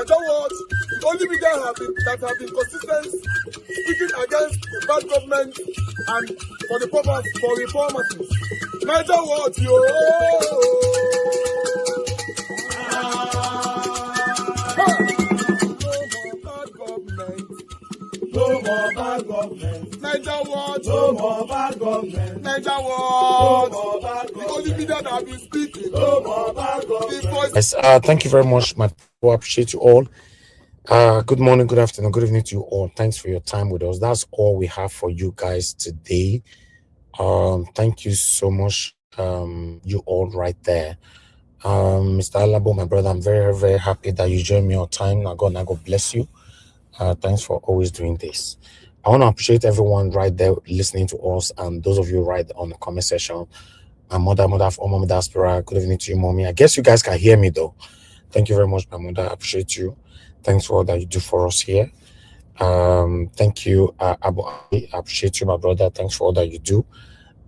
what? The only media that have been consistent speaking against the bad government and for the purpose for reformers. Niger what, yo? No more bad government. Niger what? No more bad government. Niger what? No more bad government. The only media that have been speaking. No more bad government. Yes, thank you very much, my people. I appreciate you all. Good morning, good afternoon, good evening to you all. Thanks for your time with us. That's all we have for you guys today. Thank you so much, you all right there. Mr. Alabo, my brother, I'm very, very happy that you joined me on time. Now God bless you. Thanks for always doing this. I want to appreciate everyone right there listening to us, and those of you right on the comment section. My mother of all Mama Diaspora, good evening to you, mommy. I guess you guys can hear me though. Thank you very much, my mother. I appreciate you. Thanks for all that you do for us here. Thank you, Abu Ali. I appreciate you, my brother. Thanks for all that you do.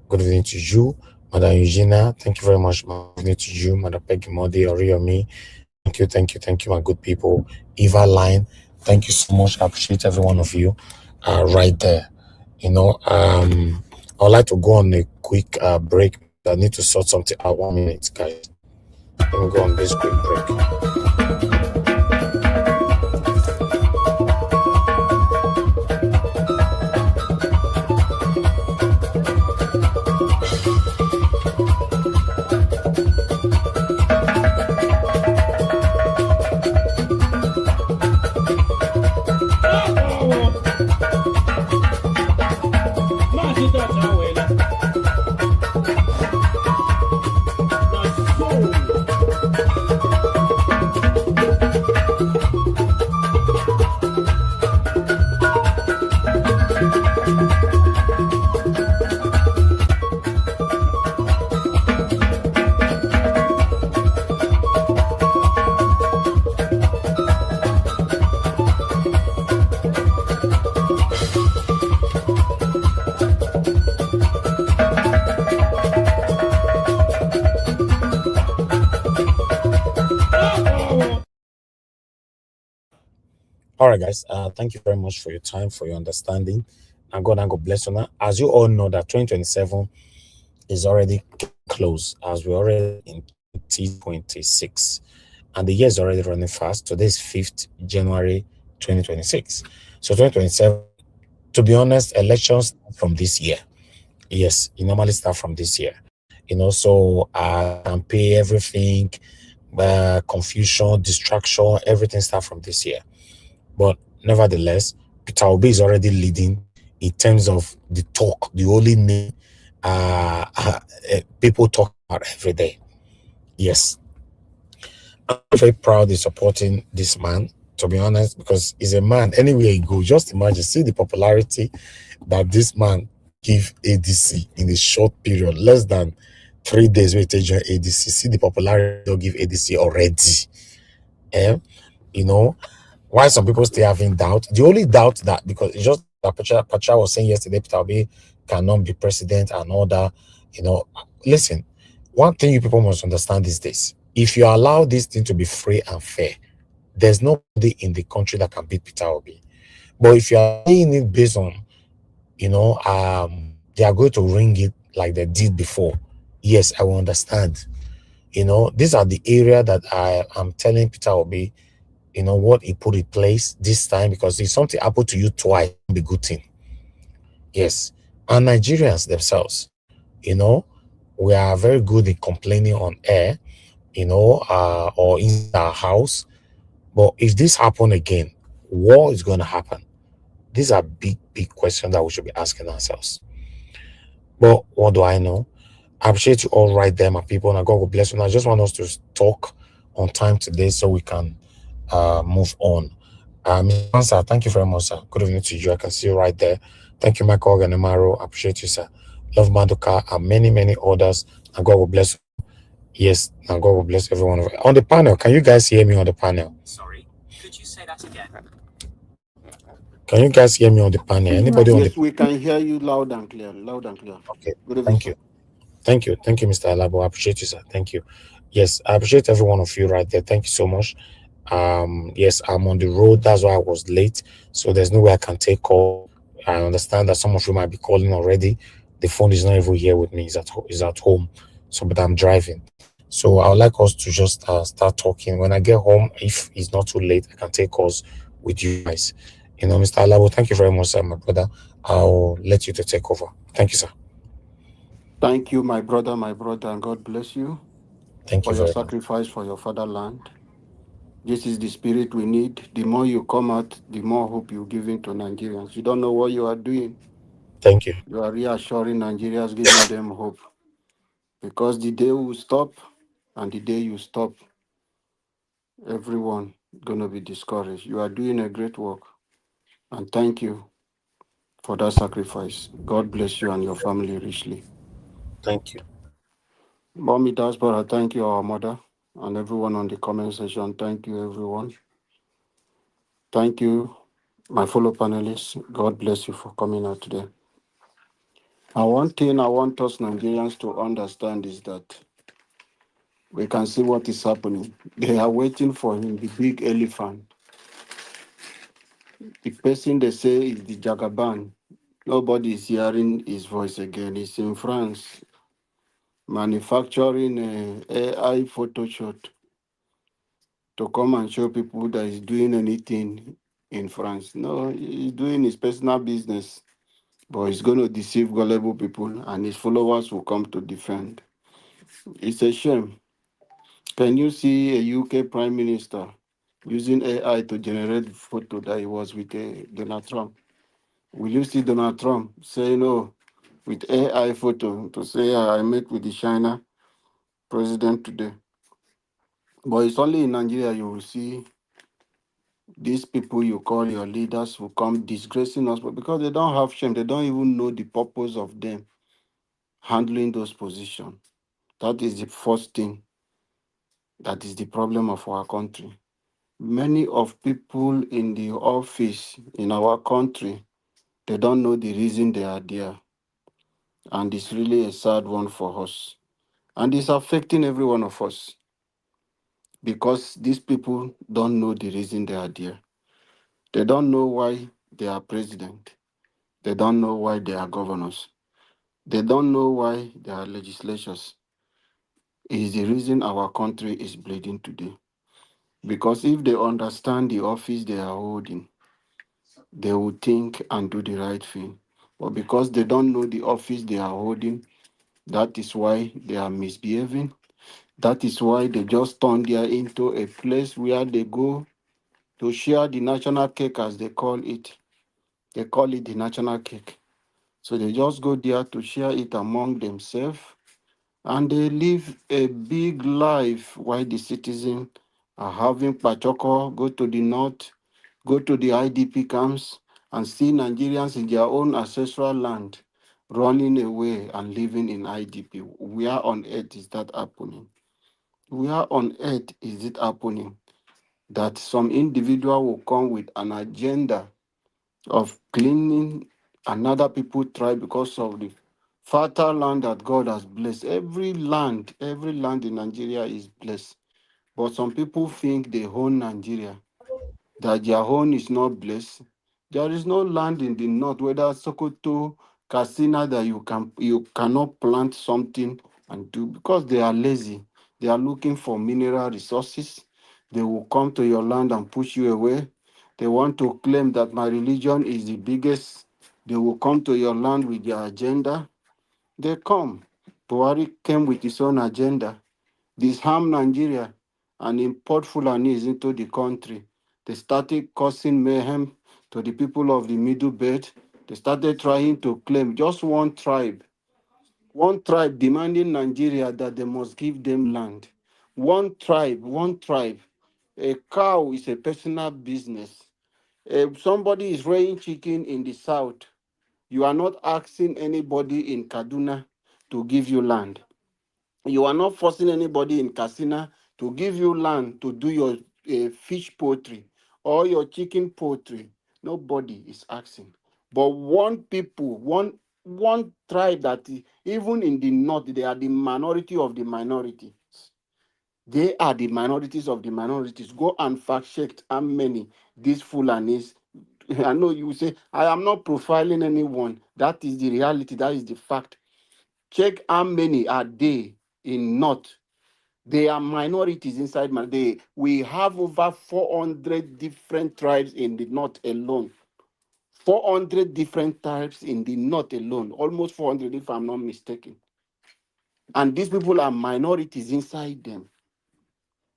Good evening to you, Madam Eugenia. Thank you very much. Good evening to you, Madam Peggy Modi, Oriomi. Thank you, my good people. Eva Line, thank you so much. I appreciate every one of you right there. You know, I would like to go on a quick break. I need to sort something out. 1 minute, guys. Let me go on this quick break. All right, guys. Thank you very much for your time, for your understanding. And God bless you now. As you all know, that 2027 is already close, as we're already in 2026. And the year is already running fast. Today is 5th January 2026. So 2027, to be honest, elections start from this year. Yes, it normally start from this year. You know, so campaign, everything, confusion, distraction, everything start from this year. But nevertheless, Peter Obi is already leading in terms of the talk, the only name people talk about every day. Yes. I'm very proud in supporting this man, to be honest, because he's a man. Anywhere he goes, just imagine, see the popularity that this man give ADC in a short period, less than 3 days we take ADC. See the popularity they'll give ADC already. You know, why some people still having doubt. The only doubt that, because it's just that Pacha was saying yesterday, Peter Obi cannot be president and all that. You know, listen, one thing you people must understand is this. If you allow this thing to be free and fair, there's nobody in the country that can beat Peter Obi. But if you are doing it based on, you know, they are going to ring it like they did before, yes, I will understand. You know, these are the area that I am telling Peter Obi, you know, what he put in place this time, because if something happened to you twice, it'll be a good thing. Yes. And Nigerians themselves, you know, we are very good in complaining on air, you know, or in our house. But if this happen again, war is going to happen. These are big questions that we should be asking ourselves. But what do I know? I appreciate you all right there, my people, and God will bless you. And I just want us to talk on time today so we can move on. Mr. Answer, thank you very much, sir. Good evening to you. I can see you right there. Thank you, Michael Ganemaro. I appreciate you, sir. Love Maduka and many others. And God will bless you. Yes, and God will bless everyone. On the panel, can you guys hear me on the panel? Sorry, could you say that again? Can you guys hear me on the panel? Anybody on the? Yes, we can hear you loud and clear. Okay, thank you. Thank you, Mr. Alabo. I appreciate you, sir. Thank you. Yes, I appreciate every one of you right there. Thank you so much. Yes, I'm on the road. That's why I was late. So there's no way I can take call. I understand that some of you might be calling already. The phone is not even here with me. It's at home. So, but I'm driving. So I would like us to just start talking. When I get home, if it's not too late, I can take calls with you guys. Mr. Alabo, thank you very much, sir, my brother. I'll let you to take over. Thank you, sir. Thank you, my brother, and God bless you Thank for you your very much. sacrifice for your fatherland. This is the spirit we need. The more you come out, the more hope you give into Nigerians. You don't know what you are doing. Thank you. You are reassuring Nigerians, giving them hope. Because the day will stop, and the day you stop, everyone gonna be discouraged. You are doing a great work, and thank you for that sacrifice. God bless you and your family richly. Thank you. Mommy Diaspora, thank you, our mother, and everyone on the comment section. Thank you, everyone. Thank you, my fellow panelists. God bless you for coming out today. And one thing I want us Nigerians to understand is that we can see what is happening. They are waiting for him, the big elephant. The person they say is the Jagaban. Nobody is hearing his voice again. He's in France manufacturing a AI photo shoot to come and show people that he's doing anything in France. No, he's doing his personal business, but he's going to deceive gullible people and his followers will come to defend. It's a shame. Can you see a UK Prime Minister using AI to generate photo that he was with Donald Trump? Will you see Donald Trump saying, oh, with AI photo to say, I met with the China president today? But it's only in Nigeria you will see these people you call your leaders will come disgracing us, but because they don't have shame, they don't even know the purpose of them handling those positions. That is the first thing. That is the problem of our country. Many of people in the office in our country, they don't know the reason they are there. And it's really a sad one for us. And it's affecting every one of us because these people don't know the reason they are there. They don't know why they are president. They don't know why they are governors. They don't know why they are legislatures. It is the reason our country is bleeding today. Because if they understand the office they are holding, they will think and do the right thing. But because they don't know the office they are holding, that is why they are misbehaving. That is why they just turn there into a place where they go to share the national cake, as they call it. They call it the national cake. So they just go there to share it among themselves and they live a big life while the citizens are having pachoko, go to the north, go to the IDP camps and see Nigerians in their own ancestral land running away and living in IDP. Where on earth is that happening? Where on earth is it happening that some individual will come with an agenda of cleaning another people tribe because of the fertile land that God has blessed? Every land in Nigeria is blessed. But some people think they own Nigeria, that their own is not blessed. There is no land in the north, whether Sokoto, Katsina, that you cannot plant something and do because they are lazy. They are looking for mineral resources. They will come to your land and push you away. They want to claim that my religion is the biggest. They will come to your land with their agenda. They come. Buhari came with his own agenda, disarm Nigeria and import Fulanis into the country. They started causing mayhem to the people of the Middle Belt. They started trying to claim just one tribe demanding Nigeria that they must give them land. One tribe, one tribe. A cow is a personal business. If somebody is raising chicken in the south, you are not asking anybody in Kaduna to give you land. You are not forcing anybody in Katsina to give you land to do your fish poultry or your chicken poultry. Nobody is asking. But one people, one tribe that even in the north, they are the minority of the minority. They are the minorities of the minorities. Go and fact check how many these Fulanis. I know you say, I am not profiling anyone. That is the reality. That is the fact. Check how many are they in North. They are minorities inside we have over 400 different tribes in the North alone. 400 different tribes in the North alone. Almost 400 if I'm not mistaken. And these people are minorities inside them.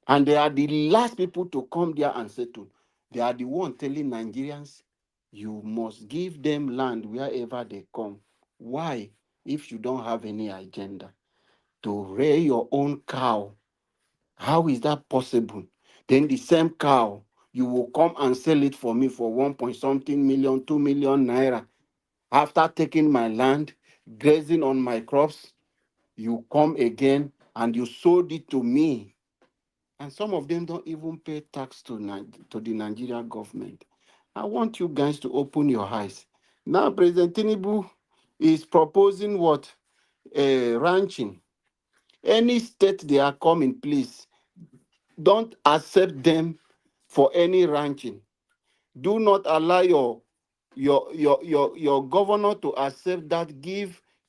And they are the last people to come there and settle. They are the one telling Nigerians, you must give them land wherever they come. Why? If you don't have any agenda to rear your own cow, how is that possible? Then the same cow, you will come and sell it for me for 1 point something million, 2 million naira. After taking my land, grazing on my crops, you come again and you sold it to me. And some of them don't even pay tax to the Nigerian government. I want you guys to open your eyes. Now, President Tinubu is proposing what? Ranching. Any state they are coming, please, don't accept them for any ranching. Do not allow your governor to accept that.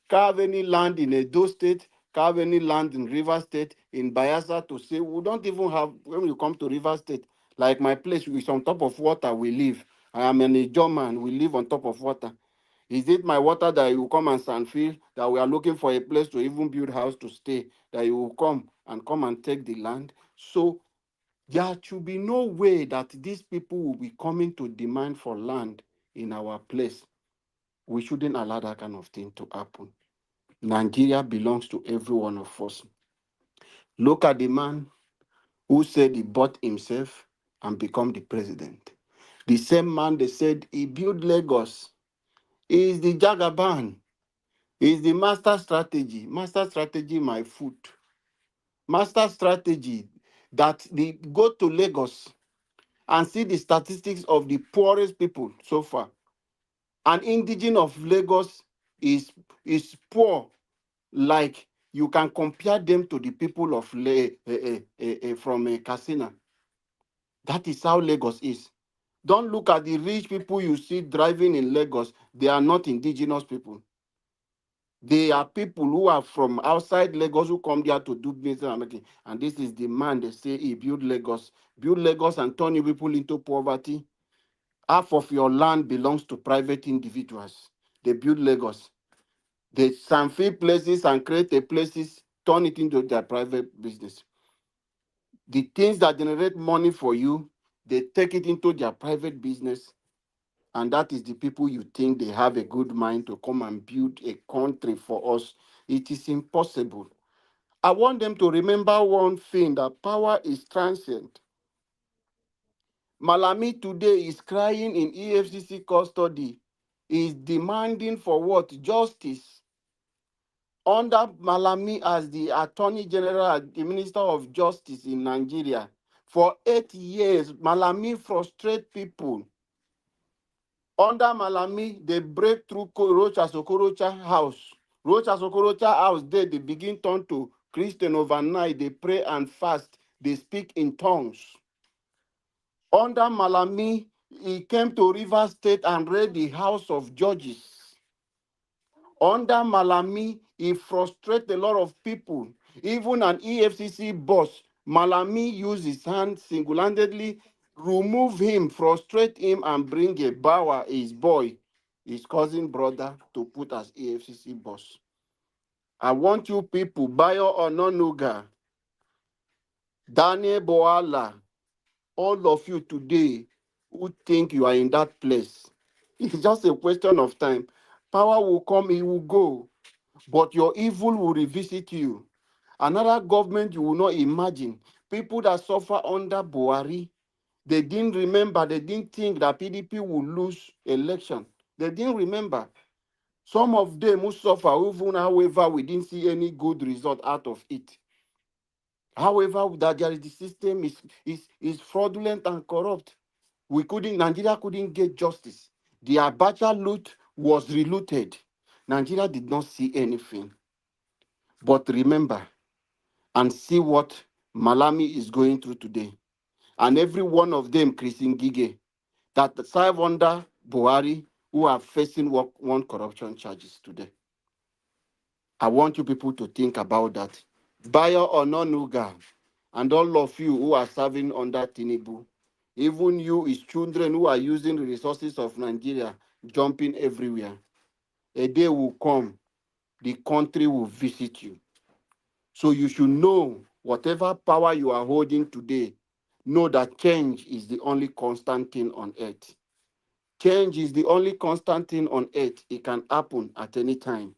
Carve any land in Edo State, carve any land in River State, in Bayelsa, to say we don't even have, when you come to River State, like my place, is on top of water, we live. I am an Ijaw man, we live on top of water. Is it my water that you come and sandfill, that we are looking for a place to even build house to stay, that you will come and take the land? So there should be no way that these people will be coming to demand for land in our place. We shouldn't allow that kind of thing to happen. Nigeria belongs to every one of us. Look at the man who said he bought himself and become the president. The same man they said he built Lagos. He is the Jagaban. He is the master strategy. Master strategy, my foot. Master strategy that they go to Lagos and see the statistics of the poorest people so far. An indigene of Lagos is poor, like you can compare them to the people of from Katsina. That is how Lagos is. Don't look at the rich people you see driving in Lagos. They are not indigenous people. They are people who are from outside Lagos who come there to do business and making. And this is the man they say he built Lagos and turn you people into poverty. Half of your land belongs to private individuals. They build Lagos. They sanfill places and create a places, turn it into their private business. The things that generate money for you, they take it into their private business. And that is the people you think they have a good mind to come and build a country for us. It is impossible. I want them to remember one thing, that power is transient. Malami today is crying in EFCC custody, is demanding for what? Justice. Under Malami as the Attorney General, the Minister of Justice in Nigeria, for 8 years, Malami frustrates people. Under Malami, they break through Rocha Sokorocha house. Rocha Sokorocha house, they begin turn to Christian overnight. They pray and fast. They speak in tongues. Under Malami, he came to River State and read the House of Judges. Under Malami, he frustrated a lot of people. Even an EFCC boss, Malami used his hand single-handedly, remove him, frustrate him, and bring a Bawa, his boy, his cousin brother, to put as EFCC boss. I want you people, Bayo Ononuga, Daniel Boala, all of you today who think you are in that place, it's just a question of time. Power will come, it will go, but your evil will revisit you. Another government you will not imagine. People that suffer under Buhari, they didn't remember, they didn't think that PDP will lose election. They didn't remember. Some of them who suffer, even however, we didn't see any good result out of it. However, that there is the system is fraudulent and corrupt. Nigeria couldn't get justice. The Abacha loot was relooted. Nigeria did not see anything. But remember and see what Malami is going through today. And every one of them, Christine Gige, that serve under Buhari, who are facing one corruption charges today. I want you people to think about that. Bayo Ononuga, and all of you who are serving under Tinubu, even you, his children who are using the resources of Nigeria, jumping everywhere. A day will come, the country will visit you. So you should know whatever power you are holding today, know that change is the only constant thing on earth. Change is the only constant thing on earth. It can happen at any time.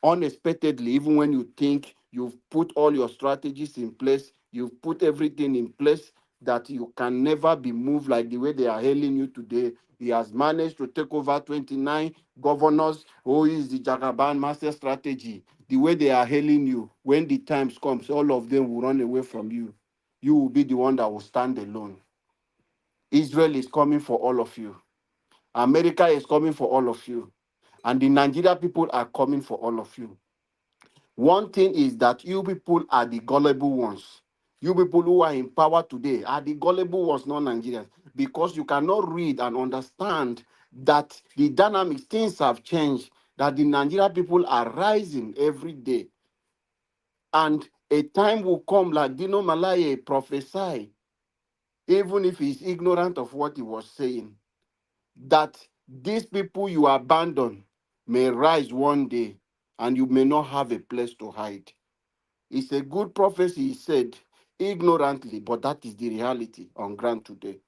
Unexpectedly, even when you think you've put all your strategies in place, you've put everything in place that you can never be moved like the way they are hailing you today. He has managed to take over 29 governors. Who is the Jagaban master strategy? The way they are hailing you, when the times comes, all of them will run away from you. You will be the one that will stand alone. Israel is coming for all of you. America is coming for all of you. And the Nigeria people are coming for all of you. One thing is that you people are the gullible ones. You people who are in power today are the gullible ones, not Nigerians, because you cannot read and understand that the dynamics, things have changed, that the Nigerian people are rising every day. And a time will come, like Dino Malaye prophesied, even if he's ignorant of what he was saying, that these people you abandon may rise one day and you may not have a place to hide. It's a good prophecy, he said, ignorantly, but that is the reality on ground today.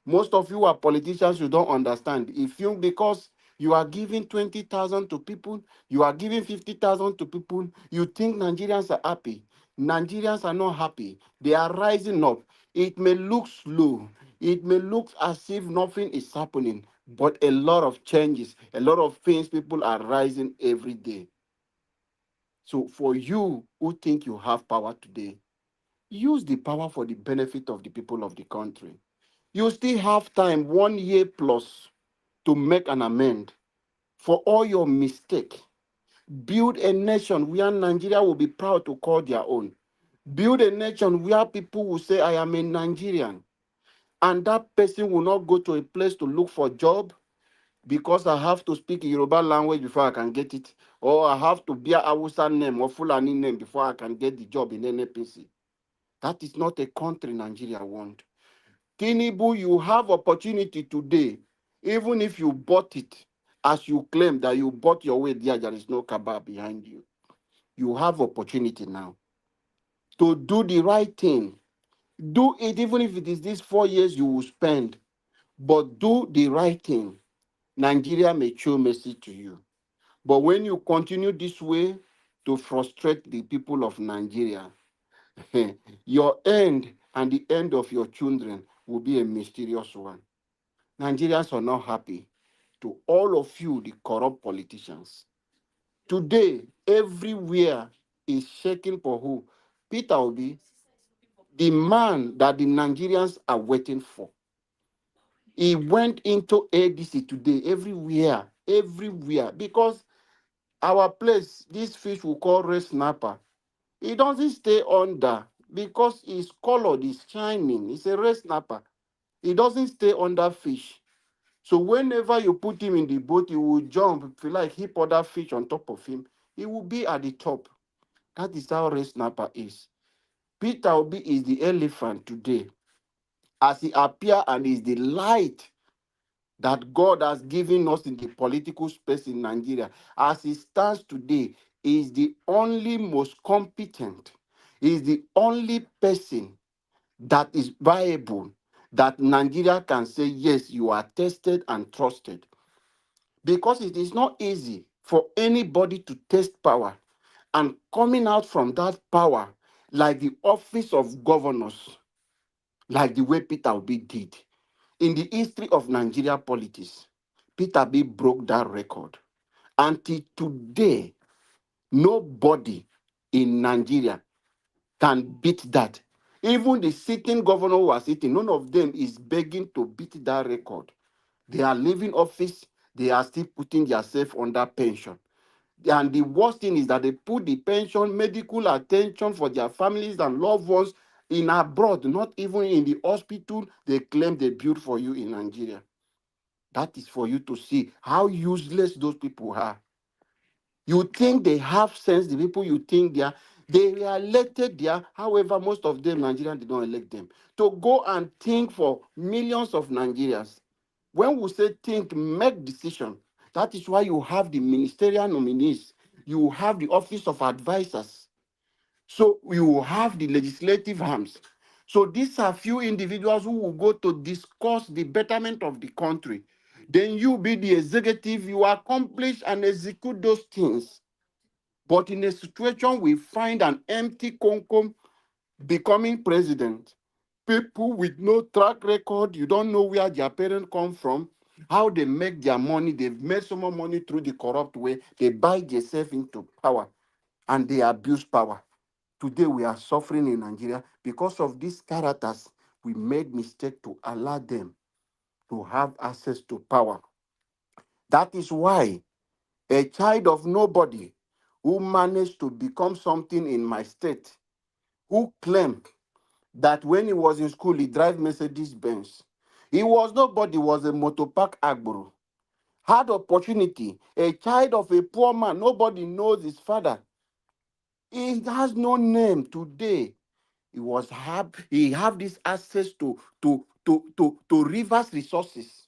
Most of you are politicians, you don't understand. If you, because you are giving 20,000 to people, you are giving 50,000 to people, you think Nigerians are happy. Nigerians are not happy. They are rising up. It may look slow. It may look as if nothing is happening, but a lot of changes, a lot of things, people are rising every day. So for you who think you have power today, use the power for the benefit of the people of the country. You still have time, 1 year plus, to make an amend for all your mistake. Build a nation where Nigeria will be proud to call their own. Build a nation where people will say, I am a Nigerian. And that person will not go to a place to look for a job because I have to speak Yoruba language before I can get it, or I have to be a Hausa name or Fulani name before I can get the job in NPC. That is not a country Nigeria want. Tinubu, you have opportunity today, even if you bought it, as you claim that you bought your way there is no kebab behind you. You have opportunity now to do the right thing. Do it, even if it is these 4 years you will spend, but do the right thing. Nigeria may show mercy to you. But when you continue this way to frustrate the people of Nigeria, your end and the end of your children will be a mysterious one. Nigerians are not happy. To all of you, the corrupt politicians. Today, everywhere is shaking for who? Peter Obi, the man that the Nigerians are waiting for. He went into ADC today, everywhere, because our place, this fish we call red snapper, he doesn't stay under because his color is shining. It's a red snapper. He doesn't stay under fish. So whenever you put him in the boat, he will jump, feel like heap other fish on top of him. He will be at the top. That is how red snapper is. Peter Obi is the elephant today. As he appears and is the light that God has given us in the political space in Nigeria. As he stands today, he is the only most competent. He is the only person that is viable, that Nigeria can say, yes, you are tested and trusted. Because it is not easy for anybody to test power and coming out from that power like the office of governors, like the way Peter Obi did. In the history of Nigeria politics, Peter Obi broke that record. Until today, nobody in Nigeria can beat that. Even the sitting governor who was sitting, none of them is begging to beat that record. They are leaving office, they are still putting themselves under pension. And the worst thing is that they put the pension, medical attention for their families and loved ones in abroad, not even in the hospital, they claim they built for you in Nigeria. That is for you to see how useless those people are. You think they have sense, the people you think they were elected there. However, most of them, Nigerians, did not elect them. To go and think for millions of Nigerians. When we say think, make decision. That is why you have the ministerial nominees. You have the office of advisors. So you have the legislative arms. So these are few individuals who will go to discuss the betterment of the country. Then you be the executive, you accomplish and execute those things. But in a situation we find an empty concom becoming president, people with no track record, you don't know where their parents come from, how they make their money, they've made so much money through the corrupt way, they buy themselves into power and they abuse power. Today we are suffering in Nigeria because of these characters. We made mistake to allow them to have access to power. That is why a child of nobody who managed to become something in my state, who claimed that when he was in school, he drive Mercedes Benz. He was nobody, was a motopark agboro. Had opportunity, a child of a poor man, nobody knows his father. He has no name today. He have this access to rivers resources,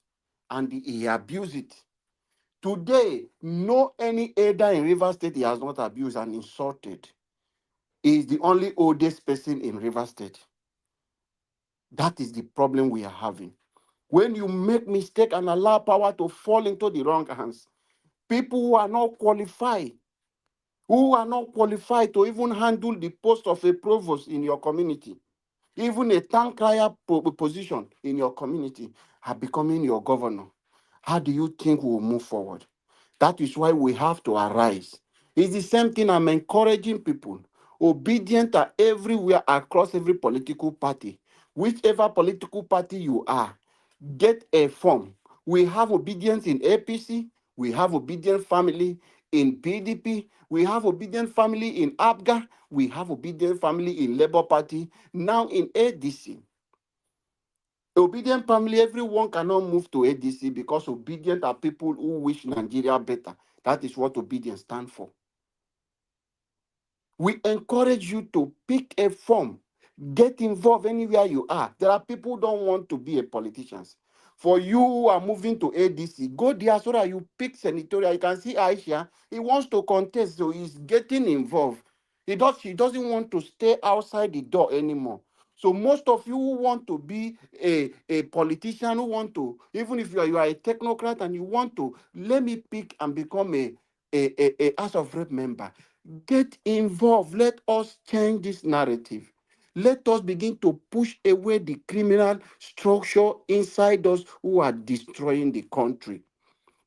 and he abused it. Today, no any elder in River State he has not abused and insulted. He is the only oldest person in River State. That is the problem we are having. When you make mistake and allow power to fall into the wrong hands, people who are not qualified to even handle the post of a provost in your community, even a town crier position in your community, are becoming your governor. How do you think we'll move forward? That is why we have to arise. It's the same thing I'm encouraging people. Obedient are everywhere across every political party. Whichever political party you are, get a form. We have obedience in APC. We have obedient family in PDP. We have obedient family in ABGA. We have obedient family in Labour Party. Now in ADC. Obedient family, everyone cannot move to ADC because obedient are people who wish Nigeria better. That is what obedience stands for. We encourage you to pick a form. Get involved anywhere you are. There are people who don't want to be a politician. For you who are moving to ADC, go there so that you pick senatorial. You can see Aisha, he wants to contest, so he's getting involved. He doesn't want to stay outside the door anymore. So most of you who want to be a politician, who want to, even if you are a technocrat and you want to, let me pick and become a House of Rep member. Get involved. Let us change this narrative. Let us begin to push away the criminal structure inside us who are destroying the country.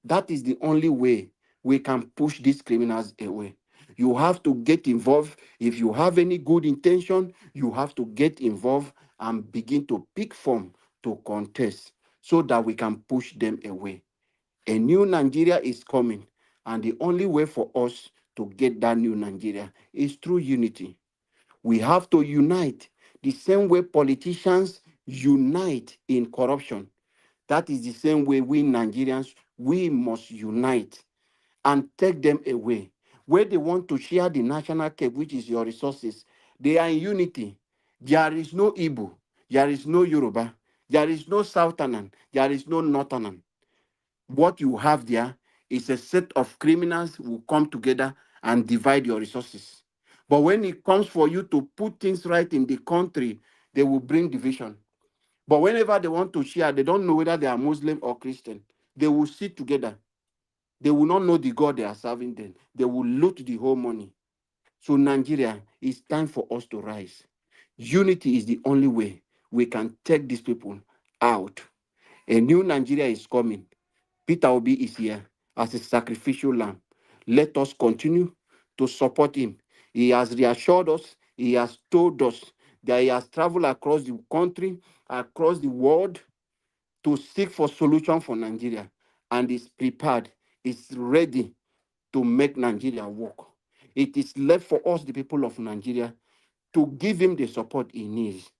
That is the only way we can push these criminals away. You have to get involved. If you have any good intention, you have to get involved and begin to pick form to contest so that we can push them away. A new Nigeria is coming, and the only way for us to get that new Nigeria is through unity. We have to unite the same way politicians unite in corruption. That is the same way we Nigerians, we must unite and take them away. Where they want to share the national cake, which is your resources, they are in unity. There is no Igbo, there is no Yoruba, there is no Southerner, there is no Northerner. What you have there is a set of criminals who come together and divide your resources. But when it comes for you to put things right in the country, they will bring division. But whenever they want to share, they don't know whether they are Muslim or Christian. They will sit together. They will not know the God they are serving them. They will loot the whole money. So Nigeria, it's time for us to rise. Unity is the only way we can take these people out. A new Nigeria is coming. Peter Obi is here as a sacrificial lamb. Let us continue to support him. He has reassured us, he has told us that he has traveled across the country, across the world to seek for solution for Nigeria, and is prepared, is ready to make Nigeria work. It is left for us, the people of Nigeria, to give him the support he needs.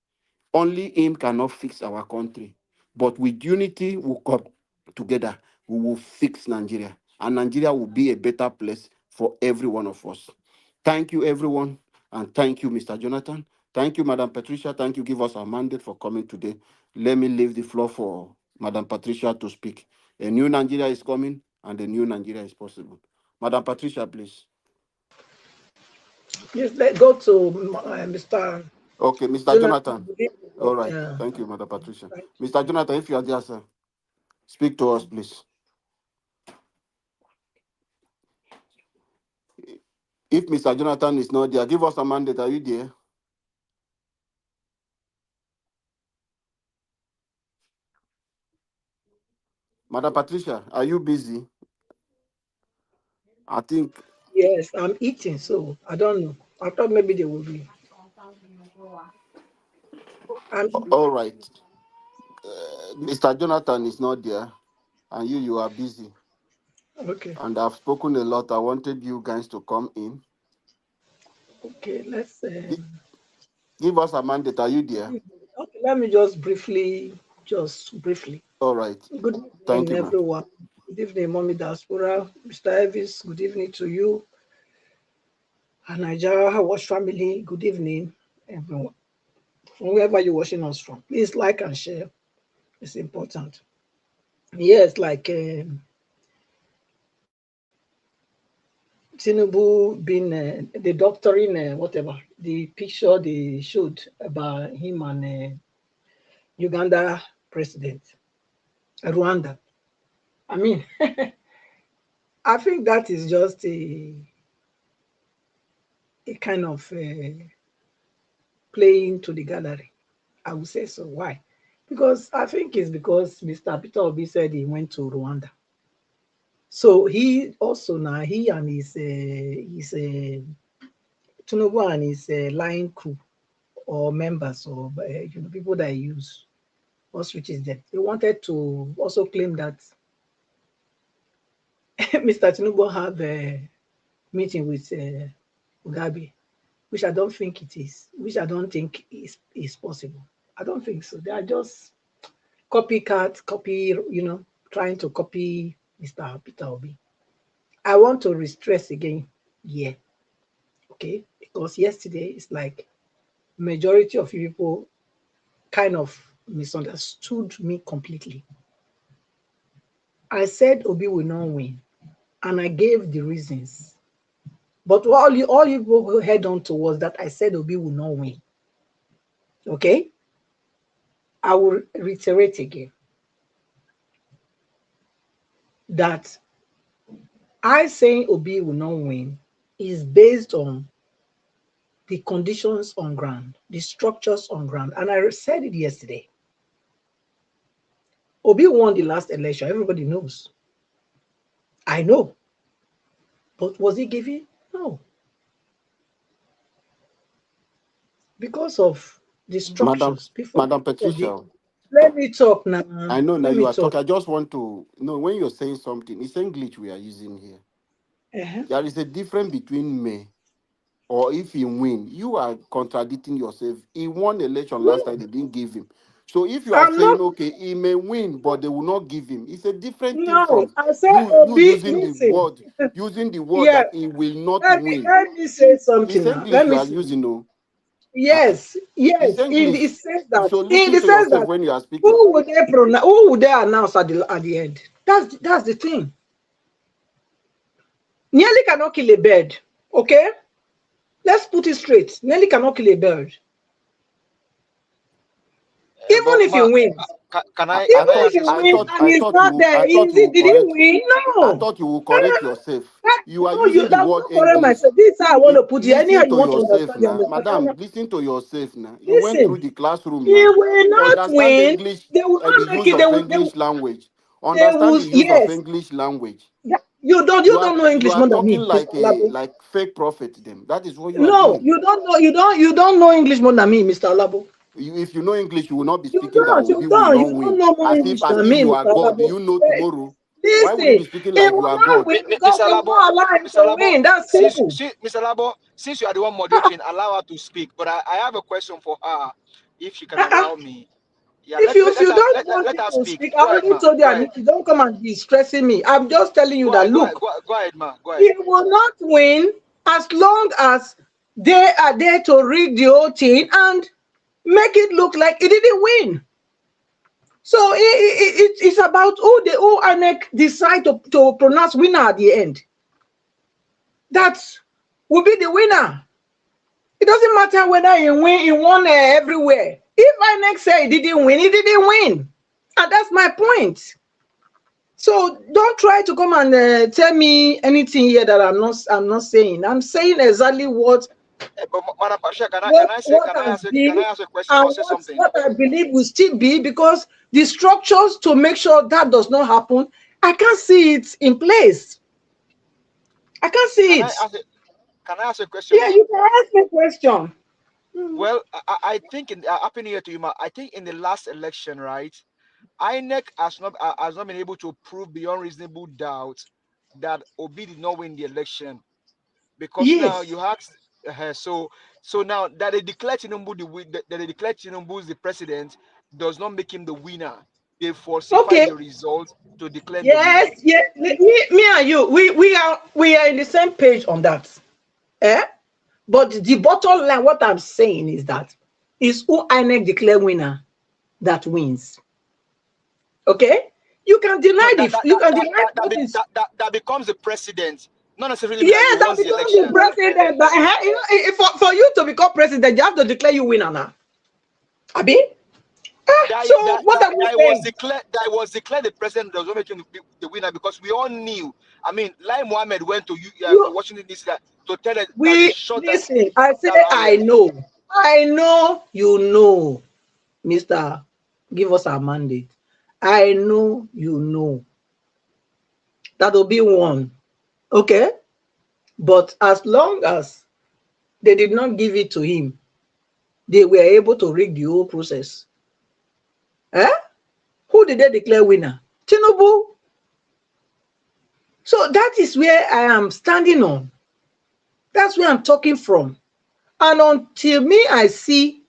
Only him cannot fix our country. But with unity, we'll come together. We will fix Nigeria. And Nigeria will be a better place for every one of us. Thank you, everyone. And thank you, Mr. Jonathan. Thank you, Madam Patricia. Thank you. Give us a mandate for coming today. Let me leave the floor for Madam Patricia to speak. A new Nigeria is coming, and a new Nigeria is possible. Madam Patricia, please. Yes, let's go to Mr. Okay, Mr. Jonathan. Jonathan. All right. Yeah. Thank you, Madam Patricia. Mr. Jonathan, if you are there, sir, speak to us, please. If Mr. Jonathan is not there, give us a mandate. Are you there? Madam Patricia, are you busy? I think. Yes, I'm eating, so I don't know. I thought maybe they will be. All right. Mr. Jonathan is not there, and you are busy. Okay. And I've spoken a lot. I wanted you guys to come in. Okay, let's. Give us a mandate. Are you there? Okay, let me just briefly. All right. Good Thank evening, you, everyone. Good evening, Mommy Diaspora, Mr. Elvis. Good evening to you. And Nigeria Watch family. Good evening, everyone. From wherever you're watching us from, please like and share. It's important. Yes, like Tinubu being the doctoring, whatever, the picture they showed about him and Uganda president, Rwanda. I mean, I think that is just a kind of playing to the gallery. I would say so. Why? Because I think it's because Mr. Peter Obi said he went to Rwanda. So he also now, he and his Tinubu and his line crew or members or people that use ostriches them. They wanted to also claim that Mr. Tinubu have a meeting with Mugabe, which I don't think it is, which I don't think is possible. I don't think so. They are just trying to copy Mr. Peter Obi. I want to stress again here, okay? Because yesterday it's like majority of people kind of misunderstood me completely. I said Obi will not win, and I gave the reasons. But all you people head on to was that I said Obi will not win. Okay? I will reiterate again that I saying Obi will not win is based on the conditions on ground, the structures on ground. And I said it yesterday. Obi won the last election. Everybody knows. I know. But was he given? No. Because of the structures. Madam Patricia. Let me talk now. I know now Let you me are talk. talking. I just want to know when you're saying something, it's English we are using here. There is a difference between me or if he win. You are contradicting yourself. He won the election last time, they didn't give him. So if you are saying, okay, he may win, but they will not give him, it's a different thing from I said you using the word yeah. that he will not win. Let me say something It's now. English you are using, no? Yes, It's In the English. sense that, So listen to yourself when you are speaking. who would they announce at the end? That's the thing. Nearly cannot kill a bird. Okay, let's put it straight. Nearly cannot kill a bird. Even if you win, I and he's not there, did he win? No. I thought you will correct yourself. You are No, using the that's word not correct English. myself. This is how I want to put it. Anyhow Listen you to want to yourself understand, you now. understand. Madam, listen to yourself now. You went Listen, through the classroom he now. will not Understand win. English, They will the not make use it. of English language. They Understand will, the use of yes. English language. Yeah. You don't know You English are more than talking me, Mr. Olabo. like fake prophet them. That is what you are No, doing. you don't know English more than me, Mr. Olabo. If you know English, you will not be You speaking that don't Obi will not don't win. know more As English if than me, you Mr. are God. Do Olabo. you know tomorrow? Why would you be Listen, speaking it like you will are not God? win because Mr. they will Labo, not allow him Mr. to Labo, win. That's since simple. Mr. Labo, since you are the one moderating, allow her to speak. But I have a question for her, if she can Uh-uh. allow me. Yeah, If you don't want let me her to speak. speak, I Go ahead, already ma. told you, Go and ahead. if you don't come and be stressing me, I'm just telling you Go that ahead. Go ahead. look, Go ahead, ma. Go ahead. he will not win as long as they are there to rig the whole thing and make it look like he didn't win. So it's about who INEC decide to pronounce winner at the end. That will be the winner. It doesn't matter whether he won everywhere. If INEC say he didn't win, he didn't win. And that's my point. So don't try to come and tell me anything here that I'm not saying. I'm saying exactly what But Madam Pasha, what what has can I been ask a question and or say something? what I believe will still be, because the structures to make sure that does not happen, I can't see it in place. I can't see Can I it. ask a, can I ask a question, Yeah, ma? you can ask me a question. Well, I think in happy new year to you, ma. I think in the last election, right, INEC has not been able to prove beyond reasonable doubt that Obi did not win the election, because now Yes. you asked so now that they declared Tinubu that they declared Tinubu the president does not make him the winner. They falsify Okay. the result to declare the winner. Yes. Yes. Me and you, we are in the same page on that. Eh? But the bottom line, what I'm saying is that is who INEC declare winner that wins. Okay? You can No, deny what is. that becomes the president, not necessarily mean that he Yes, that won the becomes the election. president. But for you to become president, you have to declare you winner now. Abi? So what are we That saying? was declared the president does not make him the winner, because we all knew. I mean, Lai Mohammed went to You Washington DC to tell that they we shot listen. I say that I rally. know. I know you know, Mister. Give us our mandate. I know you know. That'll be one. Okay? But as long as they did not give it to him, they were able to rig the whole process. Eh? Who did they declare winner? Tinubu. So that is where I am standing on. That's where I'm talking from. And until I see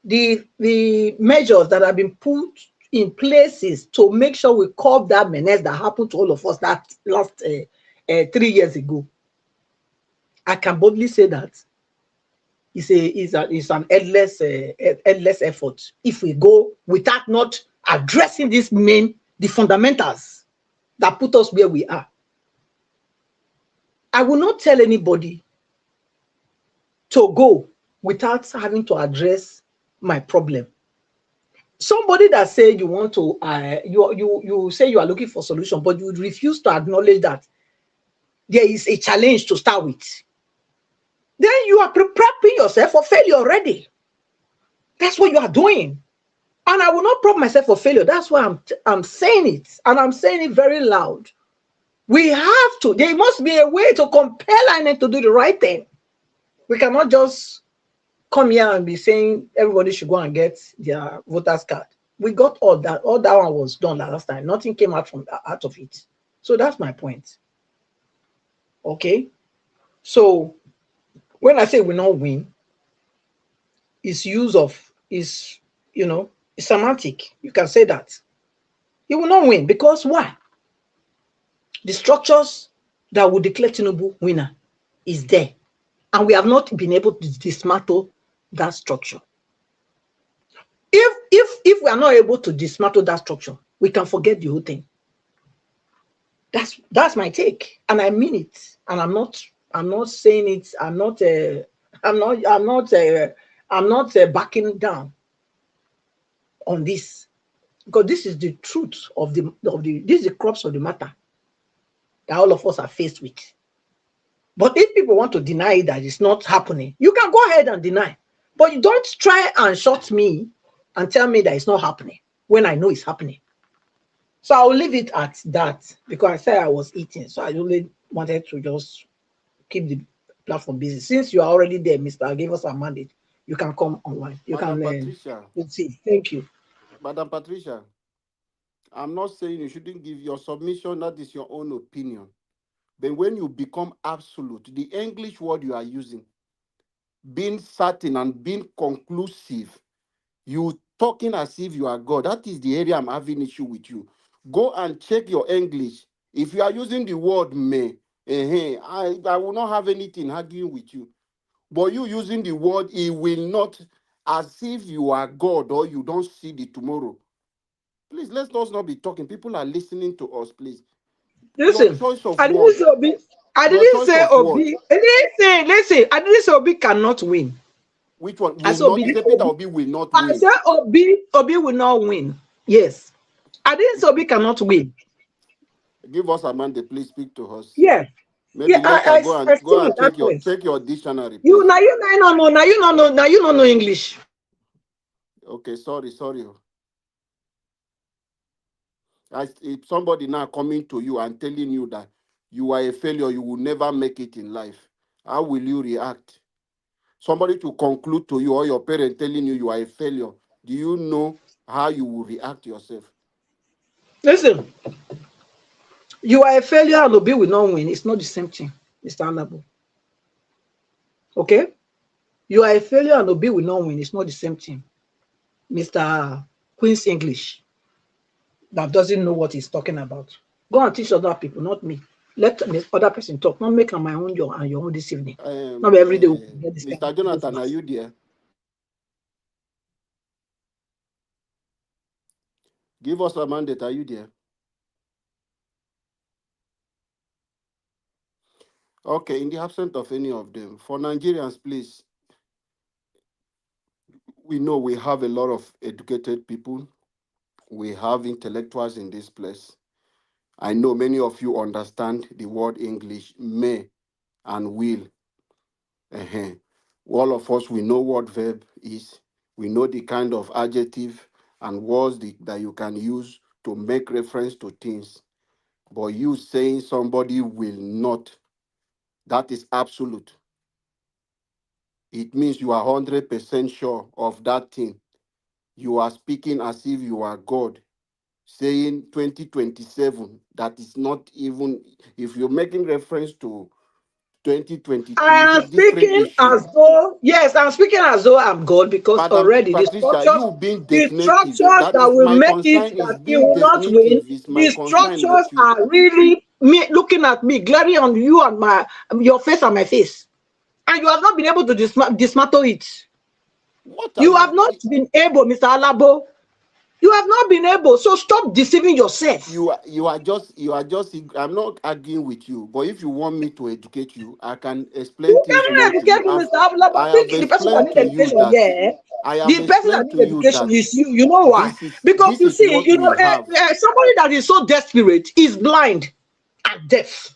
the measures that have been put in places to make sure we curb that menace that happened to all of us that last 3 years ago, I can boldly say that it's an endless effort if we go without not addressing the fundamentals that put us where we are. I will not tell anybody to go without having to address my problem. Somebody that say you want to you say you are looking for solution, but you refuse to acknowledge that there is a challenge to start with, then you are preparing yourself for failure already. That's what you are doing. And I will not prove myself for failure. That's why I'm saying it, and I'm saying it very loud. We have to. There must be a way to compel INEC to do the right thing. We cannot just come here and be saying everybody should go and get their voters card. We got all that. All that one was done last time. Nothing came out of it. So that's my point. Okay. So when I say we not win, it's use of is semantic. You can say that. You will not win because why? The structures that will declare Tinubu winner is there, and we have not been able to dismantle that structure. If we are not able to dismantle that structure, we can forget the whole thing. That's my take, and I mean it. And I'm not saying it. I'm not backing down on this, because this is the truth of the this is the crux of the matter that all of us are faced with. But if people want to deny that it's not happening, you can go ahead and deny. But you don't try and shut me and tell me that it's not happening when I know it's happening. So I'll leave it at that, because I said I was eating. So I only wanted to just keep the platform busy. Since you are already there, Mr. Give us a mandate. You can come online. You Madam can Patricia, see. Thank you. Madam Patricia, I'm not saying you shouldn't give your submission, that is your own opinion. But when you become absolute, the English word you are using, being certain and being conclusive, you talking as if you are God. That is the area I'm having issue with you. Go and check your English. If you are using the word may, I will not have anything arguing with you. But you using the word he will not, as if you are God or you don't see the tomorrow. Please, let's not be talking. People are listening to us, please. Your Listen, choice of I didn't word, say Obi. I your didn't choice say of word, Obi. I didn't say, listen, I didn't say Obi cannot win. which one I will said not, you Obi, say Peter Obi will not I win. said Obi will not win. Yes. I didn't say Obi cannot win. Give us a mandate, please speak to us. Yeah. Yeah, Maybe later I go still and with that point. check your dictionary, You please. now you now no now you don't know now you don't know English. Okay, sorry. If somebody now coming to you and telling you that you are a failure, you will never make it in life, how will you react? Somebody to conclude to you or your parent telling you you are a failure, do you know how you will react yourself? Listen, you are a failure and Obi will not win. It's not the same thing, Mr. Honorable. Okay? You are a failure and Obi will not win. It's not the same thing. Mr. Queen's English that doesn't know what he's talking about. Go and teach other people, not me. Let the other person talk. Not make my own your and your own this evening. Not every day we get this kind Mr. of Jonathan, are business. you there? Give us a mandate. Are you there? Okay, in the absence of any of them, for Nigerians, please, we know we have a lot of educated people. We have intellectuals in this place. I know many of you understand the word English, may and will. Uh-huh. All of us, we know what verb is. We know the kind of adjective and words that you can use to make reference to things. But you saying somebody will not, that is absolute. It means you are 100% sure of that thing. You are speaking as if you are God, saying 2027. That is not even, if you're making reference to 2022, I it's a am different speaking issue. as though, yes, I'm speaking as though I'm God because Madam already Patricia, you being the definitive, structures that that is will my make it concern, is that he being will not win, definitive, is my the concern structures with you. are really me looking at me, glaring on you and your face and my face. And you have not been able to dismantle it. What are You have not been able, Mr. Alabo. You have not been able. So stop deceiving yourself. you are just I'm not arguing with you, but if you want me to educate you, I can explain You things more cannot to you. educate me, Mr. Alabo. I have Think the person that explained need to you education that here. I have The person that explained need to you education that is you. You know why? Because this you is see, what we have. somebody that is so desperate is blind and deaf.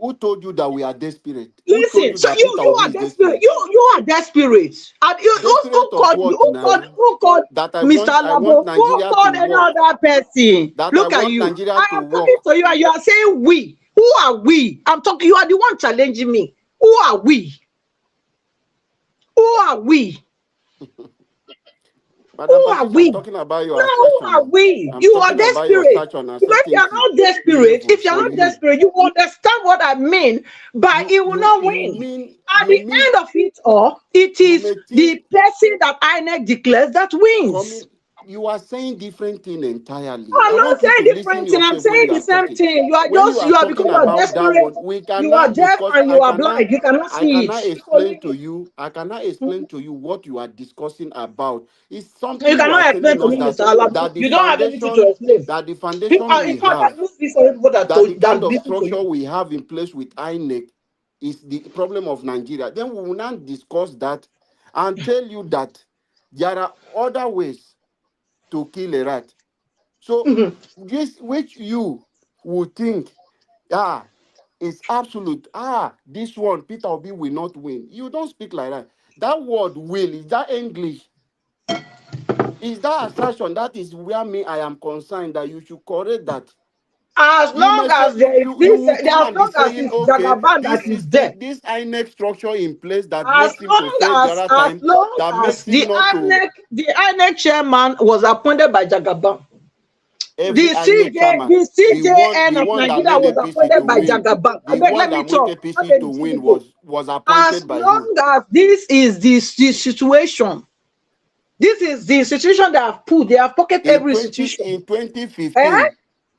Who told you that we are desperate? Who told Listen, you so that Peter you Obi are is desperate. desperate? You are desperate. And you Desperate of what now? who called That Mr. I want Alabo? Who Nigeria to called any work. other person? That I Look at want you. Nigeria I to am talking work. to you and you are saying we. Who are we? I'm talking, you are the one challenging me. Who are we? Who are we? Who Madam are Patricia, I'm we? talking about your Now, who assertion. are Oh. we? I'm You are talking about your desperate. search on If you are uncertainty not desperate, level if you are for not you. desperate, you understand what I mean. But it will not win. At You the mean end of it all, it you is may think the person that INEC declares that wins. coming. You are saying different thing entirely. I'm I not want you to saying listen different thing. I'm yourself when saying you the are same talking. thing. When you are Because talking you are about that desperate, one, we you are cannot deaf discuss. and you are blind. You cannot I see it. cannot So explain leave to it. you. I cannot explain to you what you are discussing about. It's You something you are cannot explain telling to us me, Mr. Alabo. that the You don't have anything to foundation explain. that the People, foundation we in fact, I have, lose this for people that the that kind of listen to structure you. we have in place with INEC is the problem of Nigeria. Then we will not discuss that and tell you that there are other ways to kill a rat. So this which you would think, it's absolute. This one, Peter Obi will not win. You don't speak like that. That word will, is that English? Is that assertion? That is where me I am concerned that you should correct that. As You long may say as there is you this, will come as and be long as saying, it's okay, Jagaban that this is system, there, this INEC structure in place that as makes him to long fail the other as time, long that as makes him not to. The INEC chairman was appointed by Jagaban, every The INEC chairman, the CJN the of one that Nigeria made was APC to appointed by win, Jagaban. I the beg, one let me that made talk. APC to win was As appointed by long who? as this is the situation, this is the institution that have put, they have pocketed every institution. In Eh? 2015,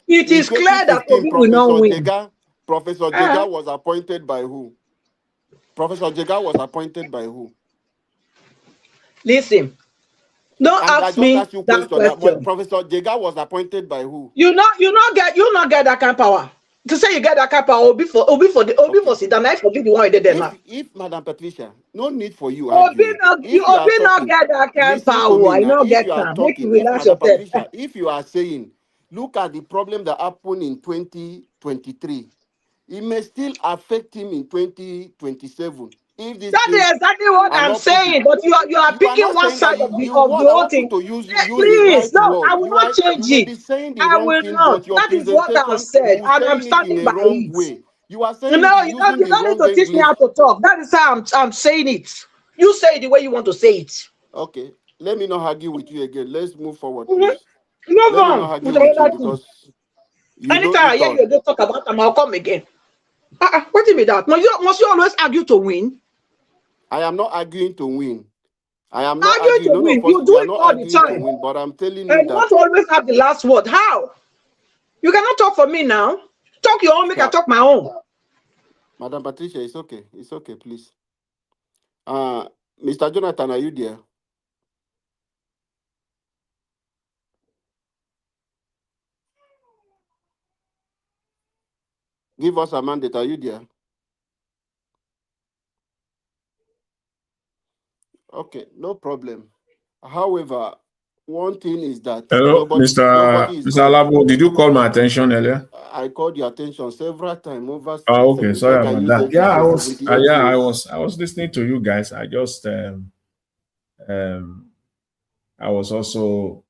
It is clear that Obi will not win. Professor Jega was appointed by who? Professor Jega was appointed by who? Listen, don't I ask just me asked you a that question. question. Professor Jega was appointed by who? You not get that kind of power. To say you get that kind of power, Obi for Okay. sit down, I forgive the one you did there now. If Madam Patricia, no need for you Obi arguing. not If you are talking, get that kind of listen to me power. You now. not If get you are time. Make talking, you if relax Madam yourself. Patricia, if you are saying, look at the problem that happened in 2023, it may still affect him in 2027. If this That things is exactly what are I'm not put it, saying. But you are you are picking not one saying that side of the I whole want you thing. to use the Please, right no, word. I will not You change may it. be saying the I wrong will thing, not. but your That is what I've presentation, said, you will and I'm saying it in standing a by wrong it. way. You are saying it No, using you the don't need wrong to teach me how English. to talk. That is how I'm saying it. You say it the way you want to say it. Okay, let me not argue with you again. Let's move forward, Mhm. please. Move Let me not on argue with with you another thing. because you know Anytime I it hear all. you don't talk about them, I'll come again. What is that? Must you always argue to win? I am not arguing to win. I am not Argue arguing. to None win. of us, You we do are it not all the arguing to time. win. But I'm telling you And you that want to always have the last word. How? You cannot talk for me now. Talk your own, make I talk my own. Madam Patricia, it's okay. It's okay, please. Mr. Jonathan, are you there? Give us a mandate. Are you there? Okay, no problem. However, one thing is that Hello, nobody is Mr. going to. Labo, did you call my attention earlier? I called your attention several times over Oh, okay. 70. I Sorry can about use that. Yeah, 78 years. I was listening to you guys. Um, I was also,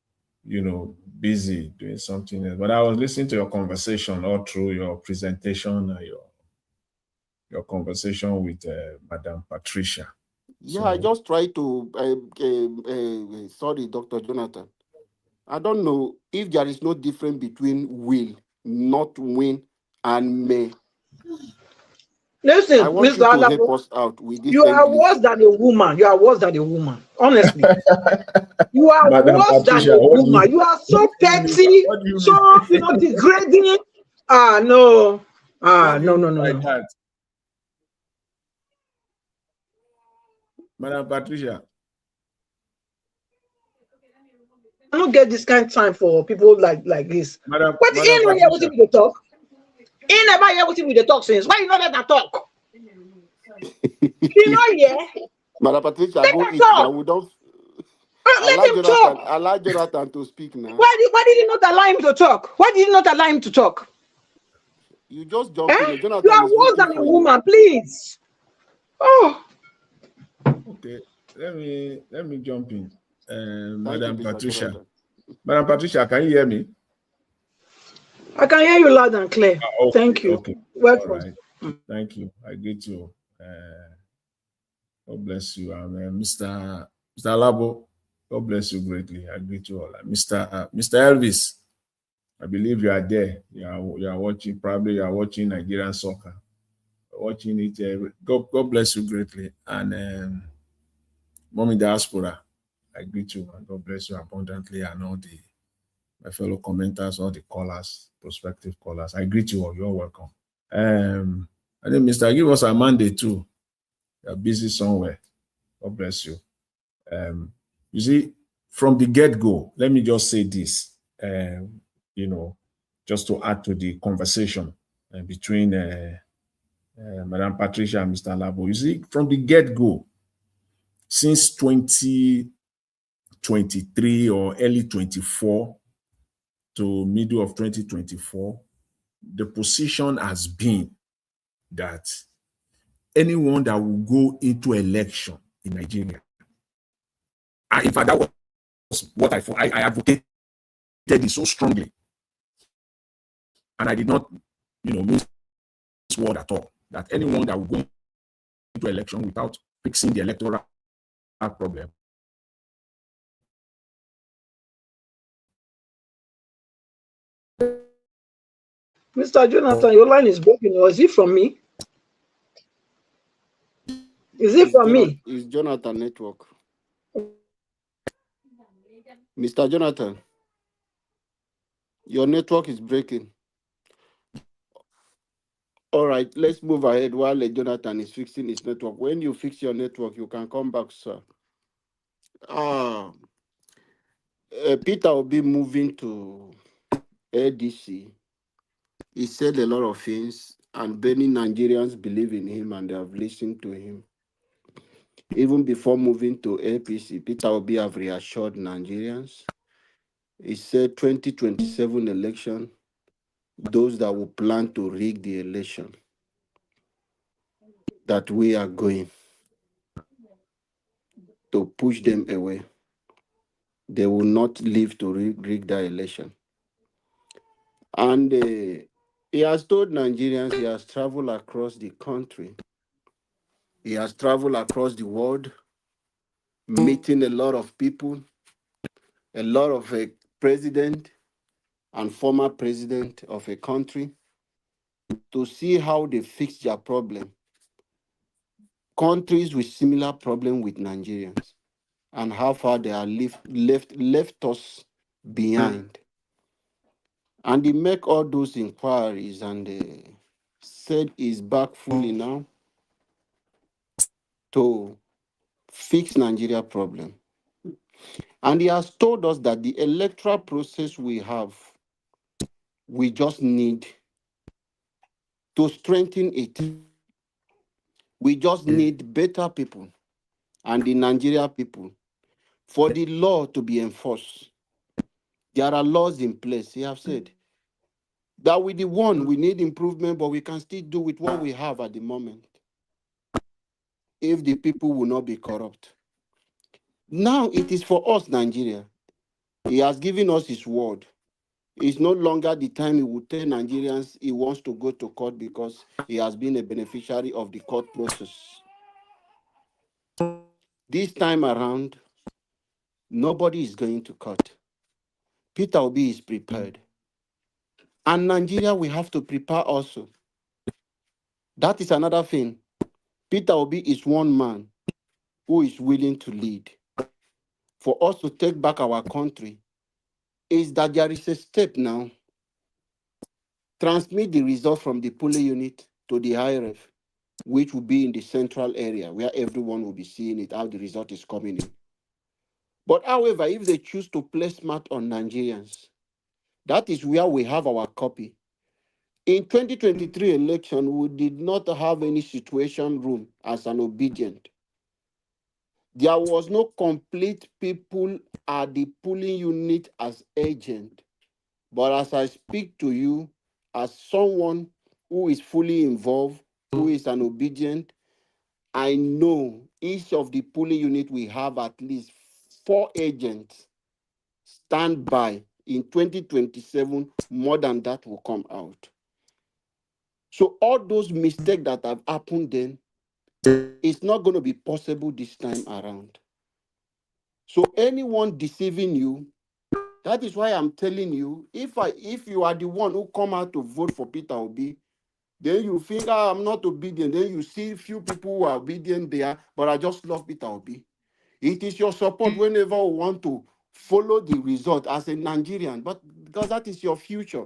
busy doing something else, but I was listening to your conversation all through your presentation, your conversation with Madam Patricia. Yeah, I So, just try to. Sorry, Dr. Jonathan. I don't know if there is no difference between will, not win, and may. I Listen, want Mr. you to help Alabo, us out with this you are English. worse than a woman. You are worse than a woman. Honestly. You are Madam worse than Patricia, a woman. You are so petty, what do you so mean? degrading. No. What do you No, mean no, no, by no. that, Madam Patricia? I don't get this kind of time for people like this. What Madam in here with Patricia. him with the talk? He never hear with him with the talk since. Why you not let her talk? You know, yeah. Madam Patricia, Let go her eat now. talk. We don't Let him talk. allow Jonathan to speak now. Why did you not allow him to talk? Why did you not allow him to talk? You just jump in. Eh? You Jonathan are is worse waiting than a for you. woman, please. Oh, Okay, let me jump in. Thank you, Madam Mr. Patricia. Jonathan. Madam Patricia, can you hear me? I can hear you loud and clear. Okay, Thank you. okay. All Welcome. right. Thank you. I greet you. God bless you. Mr. Labo, God bless you greatly. I greet you all. Mr. Elvis, I believe you are there. You are watching, probably you are watching Nigerian soccer. Watching it. God bless you greatly. And Mommy Diaspora, I greet you and God bless you abundantly, and all my fellow commenters, all the callers, prospective callers. I greet you all. You're welcome. I think Mr. Give us a mandate too. You're busy somewhere. God bless you. You see, from the get-go, let me just say this, just to add to the conversation between Madam Patricia and Mr. Labo. You see, from the get-go, since 2023 or early 24 to middle of 2024, the position has been that anyone that will go into election in Nigeria, in fact, that was what I advocated it so strongly, and I did not, use this word at all, that anyone that will go into election without fixing the electoral problem Mr. Jonathan, your line is broken. Or is it from me? Is it from me? It's Jonathan network. Mr. Jonathan, your network is breaking. All right, let's move ahead while Jonathan is fixing his network. When you fix your network, you can come back, sir. Peter will be moving to ADC. He said a lot of things, and many Nigerians believe in him and they have listened to him. Even before moving to APC, Peter Obi have reassured Nigerians. He said 2027 election, those that will plan to rig the election, that we are going to push them away. They will not live to rig the election. And he has told Nigerians he has traveled across the country. He has traveled across the world, meeting a lot of people, a lot of president and former president of a country to see how they fix their problem. Countries with similar problem with Nigerians and how far they are left us behind. And he make all those inquiries and said he's back fully now to fix Nigeria problem. And he has told us that the electoral process we have, we just need to strengthen it. We just need better people and the Nigeria people for the law to be enforced. There are laws in place, he have said. That with the one, we need improvement, but we can still do with what we have at the moment. If the people will not be corrupt. Now it is for us, Nigeria. He has given us his word. It's no longer the time he will tell Nigerians he wants to go to court because he has been a beneficiary of the court process. This time around, nobody is going to court. Peter Obi is prepared. And Nigeria, we have to prepare also. That is another thing. Peter Obi is one man who is willing to lead. For us to take back our country, is that there is a step now. Transmit the result from the polling unit to the IRF, which will be in the central area where everyone will be seeing it, how the result is coming in. But however, if they choose to play smart on Nigerians, that is where we have our copy. In 2023 election, we did not have any situation room as an obedient. There was no complete people at the polling unit as agent. But as I speak to you, as someone who is fully involved, who is an obedient, I know each of the polling unit we have at least 4 agents stand by. In 2027, more than that will come out. So all those mistakes that have happened then, it's not going to be possible this time around. So anyone deceiving you, that is why I'm telling you, if you are the one who come out to vote for Peter Obi, then you think, I'm not obedient. Then you see few people who are obedient there, but I just love Peter Obi. It is your support whenever you want to follow the result as a Nigerian, but because that is your future.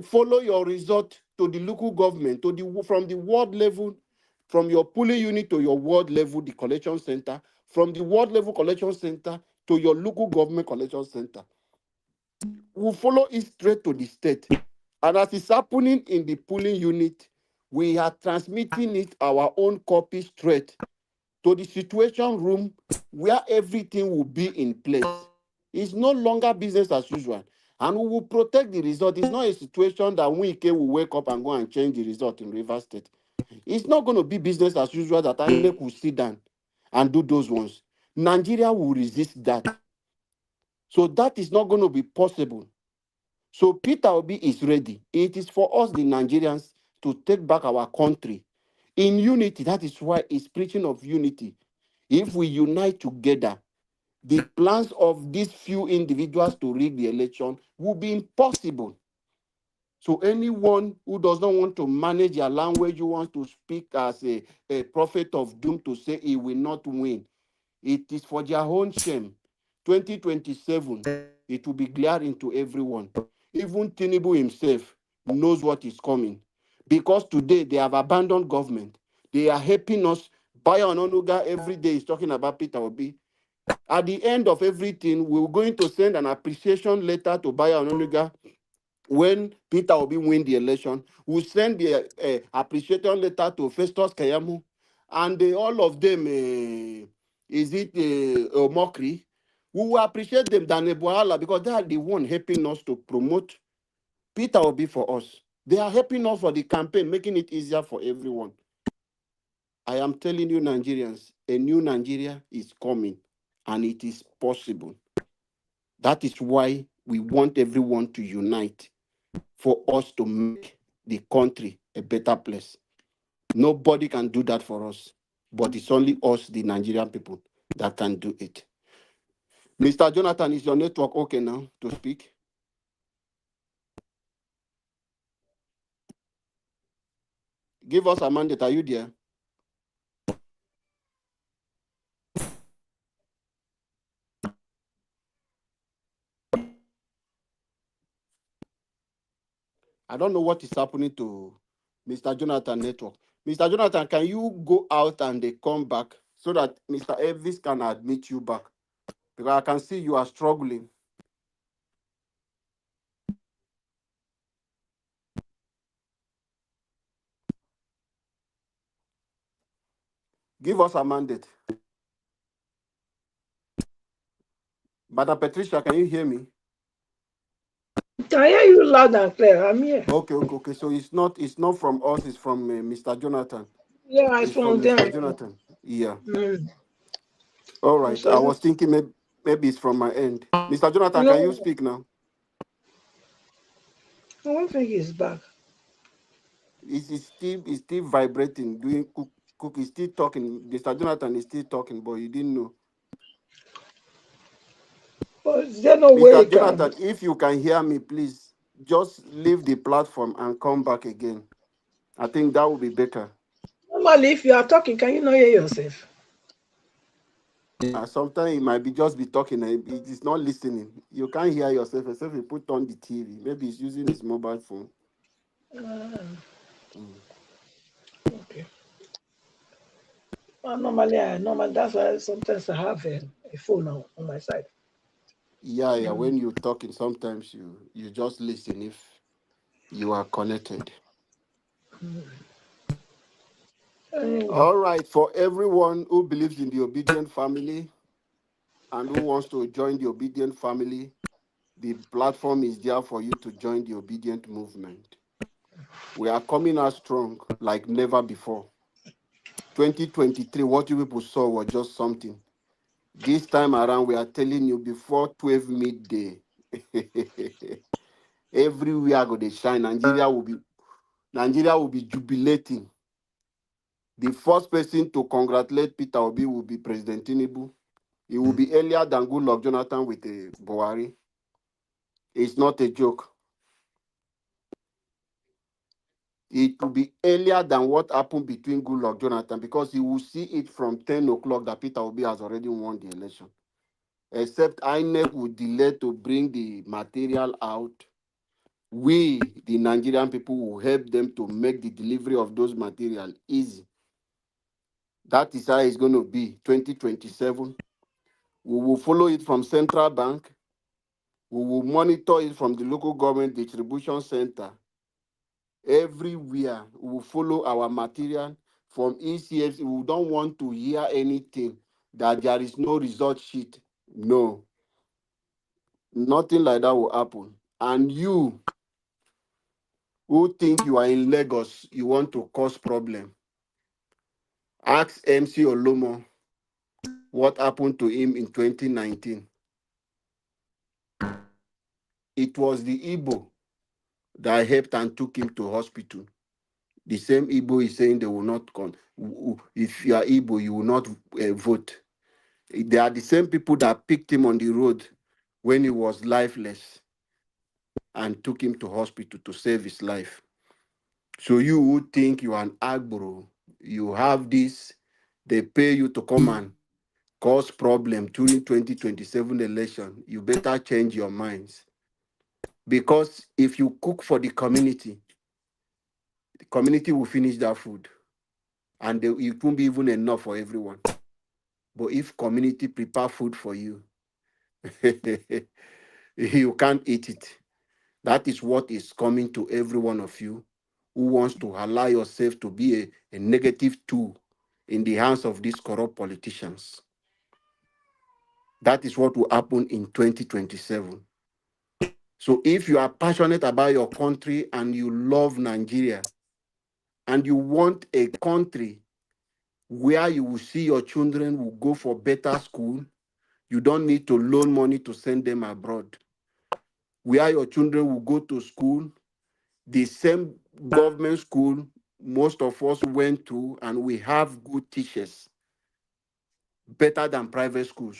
Follow your result to the local government, from the ward level, from your polling unit to your ward level, the collection center, from the ward level collection center to your local government collection center. We'll follow it straight to the state. And as it's happening in the polling unit, we are transmitting it our own copy straight to the situation room where everything will be in place. It's no longer business as usual. And we will protect the result. It's not a situation that Wike will wake up and go and change the result in Rivers State. It's not going to be business as usual that INEC will sit down and do those ones. Nigeria will resist that. So that is not going to be possible. So Peter Obi is ready. It is for us, the Nigerians, to take back our country in unity. That is why he's preaching of unity. If we unite together, the plans of these few individuals to rig the election will be impossible. So anyone who does not want to manage their language, who wants to speak as a prophet of doom to say he will not win, it is for their own shame. 2027, it will be glaring to everyone. Even Tinubu himself knows what is coming. Because today they have abandoned government. They are helping us. Bayo Ononuga every day is talking about Peter Obi. At the end of everything, we're going to send an appreciation letter to Bayo Ononuga when Peter Obi win the election. We'll send the appreciation letter to Festus Kayamu. And all of them, is it a mockery? We will appreciate them than Ebola because they are the one helping us to promote Peter Obi for us. They are helping us for the campaign, making it easier for everyone. I am telling you, Nigerians, a new Nigeria is coming and it is possible. That is why we want everyone to unite for us to make the country a better place. Nobody can do that for us, but it's only us, the Nigerian people, that can do it. Mr. Jonathan, is your network okay now to speak? Give us a mandate. Are you there? I don't know what is happening to Mr. Jonathan network. Mr. Jonathan, can you go out and they come back so that Mr. Elvis can admit you back? Because I can see you are struggling. Give us a mandate. Madam Patricia, can you hear me? I hear you loud and clear. I'm here. Okay. So it's not from us. It's from Mr. Jonathan. Yeah, it's It's from from them. Mr. Jonathan. Yeah. Mm. All right. So, I was thinking maybe it's from my end. Mr. Jonathan, can you no, speak now? I don't think he's back. It's still vibrating. Doing cook. He's still talking. Mr. Jonathan is still talking, but you didn't know. But is there no way he Mr. can? Jonathan, if you can hear me, please just leave the platform and come back again. I think that would be better. Normally, if you are talking, can you not hear yourself? Sometimes it might be just be talking and it is not listening. You can't hear yourself except you put on the TV. Maybe he's using his mobile phone. Mm. Okay. Well, normally that's why sometimes I have a phone on my side. Yeah. When you're talking, sometimes you just listen if you are connected. Anyway, All right. For everyone who believes in the obedient family and who wants to join the obedient family, the platform is there for you to join the obedient movement. We are coming out strong like never before. 2023, what you people saw was just something. This time around, we are telling you before 12 midday, everywhere go they shine. Nigeria will be jubilating. The first person to congratulate Peter Obi will be President Tinubu. It will be earlier than Goodluck Jonathan with Buhari. It's not a joke. It will be earlier than what happened between Goodluck Jonathan because he will see it from 10 o'clock that Peter Obi has already won the election. Except INEC would delay to bring the material out. We, the Nigerian people, will help them to make the delivery of those material easy. That is how it's going to be 2027. We will follow it from central bank. We will monitor it from the local government distribution center. Everywhere, we will follow our material from ECFC. We don't want to hear anything that there is no result sheet. No, nothing like that will happen. And you who think you are in Lagos, you want to cause problem. Ask MC Olomo what happened to him in 2019. It was the Igbo that helped and took him to hospital. The same Igbo is saying they will not come. If you are Igbo, you will not vote. They are the same people that picked him on the road when he was lifeless. and took him to hospital to save his life. So you who think you are an agboro, you have this, they pay you to come and cause problem during 2027 election, you better change your minds. Because if you cook for the community will finish that food. And it won't be even enough for everyone. But if community prepare food for you, you can't eat it. That is what is coming to every one of you who wants to allow yourself to be a negative tool in the hands of these corrupt politicians. That is what will happen in 2027. So if you are passionate about your country and you love Nigeria and you want a country where you will see your children will go for better school, you don't need to loan money to send them abroad. Where your children will go to school, the same government school most of us went to, and we have good teachers, better than private schools.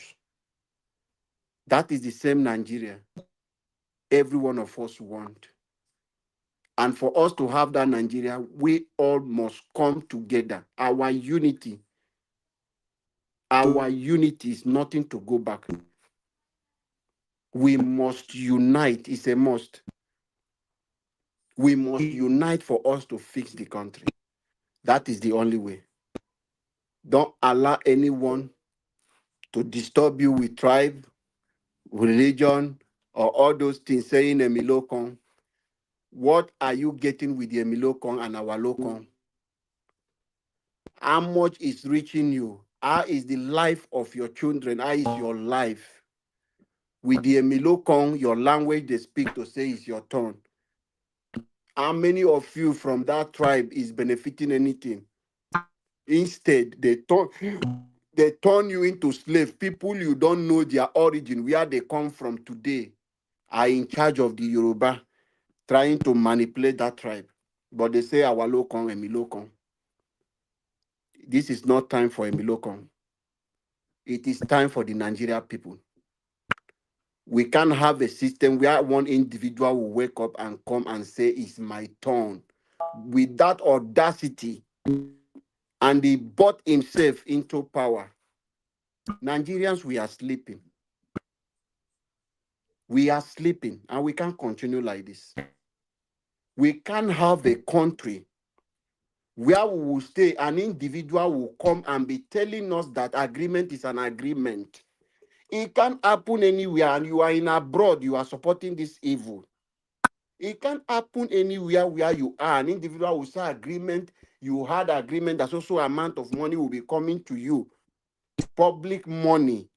That is the same Nigeria every one of us want. And for us to have that Nigeria, we all must come together. Our unity is nothing to go back. We must unite. It's a must. We must unite for us to fix the country. That is the only way. Don't allow anyone to disturb you with tribe, religion, or all those things saying Emilokon. What are you getting with the Emilokon and our Lokon? How much is reaching you? How is the life of your children? How is your life? With the Emilokon, your language they speak to say is your turn. How many of you from that tribe is benefiting anything? Instead, they turn you into slave. People you don't know their origin, where they come from today, are in charge of the Yoruba, trying to manipulate that tribe. But they say our Lokon, Emilokon. This is not time for Emilokon. It is time for the Nigeria people. We can't have a system where one individual will wake up and come and say, it's my turn. With that audacity, and he bought himself into power. Nigerians, we are sleeping. We are sleeping, and we can't continue like this. We can't have a country where we will stay, an individual will come and be telling us that agreement is an agreement. It can't happen anywhere, and you are in abroad, you are supporting this evil. It can't happen anywhere where you are. An individual will say agreement, you had agreement, that also amount of money will be coming to you, public money,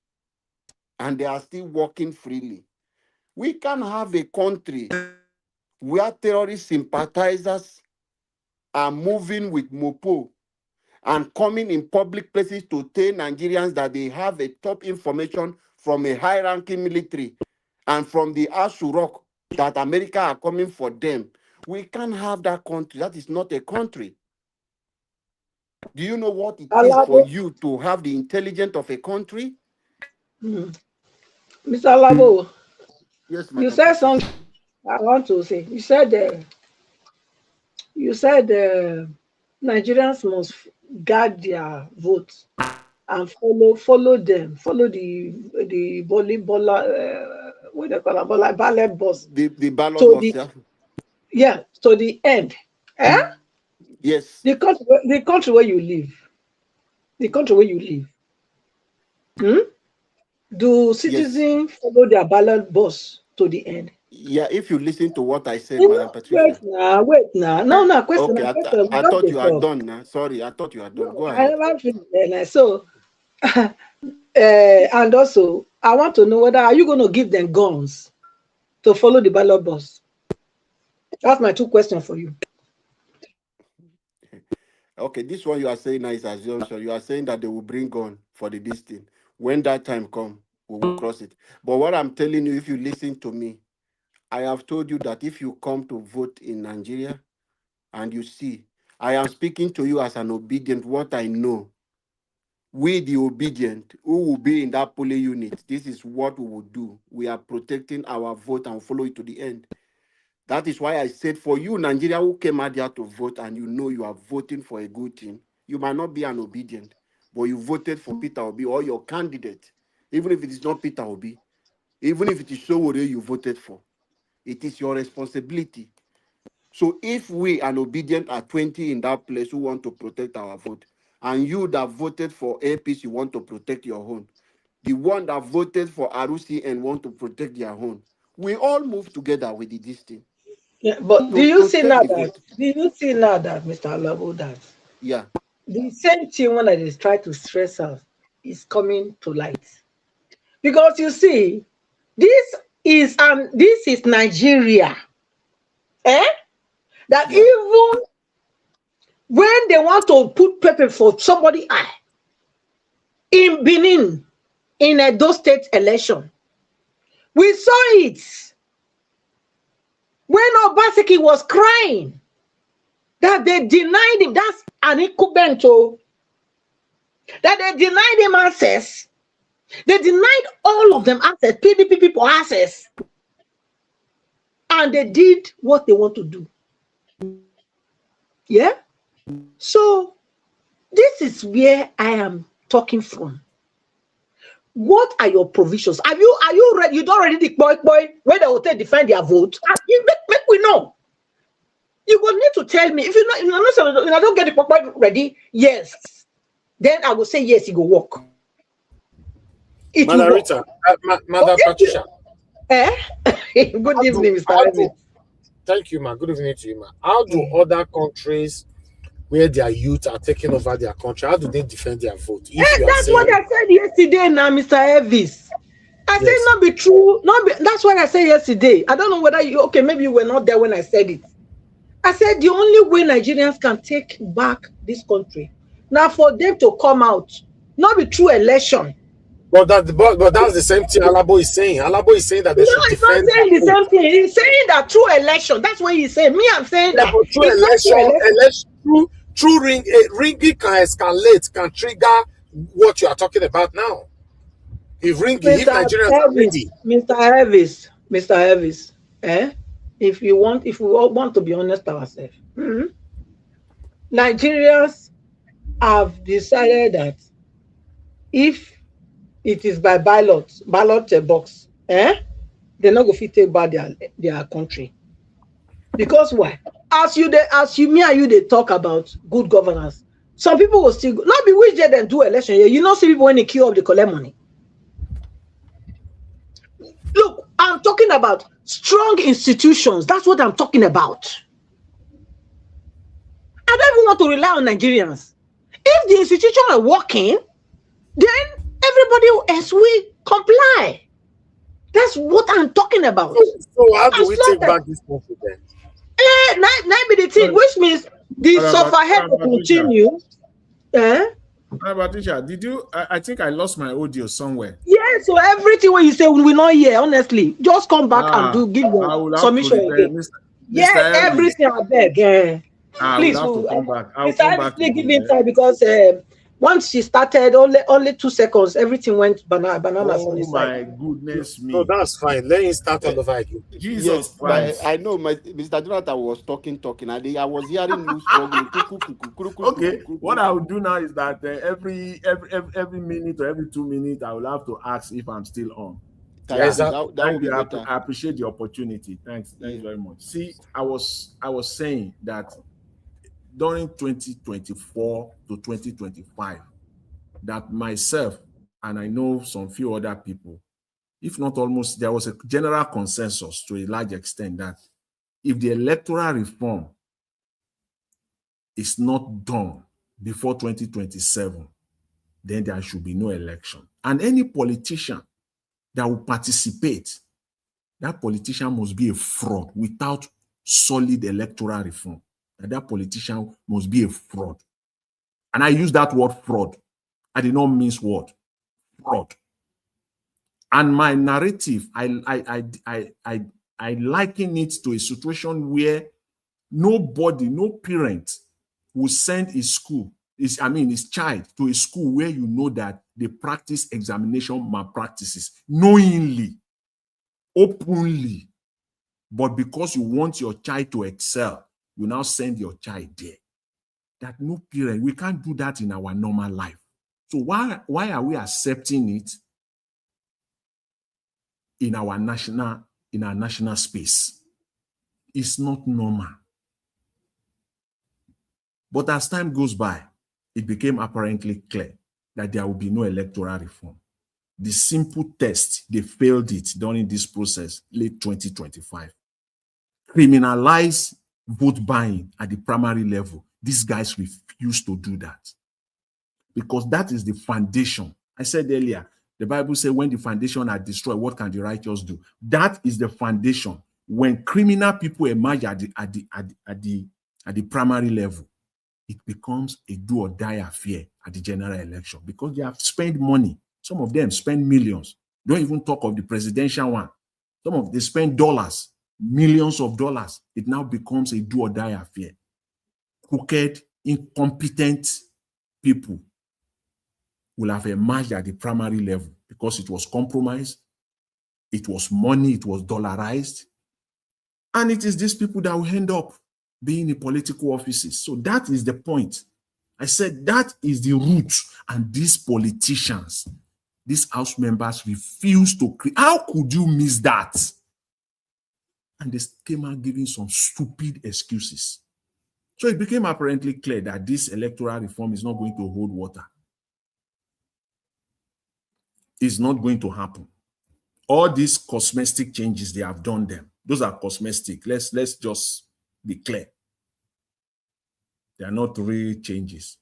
and they are still working freely. We can have a country where terrorist sympathizers are moving with Mopo and coming in public places to tell Nigerians that they have a top information from a high-ranking military and from the Asurok that America are coming for them. We can't have that country. That is not a country. Do you know what it is for you to have the intelligence of a country? Mr. Labo, Yes, you Madam said something Patricia. I want to say. You said Nigerians must guard their votes and follow them, follow the what they call it, ballot box The ballot to box, the yeah? to the end. Eh? Yes. The country where you live, the country where you live. Hmm? Do Yes. citizens follow their ballot box to the end? Yeah, if you listen to what I said, Madam Wait Patricia. now, wait now. No, no, question, Okay, na question. We I just thought dey you are talk. done now. Sorry, I thought you are done. No, Go I ahead. never finish there now. So, and also, I want to know whether are you going to give them guns to follow the ballot box? That's my two questions for you. Okay, this one you are saying now is assumption. You are saying that they will bring gun for the this thing. When that time come, we will cross it. But what I'm telling you, if you listen to me, I have told you that if you come to vote in Nigeria and you see, I am speaking to you as an obedient, what I know. We, the obedient, who will be in that polling unit, this is what we will do. We are protecting our vote and follow it to the end. That is why I said for you, Nigeria, who came out there to vote and you know you are voting for a good thing, you might not be an obedient, but you voted for Peter Obi or your candidate, even if it is not Peter Obi, even if it is Sowore you voted for. It is your responsibility. So if we, an obedient, are 20 in that place who want to protect our vote, and you that voted for APC want to protect your own, the one that voted for Arusi and want to protect their own, we all move together with this thing. Yeah, but To protect the vote. do you see now that Mr. Alabo, that Yeah. the same thing when I just try to stress out is coming to light? Because you see, this is Nigeria. Eh? That Yeah. even when they want to put pepper for somebody eye in Benin in a Edo State election, we saw it when Obaseki was crying that they denied him. That's an Ikubento. That they denied him access. They denied all of them access, PDP people access. And they did what they want to do. Yeah? So this is where I am talking from. What are your provisions? Are you ready? You don't already boy where they will defend their vote? You make we know. You will need to tell me if you I don't get the boy ready. Yes, then I will say yes. It will work. It will work. Rita, Madam Patricia. Good evening, Mr. Evans. Thank you, ma. Good evening to you, ma. How do other countries where their youth are taking over their country, how do they defend their vote? That's what I said yesterday now, Mr. Elvis. I said not be true. That's what I said yesterday. I don't know whether maybe you were not there when I said it. I said the only way Nigerians can take back this country now for them to come out, not be true election. But that's the same thing Alabo is saying. Alabo is saying that they should defend. No, he's not saying the same thing. He's saying that true election. That's what he's saying. Me, I'm saying that true ringing can escalate, can trigger what you are talking about now. If Nigerians are ready. Mr. Elvis, if we want to be honest ourselves, Nigerians have decided that if it is by ballot box, they're not going to take back their country. Because why? As me and you they talk about good governance, some people will still not be which they do election. You know, see people when they queue up, they collect money. Look, I'm talking about strong institutions. That's what I'm talking about. I don't even want to rely on Nigerians. If the institutions are working, then everybody else will comply. That's what I'm talking about. So how do we take back this country then? Not be the thing, which means the sufferhead will continue. Patricia, did you? I think I lost my audio somewhere. Yeah, so everything what you say we will not hear. Honestly, just come back and give your submission again. Mr. Everything I beg. Please, please give me time because once she started, only 2 seconds, everything went bananas on his side. Oh my goodness me! No, that's fine. Let him start on the Viking. Jesus Christ! I know Mr. Jonathan was talking. I was hearing you struggling. Okay, what I will do now is that every minute or every 2 minutes, I will have to ask if I'm still on. Yes, that would be better. I appreciate the opportunity. Thanks very much. See, I was saying that during 2024 to 2025, that myself and I know some few other people, if not almost, there was a general consensus to a large extent that if the electoral reform is not done before 2027, then there should be no election. And any politician that will participate, that politician must be a fraud without solid electoral reform. That politician must be a fraud. And I use that word fraud. I did not mince word. Fraud. And my narrative, I liken it to a situation where nobody, no parent will send his child to a school where you know that they practice examination malpractices knowingly, openly. But because you want your child to excel, you now send your child there. That no parent, we can't do that in our normal life. So why are we accepting it in our national space? It's not normal. But as time goes by, it became apparently clear that there will be no electoral reform. The simple test, they failed it during this process, late 2025. Criminalize vote buying at the primary level. These guys refuse to do that because that is the foundation. I said earlier, the Bible says when the foundation are destroyed, what can the righteous do? That is the foundation. When criminal people emerge at the primary level, it becomes a do or die affair at the general election because they have spent money. Some of them spend millions. Don't even talk of the presidential one. Some of them spend dollars, millions of dollars. It now becomes a do or die affair. Crooked, incompetent people will have emerged at the primary level because it was compromised, it was money, it was dollarized. And it is these people that will end up being in political offices. So that is the point. I said that is the root. And these politicians, these House members refuse to create. How could you miss that? And they came out giving some stupid excuses. So it became apparently clear that this electoral reform is not going to hold water. It's not going to happen. All these cosmetic changes, they have done them. Those are cosmetic. Let's just be clear. They are not real changes.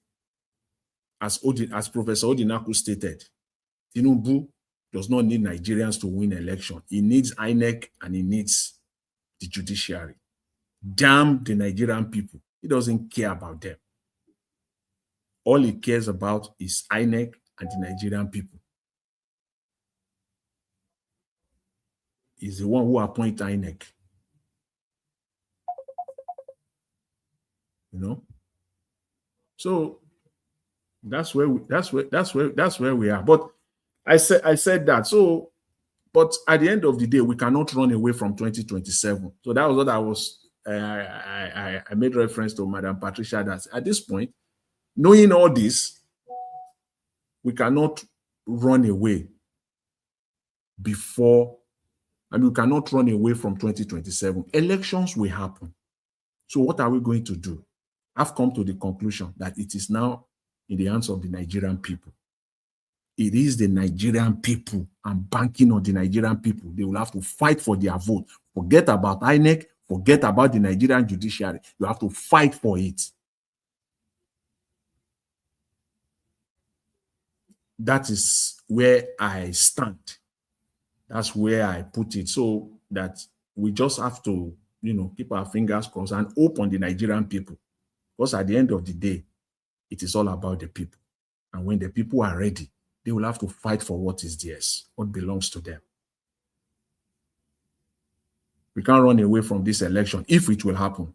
As Professor Odinaku stated, Tinubu does not need Nigerians to win election. He needs INEC and he needs the judiciary. Damn the Nigerian people. He doesn't care about them. All he cares about is INEC and the Nigerian people. He's the one who appoints INEC. You know? So that's where we are. But I said that. So, but at the end of the day, we cannot run away from 2027. So that was what I made reference to Madam Patricia, that at this point, knowing all this, we cannot run away before, and we cannot run away from 2027. Elections will happen. So what are we going to do? I've come to the conclusion that it is now in the hands of the Nigerian people. It is the Nigerian people. I'm banking on the Nigerian people. They will have to fight for their vote. Forget about INEC. Forget about the Nigerian judiciary. You have to fight for it. That is where I stand. That's where I put it. So that we just have to, keep our fingers crossed and hope on the Nigerian people. Because at the end of the day, it is all about the people. And when the people are ready, they will have to fight for what is theirs, what belongs to them. We can't run away from this election if it will happen.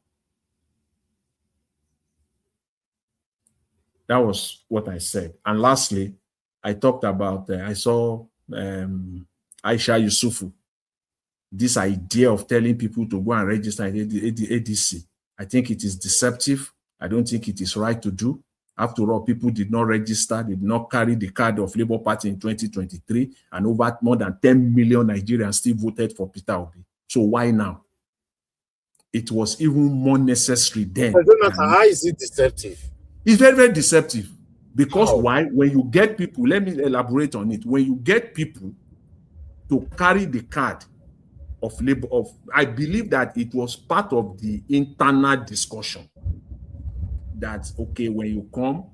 That was what I said. And lastly, I talked about, I saw Aisha Yusufu, this idea of telling people to go and register at the ADC. I think it is deceptive. I don't think it is right to do. After all, people did not register, did not carry the card of Labour Party in 2023, and over more than 10 million Nigerians still voted for Peter Obi. So why now? It was even more necessary then. How is it deceptive? It's very, very deceptive. Because How? why? When you get people, let me elaborate on it. When you get people to carry the card of Labour, I believe that it was part of the internal discussion. That, okay, when you come,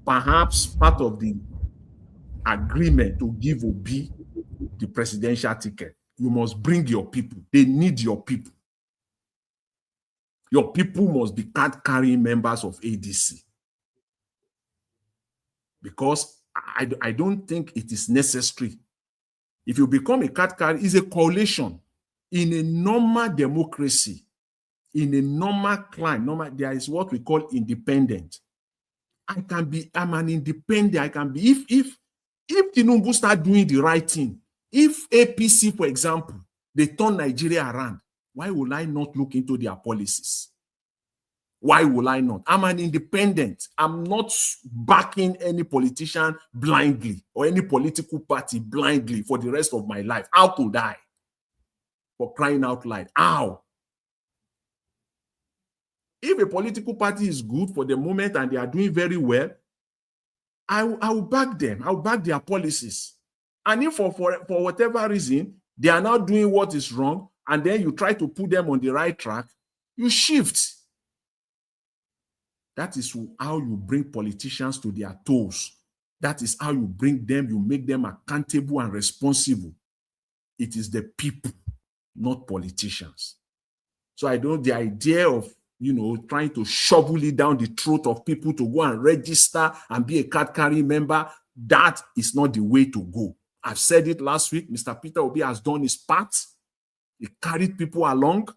perhaps part of the agreement to give Obi the presidential ticket, you must bring your people. They need your people. Your people must be card-carrying members of ADC. Because I don't think it is necessary. If you become a card carrier, it's a coalition. In a normal democracy, in a normal climate, there is what we call independent. I'm an independent. I can be, if Tinubu start doing the right thing, if APC, for example, they turn Nigeria around, Why will I not look into their policies? Why will I not? I'm an independent. I'm not backing any politician blindly or any political party blindly for the rest of my life. How could I? For crying out loud. How? If a political party is good for the moment and they are doing very well, I will back them. I will back their policies. And if for whatever reason, they are not doing what is wrong, and then you try to put them on the right track, you shift. That is how you bring politicians to their toes. That is how you bring them, you make them accountable and responsible. It is the people, not politicians. So the idea of, trying to shovel it down the throat of people to go and register and be a card-carrying member, that is not the way to go. I've said it last week. Mr. Peter Obi has done his part. He carried people along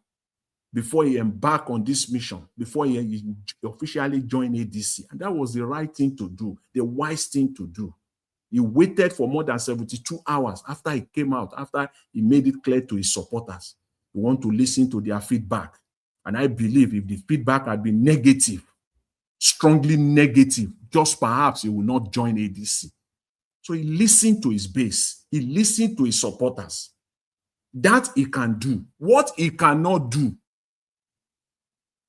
before he embarked on this mission, before he officially joined ADC. And that was the right thing to do, the wise thing to do. He waited for more than 72 hours after he came out, after he made it clear to his supporters. He want to listen to their feedback. And I believe if the feedback had been negative, strongly negative, just perhaps he will not join ADC. So he listened to his base. He listened to his supporters. That he can do. What he cannot do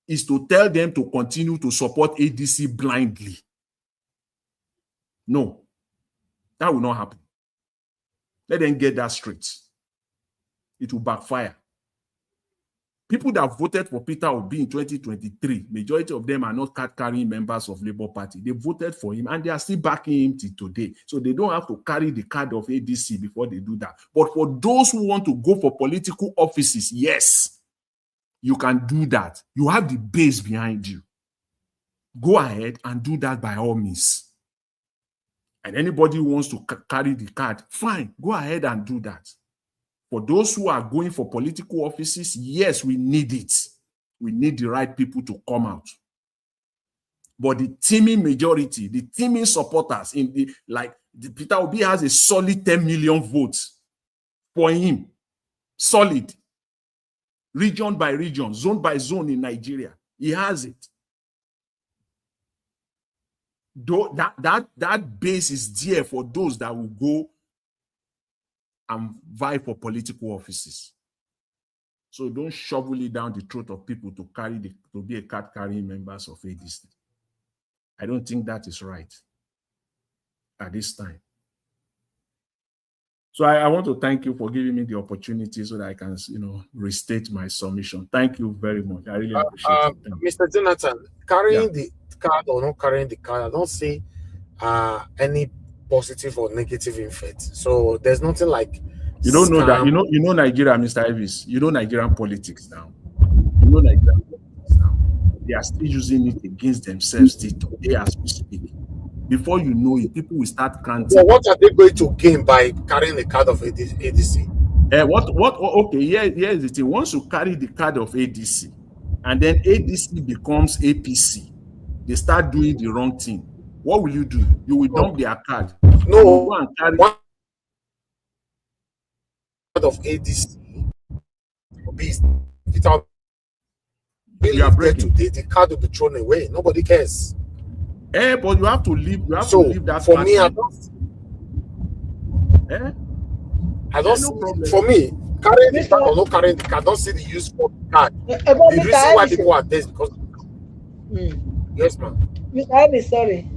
is to tell them to continue to support ADC blindly. No, that will not happen. Let them get that straight. It will backfire. People that voted for Peter Obi in 2023, majority of them are not card-carrying members of Labour Party. They voted for him and they are still backing him till today. So they don't have to carry the card of ADC before they do that. But for those who want to go for political offices, yes, you can do that. You have the base behind you. Go ahead and do that by all means. And anybody who wants to carry the card, fine, go ahead and do that. For those who are going for political offices, yes, we need it. We need the right people to come out. But the teaming majority, the teaming supporters, Peter Obi has a solid 10 million votes for him. Solid. Region by region, zone by zone in Nigeria. He has it. That base is there for those that will go and vie for political offices. So don't shovel it down the throat of people to be a card-carrying members of ADC. I don't think that is right at this time. So I want to thank you for giving me the opportunity so that I can, restate my submission. Thank you very much. I really appreciate it. Mr. Jonathan, carrying the card or not carrying the card, I don't see any positive or negative effect. So there's nothing like you don't know that. You know Nigeria, Mr. Elvis. You know Nigerian politics now. You know Nigerian politics now. They are still using it against themselves today as we speak. Before you know it, people will start counting. So what are they going to gain by carrying the card of ADC? Okay, here's the thing. Once you carry the card of ADC, and then ADC becomes APC, they start doing the wrong thing. What will you do? You will dump their card. No, go and carry one card of ADC. You are breaking. The card will be thrown away. Nobody cares. But you have to leave. You have to leave that. For me, I don't. For me, carrying the card or not carrying the card, I don't see the use for the card. The reason why people are there is because. Yes, ma'am. I'm sorry.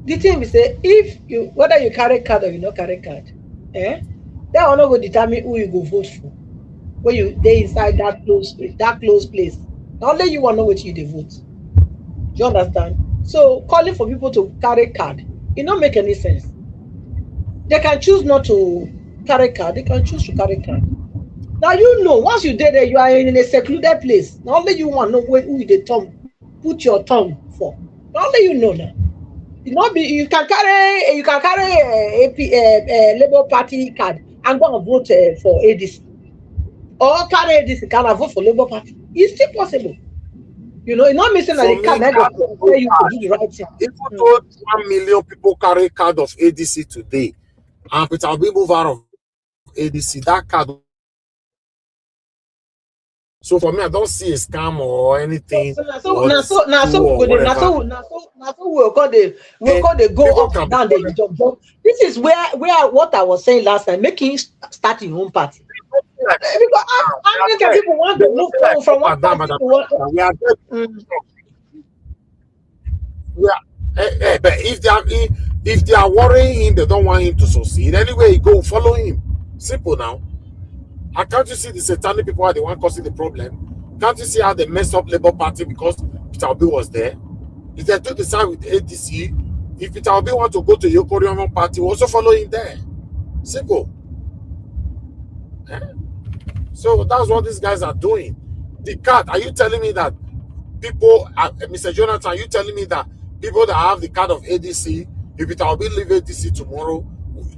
The thing is, if whether you carry card or you not carry card, that will not go determine who you go vote for. When they inside that close place, only you will know what you vote. Do you understand? So calling for people to carry card, it don't make any sense. They can choose not to carry card. They can choose to carry card. Now once you did there, you are in a secluded place. Now only you want to know who the thumb put your thumb for. Now only you know now. You can carry a Labour Party card and go and vote for ADC, or carry ADC card and vote for Labour Party. It's still possible. It's not missing that the card where you to do the right thing. Even though 1 million people carry card of ADC today, and Peter Obi move out of ADC, that card So for me, I don't see a scam or anything. So we'll call the go up and down the jump. This is where what I was saying last time, making start your own party. Because how many people want to move from one party to one? But if they are worrying him, they don't want him to succeed. Anyway, go follow him. Simple now. And can't you see the satanic people are the one causing the problem? Can't you see how they messed up Labour Party because Peter Obi was there? If they do the same with ADC, if Peter Obi want to go to Yokorion Party, we also follow him there. Simple. So that's what these guys are doing. The card, are you telling me that people, Mr. Jonathan, are you telling me that people that have the card of ADC, if Peter Obi leave ADC tomorrow,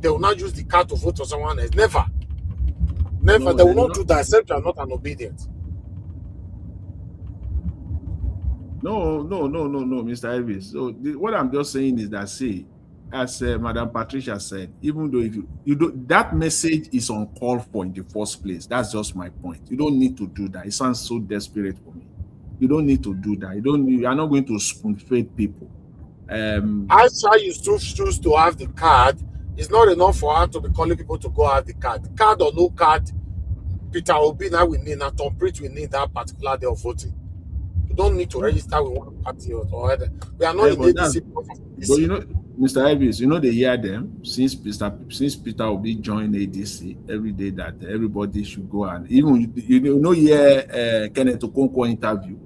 they will not use the card to vote for someone else? Never. Never. No, they will not do that except you are not an obedient. No, Mr. Elvis. So what I'm just saying is that, see, as Madam Patricia said, even though if you don't, that message is uncalled for in the first place. That's just my point. You don't need to do that. It sounds so desperate for me. You don't need to do that. You are not going to spoon-feed people. As you choose to have the card, it's not enough for her to be calling people to go have the card. Card or no card, Peter Obi now we need, and Tom Pritch we need that particular day of voting. You don't need to register with one party or other. We are not in ADC. But you know, Mr. Elvis, you know they hear them since Peter Obi joined ADC every day that everybody should go, and even Kenneth Okonkwo interview.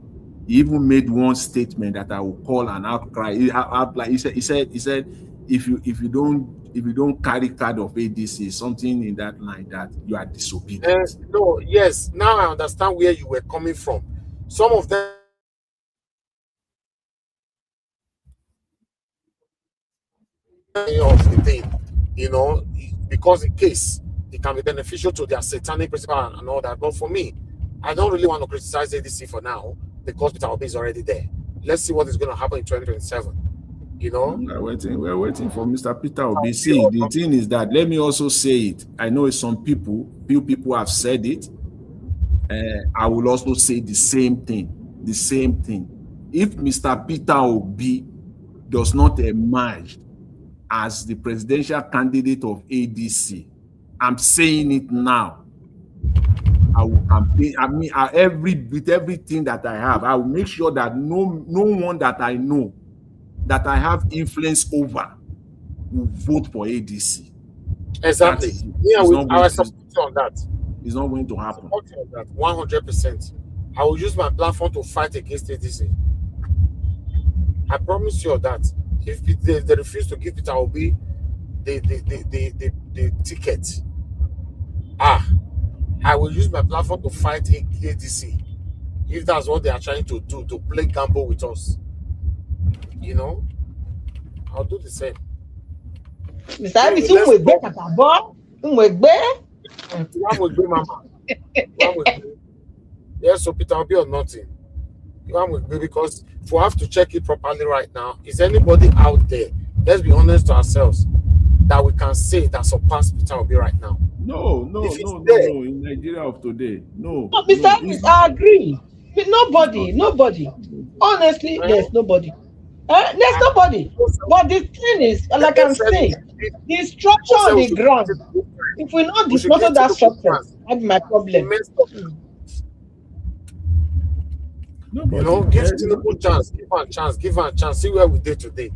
He even made one statement that I will call an outcry. He said if you don't carry card of ADC, something in that line, that you are disobedient. No, yes. Now I understand where you were coming from. Some of them of the thing, because in case it can be beneficial to their satanic principle and all that. But for me, I don't really want to criticize ADC for now because Peter Obi is already there. Let's see what is going to happen in 2027. We're waiting for Mr. Peter Obi. See, the thing is that, let me also say it. I know few people have said it. I will also say the same thing. If Mr. Peter Obi does not emerge as the presidential candidate of ADC, I'm saying it now, I will campaign. With everything that I have, I will make sure that no one that I know that I have influence over will vote for ADC. Exactly. I will support you on that. It's not going to happen. 100%. I will use my platform to fight against ADC. I promise you that. If they refuse to give Peter Obi the ticket, I will use my platform to fight ADC. If that's what they are trying to do, to play gamble with us, I'll do the same. Yes, so Peter Obi or nothing. Because if we have to check it properly right now, is anybody out there, let's be honest to ourselves, that we can say that surpass Peter Obi right now? No, in Nigeria of today, no. Mr. I agree. Nobody. Honestly, there's nobody. There's nobody. But the thing is, like I'm saying, the structure on the ground, if we not dismantle that structure, that's my problem. Give Tinubu give her a chance, see where we did today.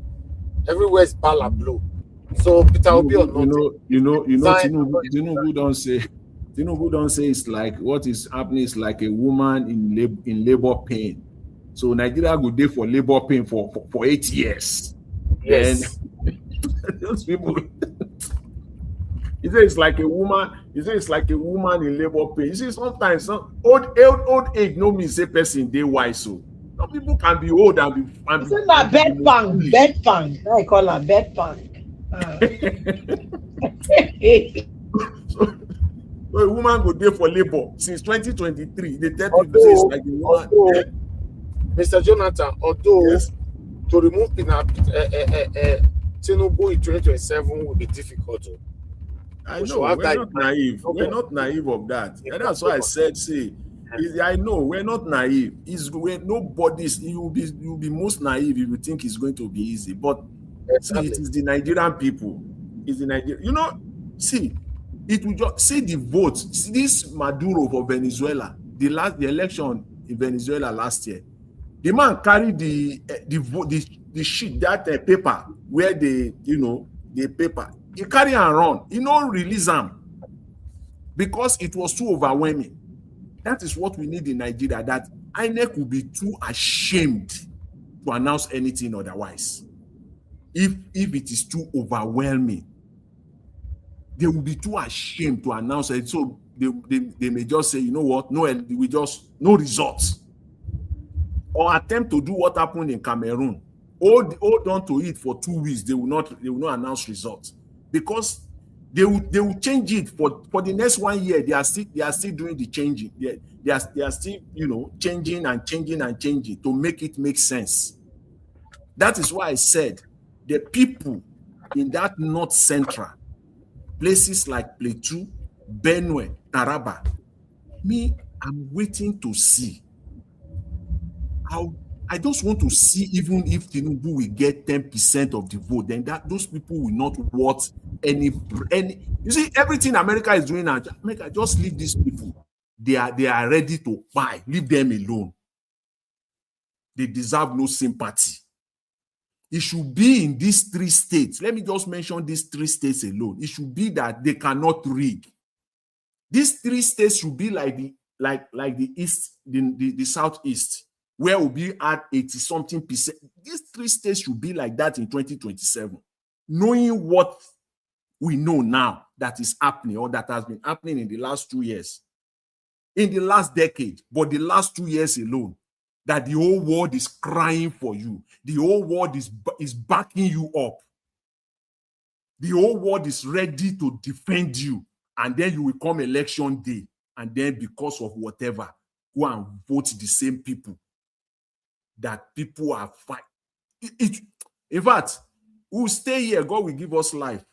Everywhere is bala blue. So Peter Obi or not. Tinubu don't say it's like what is happening is like a woman in labor pain. So Nigeria will day for labor pain for 8 years. Yes. And those people, he says it's like a woman. He says it's like a woman in labor pain. You see, sometimes old age no mean say person they wise. So some people can be old and be. It's not bed pang. I call her bed pang. So a woman go there for labor since 2023. They tell people it's like a woman. Mr. Jonathan, although to remove Tinubu in 2027 will be difficult. I know we're not naive. We're not naive of that. And that's why I said, see, I know we're not naive. Nobody's. You'll be most naive if you think it's going to be easy. But see, it is the Nigerian people. It's the Nigerian. See, it will just see the vote. See this Maduro for Venezuela. The election in Venezuela last year. The man carried the sheet, that paper where the paper. He carry and run. He no release them because it was too overwhelming. That is what we need in Nigeria, that INEC will be too ashamed to announce anything otherwise. If it is too overwhelming, they will be too ashamed to announce it. So they may just say, you know what, no results. Or attempt to do what happened in Cameroon. Hold on to it for 2 weeks, they will not announce results. Because they will change it for the next 1 year. They are still doing the changing. They are still changing to make it make sense. That is why I said the people in that North Central, places like Plateau, Benue, Taraba, I'm waiting to see how. I just want to see, even if Tinubu will get 10% of the vote, then those people will not want any. You see, everything America is doing now, America, just leave these people. They are ready to buy. Leave them alone. They deserve no sympathy. It should be in these 3 states. Let me just mention these 3 states alone. It should be that they cannot rig. These 3 states should be like the east, the southeast, where will be at 80-something%. These 3 states should be like that in 2027. Knowing what we know now that is happening, or that has been happening in the last 2 years, in the last decade, but the last 2 years alone, that the whole world is crying for you. The whole world is backing you up. The whole world is ready to defend you. And then you will come election day, and then because of whatever, go and vote the same people that people are fighting. In fact, we'll stay here. God will give us life.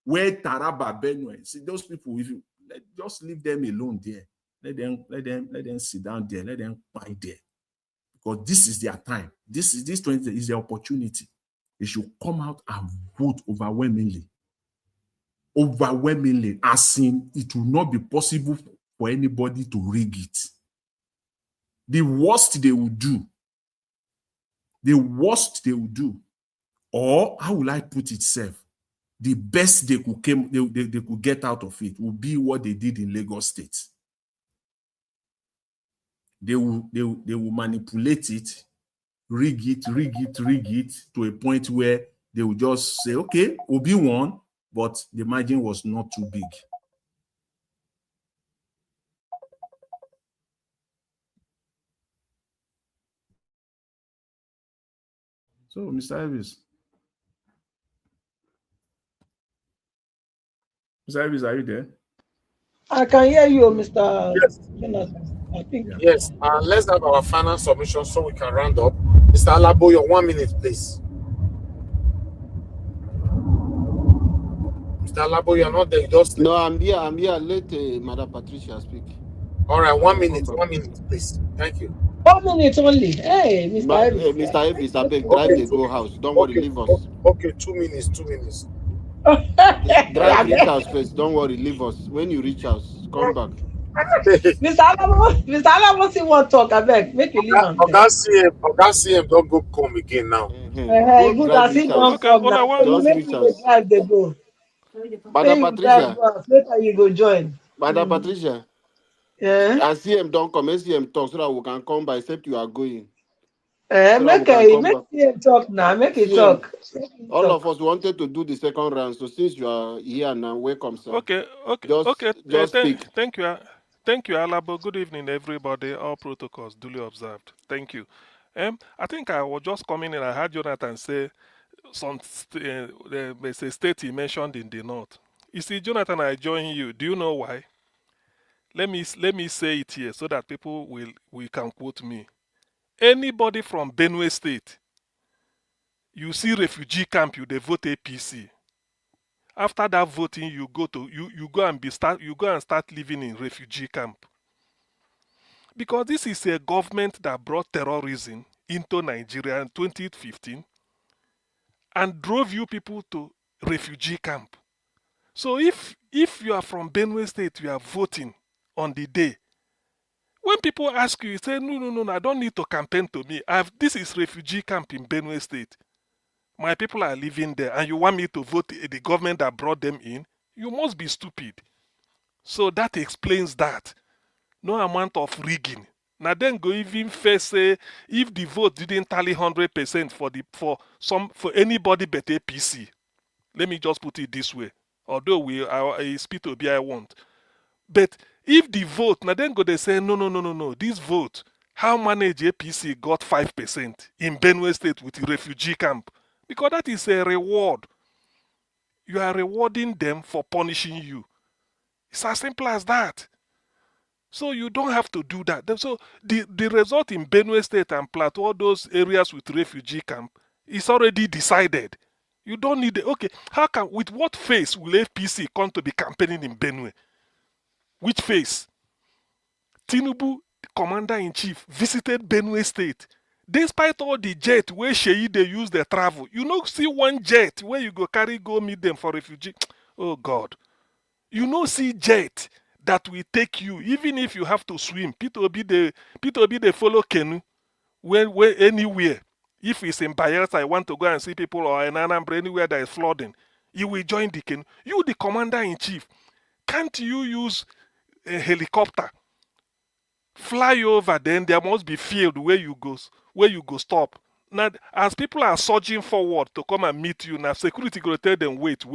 Where Taraba, Benue, see those people, just leave them alone there. Let them sit down there. Let them fight there. Because this is their time. This 20 is their opportunity. They should come out and vote overwhelmingly. Overwhelmingly, as in it will not be possible for anybody to rig it. The worst they will do, or how will I put it, the best they could get out of it will be what they did in Lagos State. They will manipulate it, rig it to a point where they will just say, okay, Obi won, but the margin was not too big. So, Mr. Elvis. Mr. Elvis, are you there? I can hear you, Mr. Yes. Jonathan. I think. Yes. Let's have our final submission so we can round up. Mr. Alabo, your 1 minute, please. Mr. Alabo, you're not there. You just... No, I'm here. Let Madam Patricia speak. All right, 1 minute. 1 minute, please. Thank you. 1 minute only. Hey, Mr. Elvis. Mr. Elvis, I beg, drive the go house. Don't worry, leave us. Okay, 2 minutes. 2 minutes. Drive reach house first. Don't worry, leave us. When you reach house, come back. Mr. Alamo still want to talk. I beg, make you leave him. CM, don't go come again now. Good as he don't come now. So make you drive the go. Madam Patricia. Later you go join. Madam Patricia. Yeah. As CM don't come, CM talk so that we can come by, except you are going. Make CM talk now. Make it talk. All of us wanted to do the second round, so since you are here now, welcome, sir. Okay. Just speak. Thank you, Alabo. Good evening, everybody. All protocols duly observed. Thank you. I think I was just coming in. I heard Jonathan say there's a state he mentioned in the north. You see, Jonathan, I join you. Do you know why? Let me say it here so that people can quote me. Anybody from Benue State, you see refugee camp, they vote APC. After that voting, you go and start living in refugee camp. Because this is a government that brought terrorism into Nigeria in 2015 and drove you people to refugee camp. So if you are from Benue State, you are voting on the day. When people ask you, you say, no, I don't need to campaign to me. This is refugee camp in Benue State. My people are living there, and you want me to vote the government that brought them in? You must be stupid. So that explains that. No amount of rigging. Now then go even first say if the vote didn't tally 100% for anybody but APC. Let me just put it this way. Although it's Peter Obi I want. But if the vote, now then go they say no. This vote, how manage APC got 5% in Benue State with the refugee camp? Because that is a reward. You are rewarding them for punishing you. It's as simple as that. So you don't have to do that. So the result in Benue State and Plateau, all those areas with refugee camp, is already decided. You don't need it. Okay, with what face will APC come to be campaigning in Benue? Which face? Tinubu, commander-in-chief, visited Benue State. Despite all the jet where Sheyi they use their travel, you know, see one jet where you go meet them for refugee. Oh God. You know, see jet that will take you, even if you have to swim. Peter Obi they follow canoe where anywhere. If it's in Bayelsa, I want to go and see people, or in Anambra, anywhere that is flooding, you will join the canoe. You, the commander-in-chief, can't you use a helicopter? Fly over, then there must be field where you go stop. Now, as people are surging forward to come and meet you, now security will tell them, wait.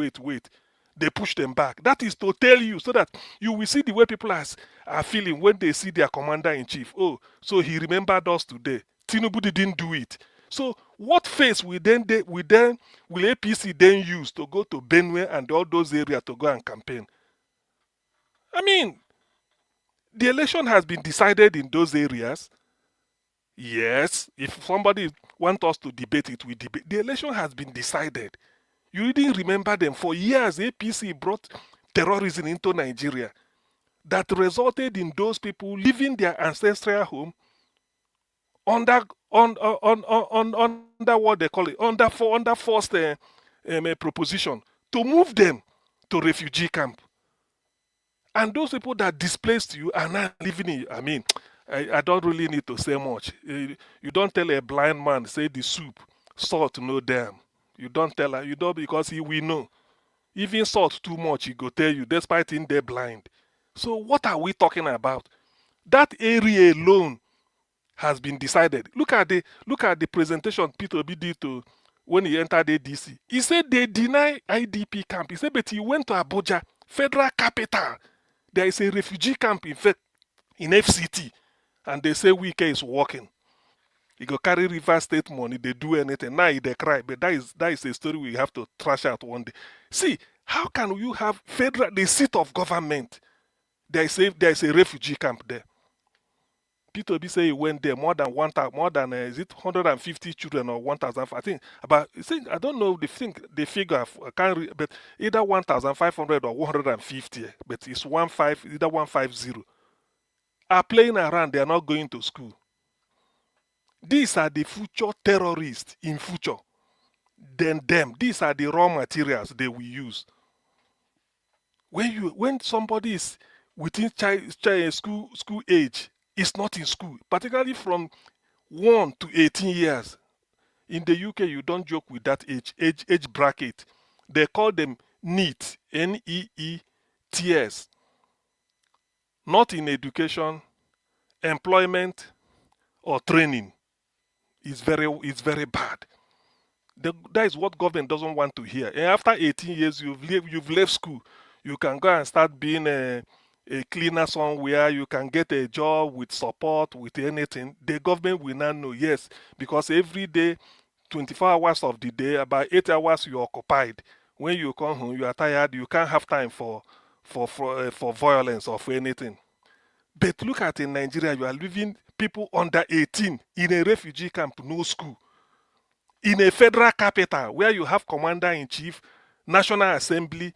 They push them back. That is to tell you so that you will see the way people are feeling when they see their commander-in-chief. Oh, so he remembered us today. Tinubu didn't do it. So what face will APC then use to go to Benue and all those areas to go and campaign? I mean, the election has been decided in those areas. Yes, if somebody wants us to debate it, we debate. The election has been decided. You didn't remember them. For years, APC brought terrorism into Nigeria that resulted in those people leaving their ancestral home under what they call it, under forced proposition to move them to refugee camp. And those people that displaced you are now living in, I mean, I don't really need to say much. You don't tell a blind man, say the soup, salt no damn. You don't tell her, you don't, because he will know. Even salt too much, he go tell you, despite him they're blind. So what are we talking about? That area alone has been decided. Look at the presentation Peter Obi did to when he entered ADC. He said they deny IDP camp. He said, but he went to Abuja, federal capital. There is a refugee camp in FCT, and they say Wike is working. He go carry River State money, they do anything. Now they cry, but that is a story we have to trash out one day. See, how can you have the seat of government? There is a refugee camp there. Peter Obi say he went there more than is it 150 children or 1,000? I think about. I don't know the figure. I can't read, but either 1,500 or 150. But it's either 150. Are playing around. They are not going to school. These are the future terrorists in future. Then these are the raw materials they will use. When somebody is within school age, is not in school, particularly from 1 to 18 years. In the UK, you don't joke with that age bracket. They call them NEET, NEETs. Not in education, employment, or training. It's very bad. That is what government doesn't want to hear. And after 18 years, you've left school. You can go and start being a cleaner somewhere. You can get a job with support, with anything. The government will not know, yes, because every day, 24 hours of the day, about 8 hours you're occupied. When you come home, you are tired. You can't have time for violence or for anything. But look at in Nigeria, you are leaving people under 18 in a refugee camp, no school. In a federal capital where you have commander-in-chief, National Assembly,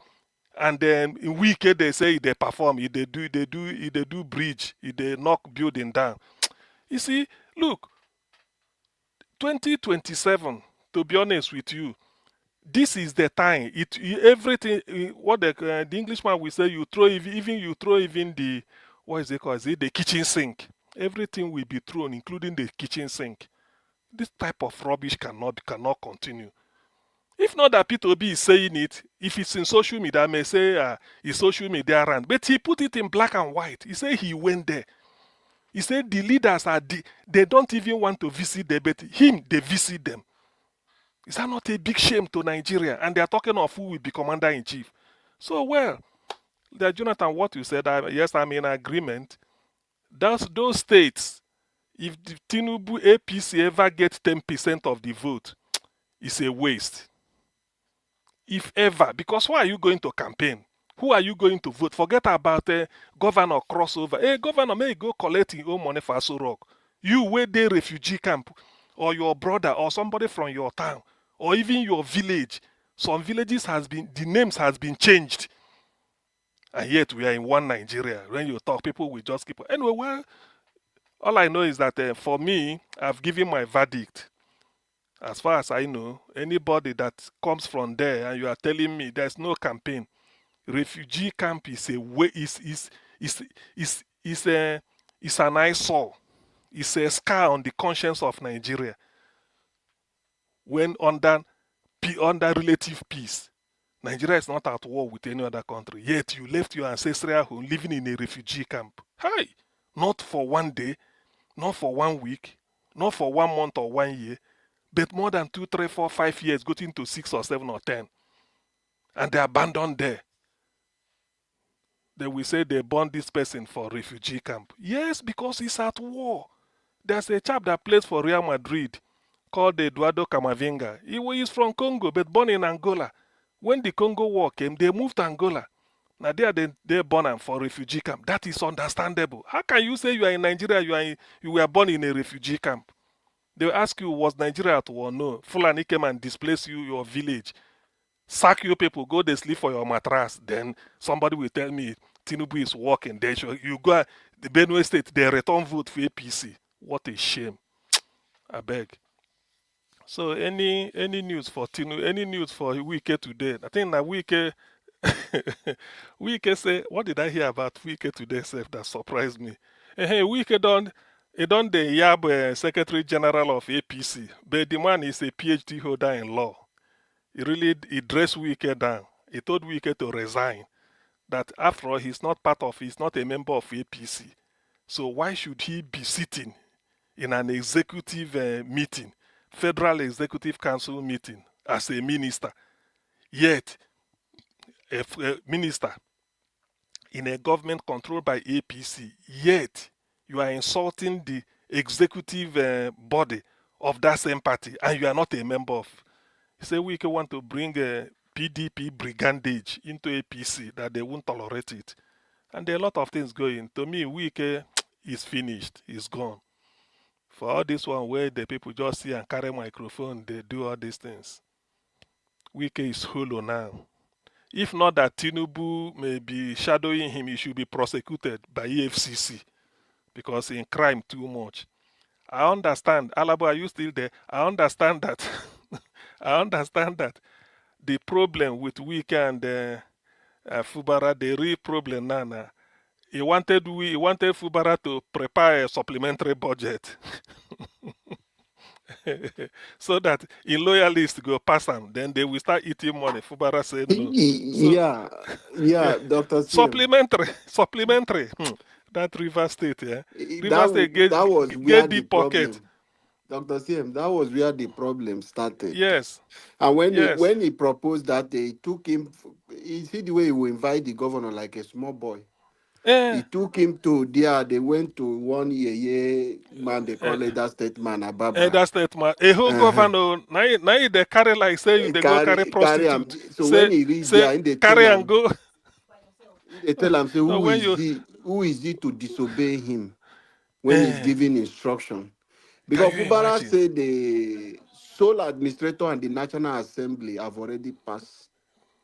And then in Wike they say they perform, they do bridge, they knock building down. You see, look, 2027, to be honest with you, this is the time. Everything what the Englishman will say, you throw even the, what is it called? Is it the kitchen sink? Everything will be thrown, including the kitchen sink. This type of rubbish cannot continue. If not that Peter Obi is saying it, if it's in social media, I may say it's social media rant. But he put it in black and white. He said he went there. He said the leaders they don't even want to visit them, but they visit them. Is that not a big shame to Nigeria? And they are talking of who will be commander-in-chief. So, well, Jonathan, what you said, yes, I'm in agreement. Those states, if the Tinubu APC ever get 10% of the vote, it's a waste. If ever, because why are you going to campaign? Who are you going to vote? Forget about governor crossover. Hey, governor may go collect your own money for Aso Rock. You wait the refugee camp, or your brother, or somebody from your town, or even your village. Some villages the names has been changed. And yet we are in one Nigeria. When you talk, people will just keep. Anyway, well, all I know is that for me, I've given my verdict. As far as I know, anybody that comes from there and you are telling me there's no campaign, refugee camp is a way is an eyesore. It's a scar on the conscience of Nigeria. When under relative peace, Nigeria is not at war with any other country. Yet you left your ancestral home living in a refugee camp. Hi! Not for one day, not for 1 week, not for 1 month or 1 year, but more than 2, 3, 4, 5 years, getting to 6 or 7 or 10. And they abandoned there. They will say they burned this person for refugee camp. Yes, because he's at war. There's a chap that plays for Real Madrid called Eduardo Camavinga. He is from Congo, but born in Angola. When the Congo war came, they moved to Angola. Now they born him for refugee camp. That is understandable. How can you say you are in Nigeria, you were born in a refugee camp? They will ask you, was Nigeria at war? No. Fulani came and displaced you, your village. Sack you people, go to sleep for your mattress. Then somebody will tell me Tinubu is working. Then you go the Benue State, they return vote for APC. What a shame. I beg. So any news for Tinubu, any news for Wike today? I think that Wike Wike say, what did I hear about Wike today, Seth, that surprised me? Hey, Wike done the Yab Secretary General of APC, but the man is a PhD holder in law. He dressed Wike down. He told Wike to resign. That after all, he's not a member of APC. So why should he be sitting in an executive meeting, Federal Executive Council meeting, as a minister? Yet, a minister in a government controlled by APC, yet you are insulting the executive body of that same party, and you are not a member of. You say we want to bring a PDP brigandage into APC, that they won't tolerate it. And there are a lot of things going. To me, Wike is finished, is gone. For all this one where the people just see and carry microphone, they do all these things. Wike is hollow now. If not that Tinubu may be shadowing him, he should be prosecuted by EFCC because he crime too much. I understand. Alabo, are you still there? I understand that. I understand that the problem with Wike and Fubara, the real problem now, he wanted Fubara to prepare a supplementary budget. So that in loyalists go pass them, then they will start eating money. Fubara said no. So, yeah, Dr. Supplementary. That River State, yeah. River State get deep pocket. Dr. CM, that was where the problem started. Yes. And when he proposed that, they took him. You see the way he will invite the governor like a small boy. He took him to there. They went to one year man. They call it that state man, Ababa. That state man. A whole governor. Now they carry like say you they go carry prostitute. So when he reached there, they carry and go. They tell him, say, who is he to disobey him when he's giving instruction? Because Fubara said the sole administrator and the National Assembly have already passed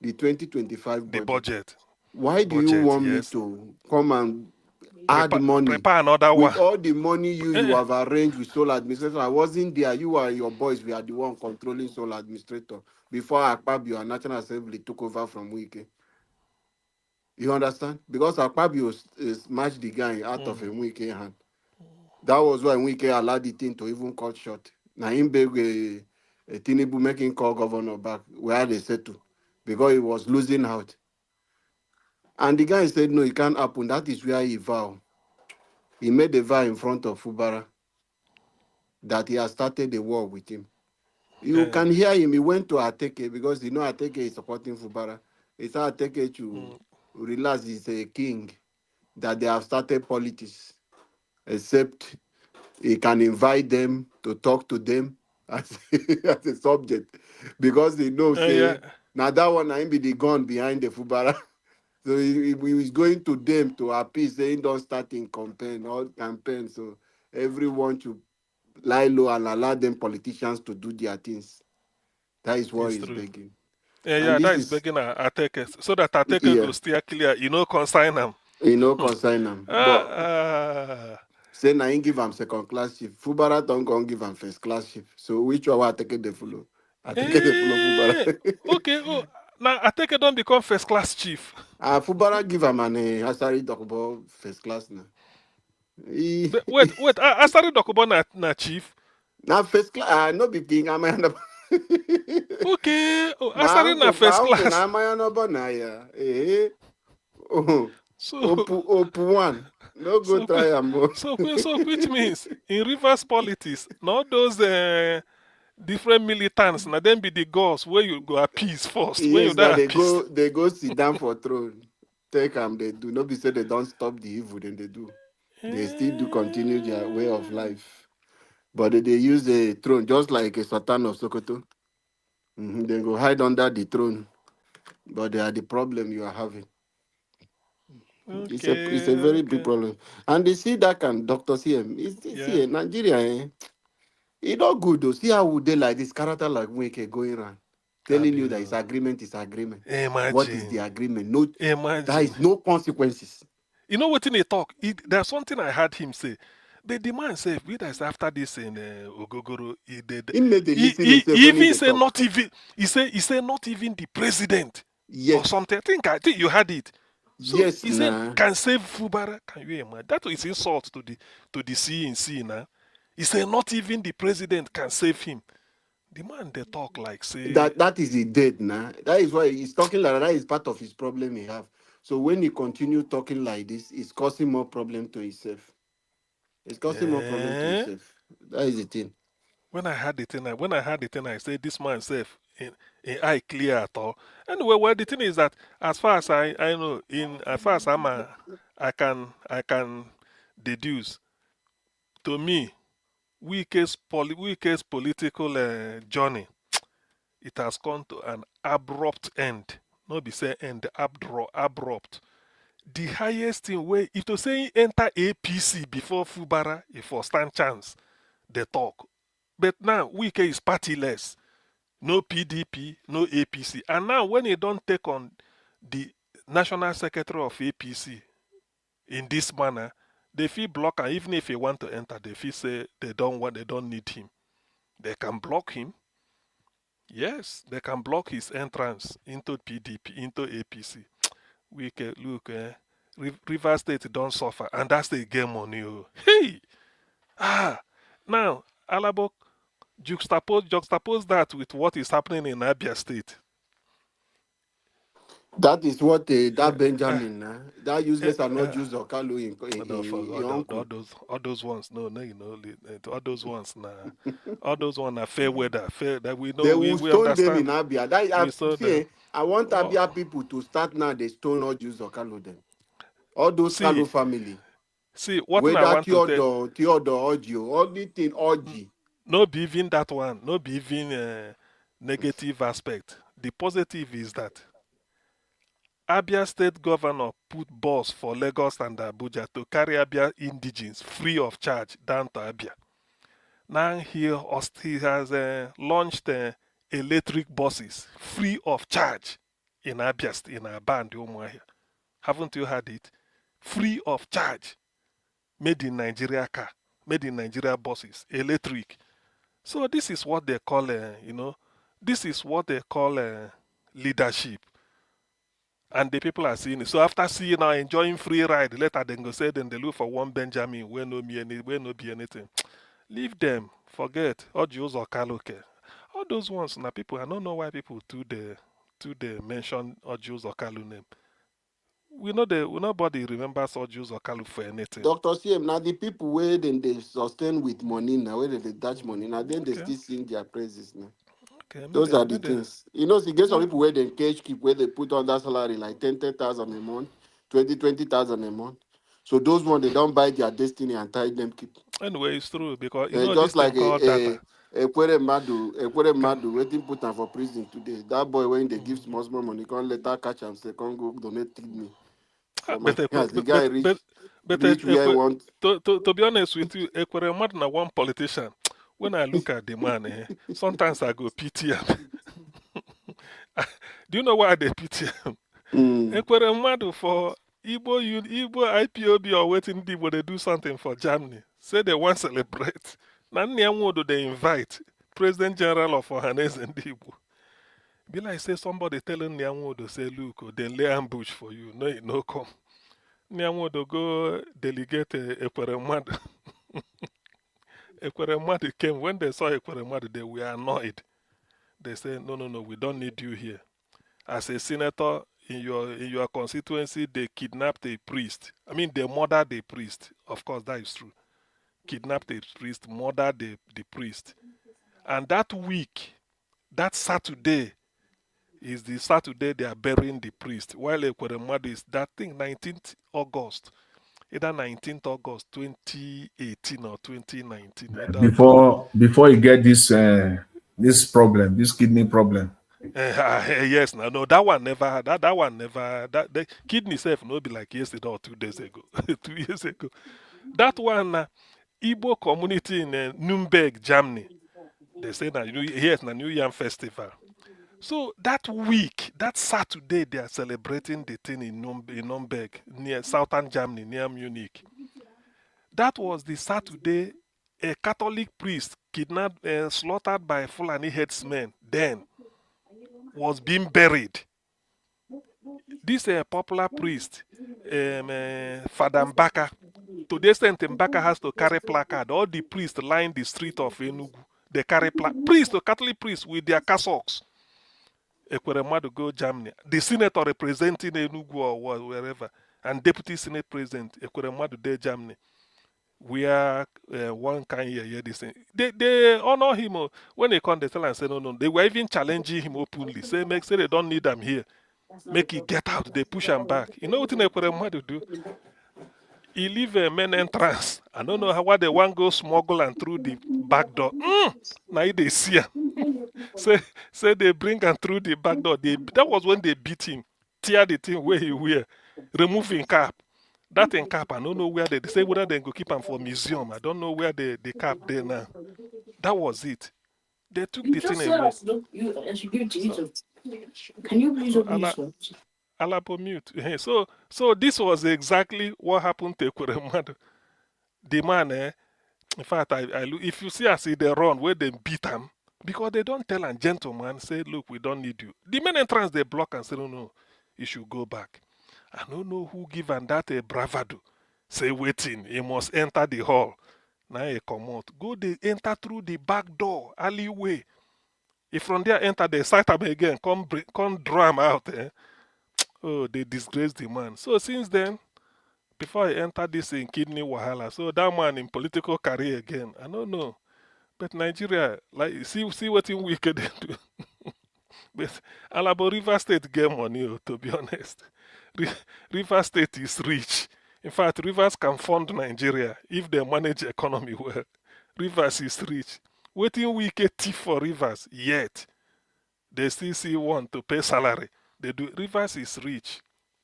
the 2025 The budget. budget. Why do you Budget, want me yes. to come and add money Prepare another one. with all the money you Eh, have arranged with sole administrator? I wasn't there. You and your boys were the one controlling sole administrator before Akpabio and National Assembly took over from Wike. You understand? Because Akpabio smashed the guy out of a Wike hand. That was why Wike allowed the thing to even cut short. Now him beg Tinubu making call governor back where they settle because he was losing out. And the guy said, no, it can't happen. That is where he vowed. He made a vow in front of Fubara that he has started a war with him. You can hear him. He went to Ateke because you know Ateke is supporting Fubara. He said Ateke to realize he's a king, that they have started politics, except he can invite them to talk to them as, as a subject because they know, say, now that one I be the gun behind the Fubara. So he was going to them to appeal, saying don't start in campaign. So everyone should lie low and allow them politicians to do their things. That is what he's begging. Yeah, that is begging Ateke so that Ateke go steer clear. You know, consign them. You know, consign them. But say now he give him second class chief. Fubara don't go give him first class chief. So which one Ateke they follow? Ateke they follow Fubara. Okay, now Ateke don't become first class chief. Fubara give him an Asari Dokubo first class now. Wait, Asari Dokubo na chief? Na first class, no be king, I'm okay, Asari na first class. So, Opu one. No go try am. So which means in reverse politics, not those different militants, now then be the gods where you go appease first. Yes, where you they go sit down for throne. Take them, they do. No be say they don't stop the evil, then they do. They still do continue their way of life. But they use the throne just like a Sultan of Sokoto. They go hide under the throne. But they are the problem you are having. Okay, it's a very big problem. And they see that can Dr. CM. See, Nigeria, it's not good though. See how would they like this character like Wike going around telling you that his agreement is agreement. Imagine. What is the agreement? No, there is no consequences. You know what in a talk? There's something I heard him say. But the man said, "We that is after this in Ogogoro, he even say not even. He say not even the president or something. I think you had it. So yes, he said can save Fubara. Can you imagine? That is insult to the CNC now. He said not even the president can save him. The man they talk like say that is the dead now. That is why he's talking like that. Is part of his problem he have. So when he continue talking like this, it's causing more problem to himself. It's causing more problem to himself. That is the thing. When I had the thing, I said this man self in eye clear at all. Anyway, well the thing is that as far as I know, as far as I can deduce, to me, Wike's political journey, it has come to an abrupt end. Not be say end, abrupt. The highest thing where if to say enter APC before Fubara, if for stand chance, they talk. But now Wike is partyless. No PDP, no APC. And now when he don't take on the national secretary of APC in this manner, they feel block, and even if he want to enter, they feel say they don't need him. They can block him. Yes, they can block his entrance into PDP, into APC. Wike, look, River State don't suffer, and that's the game on you. Hey! Now, Alabok, juxtapose that with what is happening in Abia State. That is what that Benjamin, that useless and not use Okalu in all those ones. No, you know, all those ones all those ones are fair weather. Fair that we know. They we stone understand. them in Abia. I want Abia people to start now. They stone all use Okalu them. All those Kalu family. See what I want to tell. Theodore audio, anything Oji. No be even that one. No be even negative aspect. The positive is that Abia State Governor put bus for Lagos and Abuja to carry Abia indigenes free of charge down to Abia. Now he has launched electric buses free of charge in Abia, in a band, haven't you heard it? Free of charge, made in Nigeria car, made in Nigeria buses, electric. So this is what they call, this is what they call leadership. And the people are seeing it. So after seeing now enjoying free ride, later then go say then they look for one Benjamin where no be anything. Leave them. Forget. Or Jews or Kaloke. All those ones now people, I don't know why people do the mention or Jews or Kalu name. Nobody remembers or Jews or Kalu for anything. Dr. CM, now the people where then they sustain with money now, where they touch money, now then they Okay. still sing their praises now. Okay, Those are the things. You know, you get some people where they cage keep, where they put on that salary like 10,000 a month, 20,000 a month. So those ones, they don't buy their destiny and tie them keep. Anyway, it's true because you know just this like thing called data. Ekwere Madu, waiting put am for prison today. That boy when they give small money, can't later catch him, say, can't go donate kidney. For my hands, the guy reach where I want. To be honest with you, Ekwere Madu na one politician. When I look at the man, sometimes I go pity him. Do you know why they pity him? Ekwere Madu for Igbo IPOB or waiting people they do something for Germany. Say they want to celebrate. Now they invite President General of Ohanes and Igbo. Be like say somebody telling Nyanwodo say look, they lay ambush for you. No come. Nyanwodo go delegate Ekwere Madu. Ekwere Madu came. When they saw Ekwere Madu, they were annoyed. They say, no, we don't need you here. As a senator in your constituency, they kidnapped a priest. I mean, they murdered a priest. Of course, that is true. Kidnapped a priest, murdered the priest. And that week, that Saturday, is the Saturday they are burying the priest. While Ekwere Madu is that thing, 19th August. Either 19th August 2018 or 2019. Before you get this problem, this kidney problem. Yes, no, that one never. That one never. The kidney self no be like yesterday or 2 days ago, 2 years ago. That one, Igbo community in Nuremberg, Germany. They say that here's the New Yam Festival. So that week, that Saturday, they are celebrating the thing in Nuremberg, near southern Germany, near Munich. That was the Saturday a Catholic priest kidnapped and slaughtered by Fulani headsmen then was being buried. This popular priest, Father Mbaka, to the extent Mbaka has to carry placard, all the priests line the street of Enugu, they carry priests, Catholic priests with their cassocks. Ekwere Madu go Germany. The senator representing Enugu or wherever, and deputy senate president, Ekwere Madu de Germany. Where one can hear this thing. They honor him. When they come, they tell and say, no. They were even challenging him openly. Say they don't need them here. Make it get out. They push him back. You know what Ekwere Madu do? He leave a main entrance. I don't know how they want go smuggle and through the back door. Now they see him. say they bring him through the back door. That was when they beat him. Tear the thing where he wear. Remove his cap. That in cap, I don't know where they say whether they go keep him for museum. I don't know where the cap there now. That was it. They took the thing away. Can you please open this one? Alapo mute. So this was exactly what happened to Ekwere Madu. The man, in fact, if you see as they run where they beat him, because they don't tell a gentleman, say, look, we don't need you. The main entrance they block and say, no, you should go back. I don't know who give and that a bravado. Say waiting, he must enter the hall. Now he come out. Go they enter through the back door, alleyway. If from there enter, they sight him again, come draw him out. Oh, they disgrace the man. So since then, before he entered this in kidney wahala, so that man in political career again, I don't know. But Nigeria, like see what in wicked they do. But Alabo River State get money, to be honest. River State is rich. In fact, Rivers can fund Nigeria if they manage economy well. Rivers is rich. Waiting wicked thief for Rivers, yet they still want to pay salary. They do. Rivers is rich.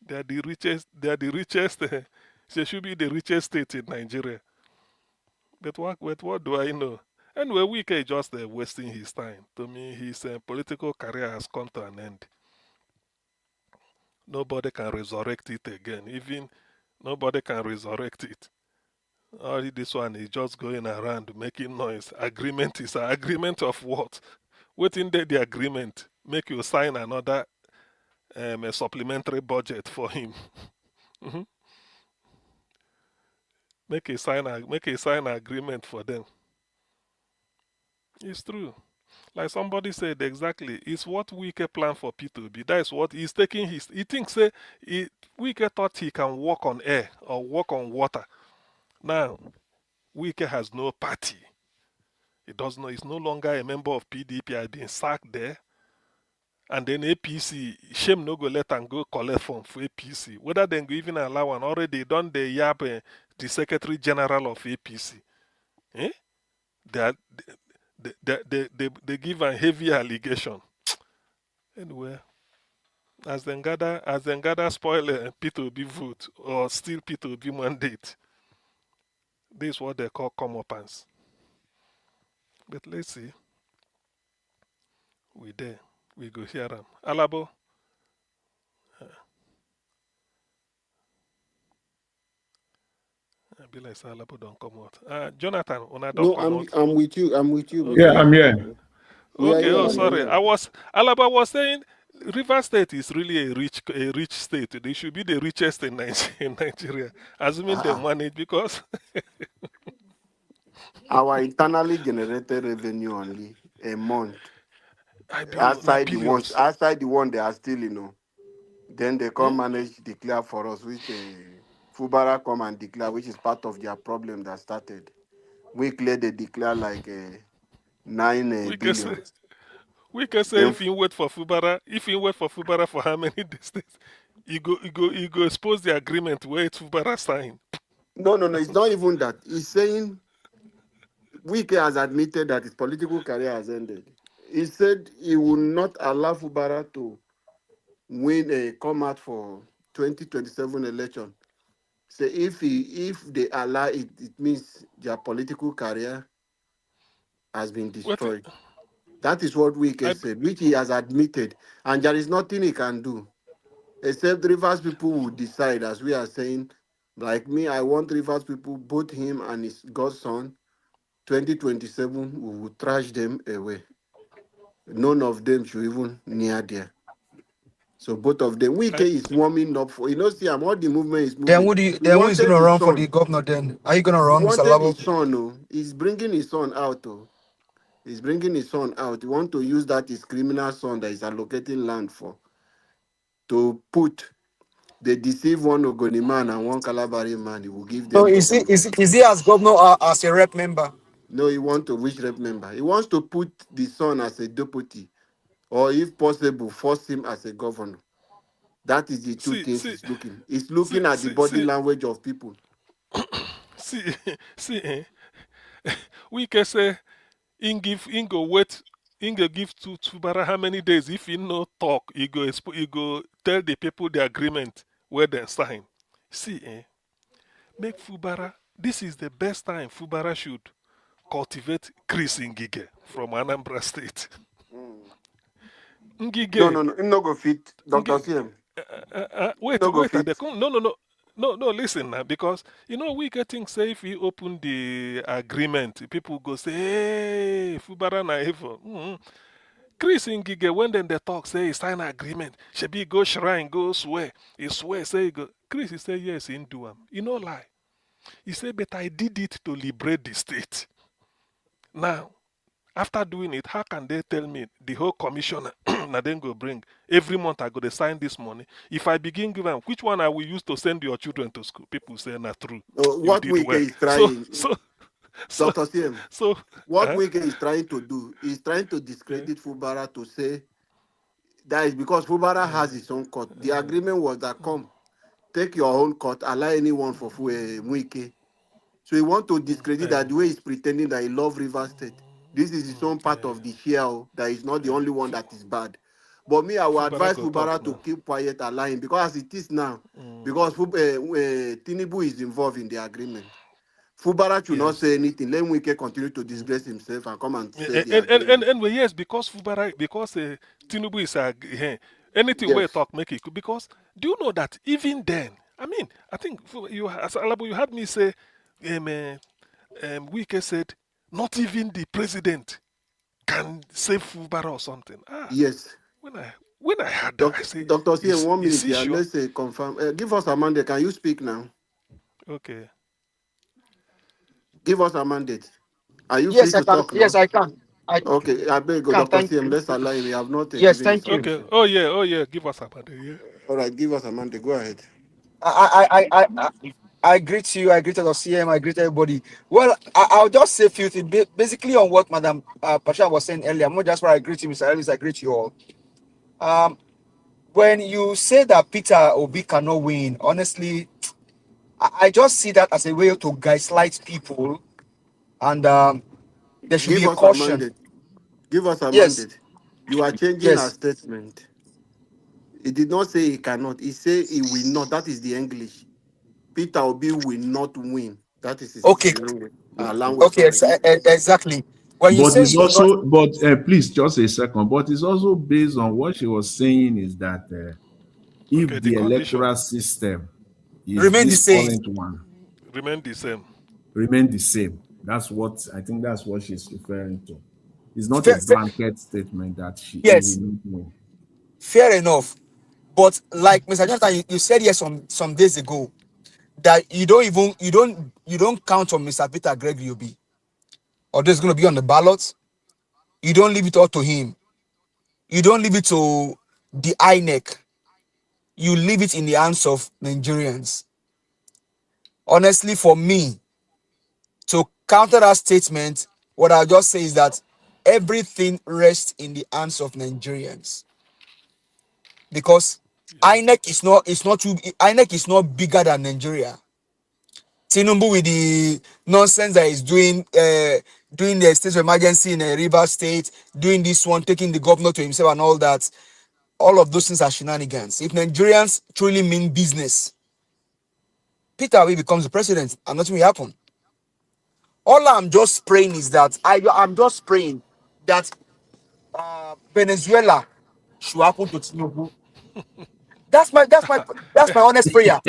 They are the richest. They should be the richest state in Nigeria. But what do I know? Anyway, Wike is just wasting his time. To me, his political career has come to an end. nobody can resurrect it again. Even nobody can resurrect it. All this one is just going around making noise. Agreement is an agreement of what? Waiting there, the agreement make you sign another a supplementary budget for him. Mhm. Make a sign agreement for them. It's true. Like somebody said exactly, it's what Wike plan for P2B. That is what he's taking he thinks Wike thought he can walk on air or walk on water. Now, Wike has no party. He does not, he's no longer a member of PDP, has been sacked there. And then APC, shame no go let and go collect form for APC. Whether they go even allow one, already done the yap the Secretary General of APC. Eh? They give a heavy allegation. Anyway, as then gather spoil P2B vote or steal P2B mandate, this is what they call comeuppance. But let's see. We there. We go hear them. Alabo. I be like Alabo don't come out. Jonathan, when I don't No, come out. I'm with you. I'm with you, Okay. Yeah, bro. I'm here. We are Okay, here. oh We are sorry. here. Alaba was saying River State is really a rich state. They should be the richest in Nigeria. Assuming they Ah, manage because our internally generated revenue only a month. I billion na billions. Outside the one they are still, then they Hmm? come manage declare for us, which Fubara come and declare, which is part of their problem that started. Weekly they declare like 9 We can say billion. Then if you wait for Fubara for how many days, you go expose the agreement where it's Fubara signed. no, it's not even that. He's saying Wike has admitted that his political career has ended. He said he will not allow Fubara to win a come out for 2027 election. So if they allow it, it means their political career has been What destroyed. That is what I Wike said, which he has admitted, and there is nothing he can do except Rivers people will decide, as we are saying. Like me, I want Rivers people, both him and his godson. 2027, we will trash them away. None of them should even near there. So both of them, Wike I is warming up for. See, I'm all the movement is Then moving. He who is wanted gonna his run for the son. governor then? Are you gonna He run, Mr. wanted Labo? his son. Oh, he's bringing his son out. Oh, he's bringing his son out. He want to use that his criminal son that is allocating land for to put. They deceive one Ogoni man and one Calabari man. He will give So them governor. is he as governor or as a rep member? No, he want to which rep member. He wants to put the son as a deputy, or if possible, force him as a governor. That is the two see things see he's looking. He's see looking at the see body see language of people. see see. We can say in go wait. In go give to Fubara how many days if he no talk, he go tell the people the agreement where they sign. See, make Fubara. This is the best time Fubara should cultivate Chris Ngige from Anambra State. Ngige, No. Him no go fit. Dr. Ngige, CM. wait, No go wait, fit. no, listen now, because we getting say if we open the agreement, people go say, hey, Fubara na evil. Chris Ngige, when then they talk, say he sign agreement, Shebi go shrine, go swear, he swear, say he go. Chris, he say yes, he do am. He no lie. He say, but I did it to liberate the state. Now, after doing it, how can they tell me the whole commissioner now then go bring every month I go to sign this money? If I begin giving them, which one I will use to send your children to school? People say not true. You What did Wike well. is trying, So Dr. CM, so what Wike is trying to do is trying to discredit Fubara to say that is because Fubara has his own court. The agreement was that come, take your own court, allow anyone for Wike. So he want to discredit that the way he's pretending that he love River State. This is his own part of the share that is not the only one that is bad. But me, I will Fubara advise go talk Fubara to now. keep quiet and lying because as it is now, because Tinubu is involved in the agreement. Fubara should not Yes. say anything. Let Wike continue to disgrace himself and come and say the agreement. And yes, because Tinubu is Anything where Yes. talk make it, because do you know that even then, I mean, I think you, as Alabo, you had me say, Wike said, not even the president can save Fubara or something. Yes. When I heard that, I say, Dr. C, in 1 is minute he here. sure? Let's say confirm. Give us a mandate. Can you speak now? Okay. Give us a mandate. Are you free Yes, I to can. talk Yes, now? I can. I Okay, I beg you, can. Dr. Thank CM, you. let's allow him. We have not Yes, given his thank you. Okay. submission. Oh yeah. Give us a minute. Yeah. All right, give us a mandate. Go ahead. I greet you. I greet the CM. I greet everybody. Well, I'll just say a few things. Basically, on what Madam Pasha was saying earlier. I'm not just where I greet you, Mr. Ellis. I greet you all. Um, when you say that Peter Obi cannot win, honestly, I just see that as a way to gaslight people, and there should be Give a us a caution. mandate. Give us a Yes, mandate. You are changing our yes. statement. He did not say he cannot. He said he will not. That is the English. Peter Obi will not win. That is his Okay, language. Language, okay, sorry. exactly. When you But say it's you will not, also, but please just a second. But it's also based on what she was saying is that Okay. if The the condition electoral system is remain the this same. current one remain the same. remain the same, that's what I think that's what she's referring to. It's not a Fair, fair, blanket statement that he will yes, not win. fair enough. But like Mr. Jonathan, you said here some days ago that you don't count on Mr. Peter Gregory Obi, or this is going to be on the ballot. You don't leave it all to him. You don't leave it to the INEC. You leave it in the hands of Nigerians. Honestly, for me, to counter that statement, what I'll just say is that everything rests in the hands of Nigerians, because Yeah. INEC is not bigger than Nigeria. Tinubu with the nonsense that he's doing the state of emergency in a river state, doing this one, taking the governor to himself and all that. All of those things are shenanigans. If Nigerians truly mean business, Peter Obi becomes the president and nothing will happen. All I'm just praying is that I'm just praying that Venezuela should happen to Tinubu. That's my honest prayer.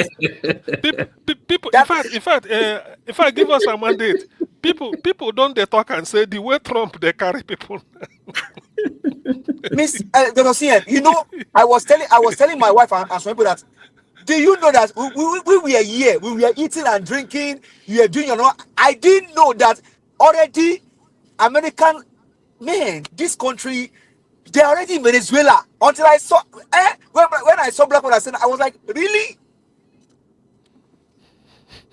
People. In That fact, if I give us a mandate, people don't they talk and say the way Trump they carry people. Miss Donosian, I was telling my wife and some people that, do you know that we were here, we were eating and drinking, you were doing your know. I didn't know that already American man, this country, they're already in Venezuela. Until I saw when I saw Black Panther, I was like, really?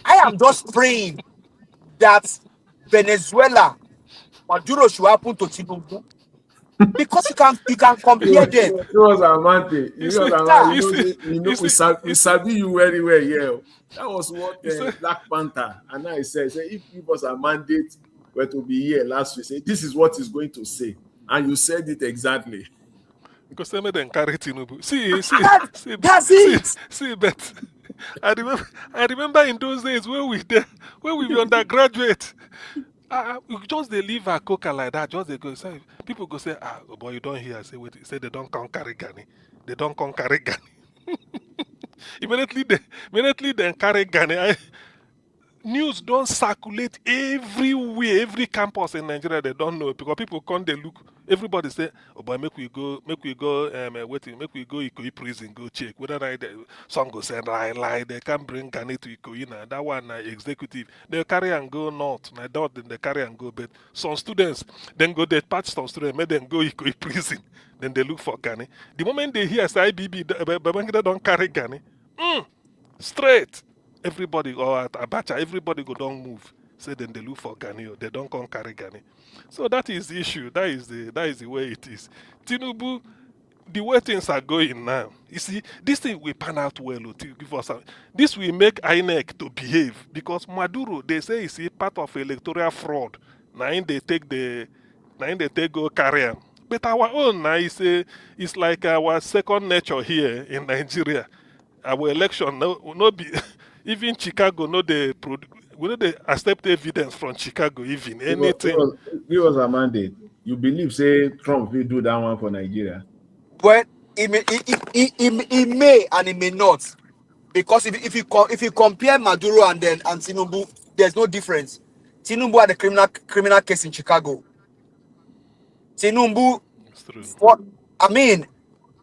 I am just praying that Venezuela, Maduro should happen to Tinubu, because you can compare them. It was Amante. you It see, was Amante. Yeah, You know, you see, we sabi you very well, yeah. That was what you see. Black Panther and I said. Say if give us a mandate were to be here last week, say this is what he's going to say, and you said it exactly. Because they made them carry Tinubu. See, see, that, see, that's see, it. see, but I remember in those days when we were undergraduate. You just they leave a coca like that, just they go say people go say, oh boy, you don't hear. Say wait, say they don't come carry Gani. They don't come carry Gani. immediately they carry Gani. News don't circulate everywhere, every campus in Nigeria. They don't know because people come they look. Everybody say, "Oh boy, make we go, make we go Ikoyi prison, go check whether some go say lie. They can bring Gani to Ikoyi now. That one executive. They carry and go north. My daughter then they carry and go. But some students then go they patch some students, make them go Ikoyi prison. Then they look for Gani. The moment they hear say IBB, Babangida don't carry Gani. Straight. Everybody or at Abacha, everybody go don't move. Say then they look for Gani or they don't come carry Gani. So that is the issue. That is the way it is. Tinubu, the way things are going now, you see, this thing will pan out well to give us this will make INEC to behave because Maduro, they say is part of electoral fraud. Now they take go carry am. But our own now is like our second nature here in Nigeria. Our election no be even Chicago no we no dey accept evidence from Chicago even anything. Give us a mandate. You believe say Trump will do that one for Nigeria? Well, it may and it may not. Because if you compare Maduro and Tinubu, there's no difference. Tinubu had a criminal case in Chicago. Tinubu, It's true. what I mean,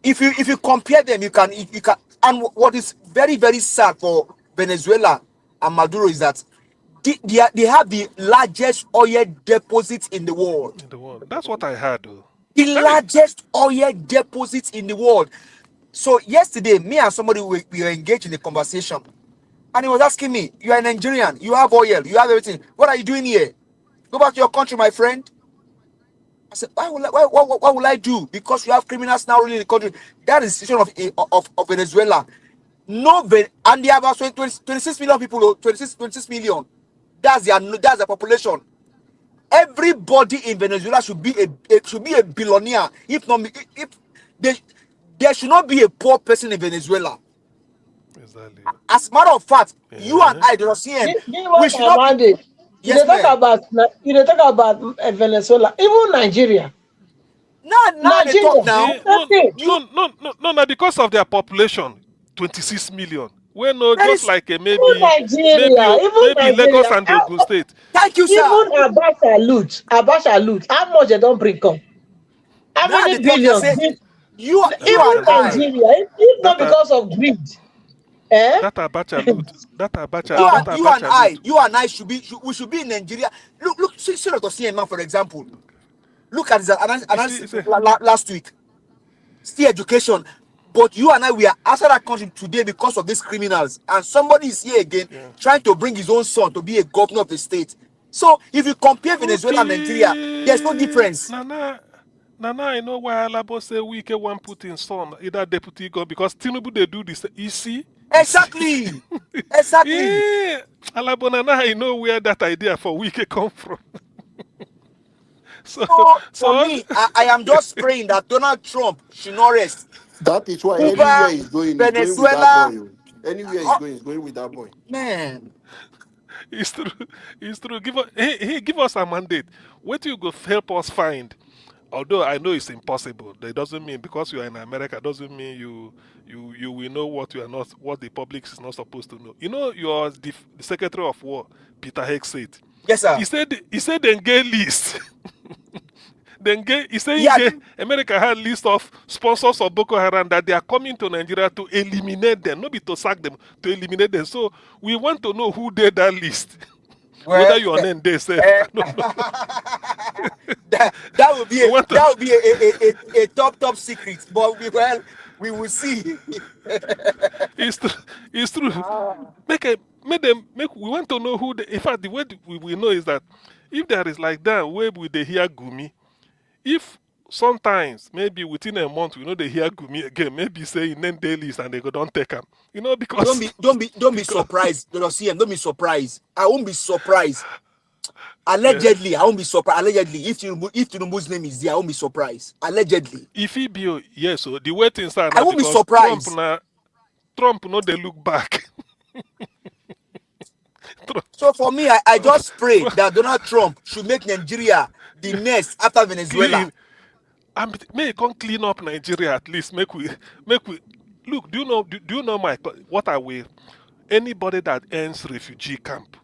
if you compare them, you can. And what is very very sad for Venezuela and Maduro is that they have the largest oil deposits in the world. In the world. That's what I heard, though. The Hey, largest oil deposits in the world. So yesterday, me and somebody we were engaged in a conversation, and he was asking me, "You are a Nigerian, you have oil, you have everything. What are you doing here? Go back to your country, my friend." I said, what will I do? Because you have criminals now ruling the country. That is the situation of Venezuela. And they have about 26 million people, 26 million. That's their population. Everybody in Venezuela should be a billionaire. If not, if there should not be a poor person in Venezuela. exactly. As a matter of fact, you and I, the Russian, we should not. Mandate. Yes, You talk about Venezuela, even Nigeria. Now they talk now. No, because of their population, 26 million. Well, no, That just is- like maybe Nigeria. Lagos and Ogun State. Thank you, sir. Even Abacha loot. How much they don't bring come? How Now many they talk, billions? they say, you and Even I. Nigeria, if not because of greed. That Abacha loot. That Abacha. You and I we should be in Nigeria. Look, see Dr. CMA, for example. Look at his analysis last week. Still education. But you and I, we are outside that country today because of these criminals. And somebody is here again trying to bring his own son to be a governor of the state. So if you compare Venezuela and Nigeria, there's no difference. Nana, I know why Alabo say we can one put in son, either deputy go because Tinubu they do this. You see? Exactly. Yeah. Alabo Nana, I know where that idea for we can come from. So for me, I am just praying that Donald Trump should not rest. That is why Cuba, anywhere he's going with Venezuela, that boy. Anywhere he's going with that boy. Man. It's true. It's true. Give us a mandate. What you go help us find? Although I know it's impossible. That doesn't mean because you are in America doesn't mean you will know what the public is not supposed to know. You know, you're the Secretary of War, Peter Hicks said. Yes, sir. He said then get list. America had list of sponsors of Boko Haram that they are coming to Nigeria to eliminate them, not be to sack them, to eliminate them. So we want to know who did that list. Well, whether your name they say. that would be a top secret, but we will see. It's true. We want to know who. In fact, the way we know is that if there is like that, where will they hear Gumi? If sometimes maybe within a month we know they hear Gumi again, maybe say in name day list and they go don't take him. You know, because don't be surprised. Don't be surprised. I won't be surprised. Allegedly, I won't be surprised. Allegedly, if Tinubu's name is there, I won't be surprised. Allegedly. If he be yes, so the way things are I won't be surprised. Trump no they look back. So for me, I just pray that Donald Trump should make Nigeria the next after Venezuela. May come clean up Nigeria at least. Make we look. Do you know what I will? Anybody that ends refugee camp,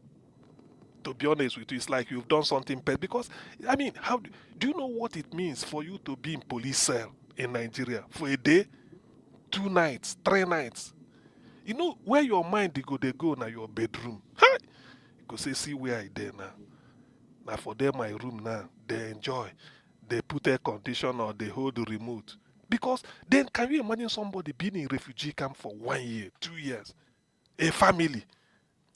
to be honest with you, it's like you've done something bad. Because I mean, how do you know what it means for you to be in police cell in Nigeria for a day, 2 nights, 3 nights? You know where your mind they go now your bedroom. Huh? You go say, see where I there now. Now for them my room now, they enjoy. They put air condition or they hold the remote. Because then can you imagine somebody being in refugee camp for 1 year, 2 years? A family.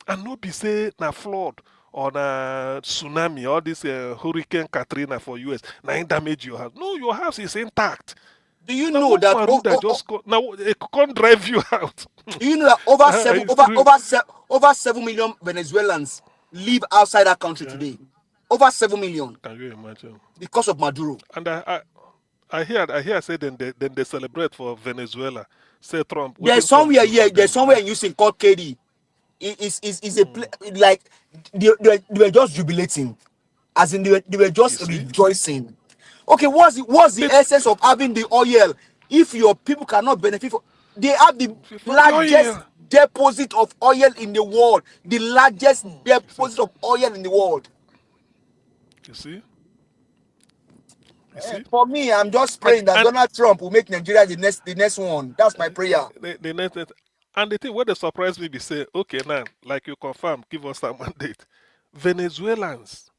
And not be say na flood or na tsunami or this Hurricane Katrina for US. Now it damage your house. No, your house is intact. Do you know that it can't drive you out? Do you know that over 7 million Venezuelans live outside that country today? Over 7 million. Can you imagine? Because of Maduro. And I hear say then they celebrate for Venezuela. Say Trump. There's somewhere in Houston called KD. It's a like they were just jubilating, as in they were just rejoicing. Okay, what's the essence of having the oil If your people cannot benefit from, they have the From the largest oil. deposit of oil in the world. The largest You see, deposit of oil in the world. you see, you see. For me, I'm just And praying that and Donald Trump will make Nigeria the next one. That's my prayer. the next and the thing where they surprise me be say, okay, now, like you confirm, give us a mandate. Venezuelans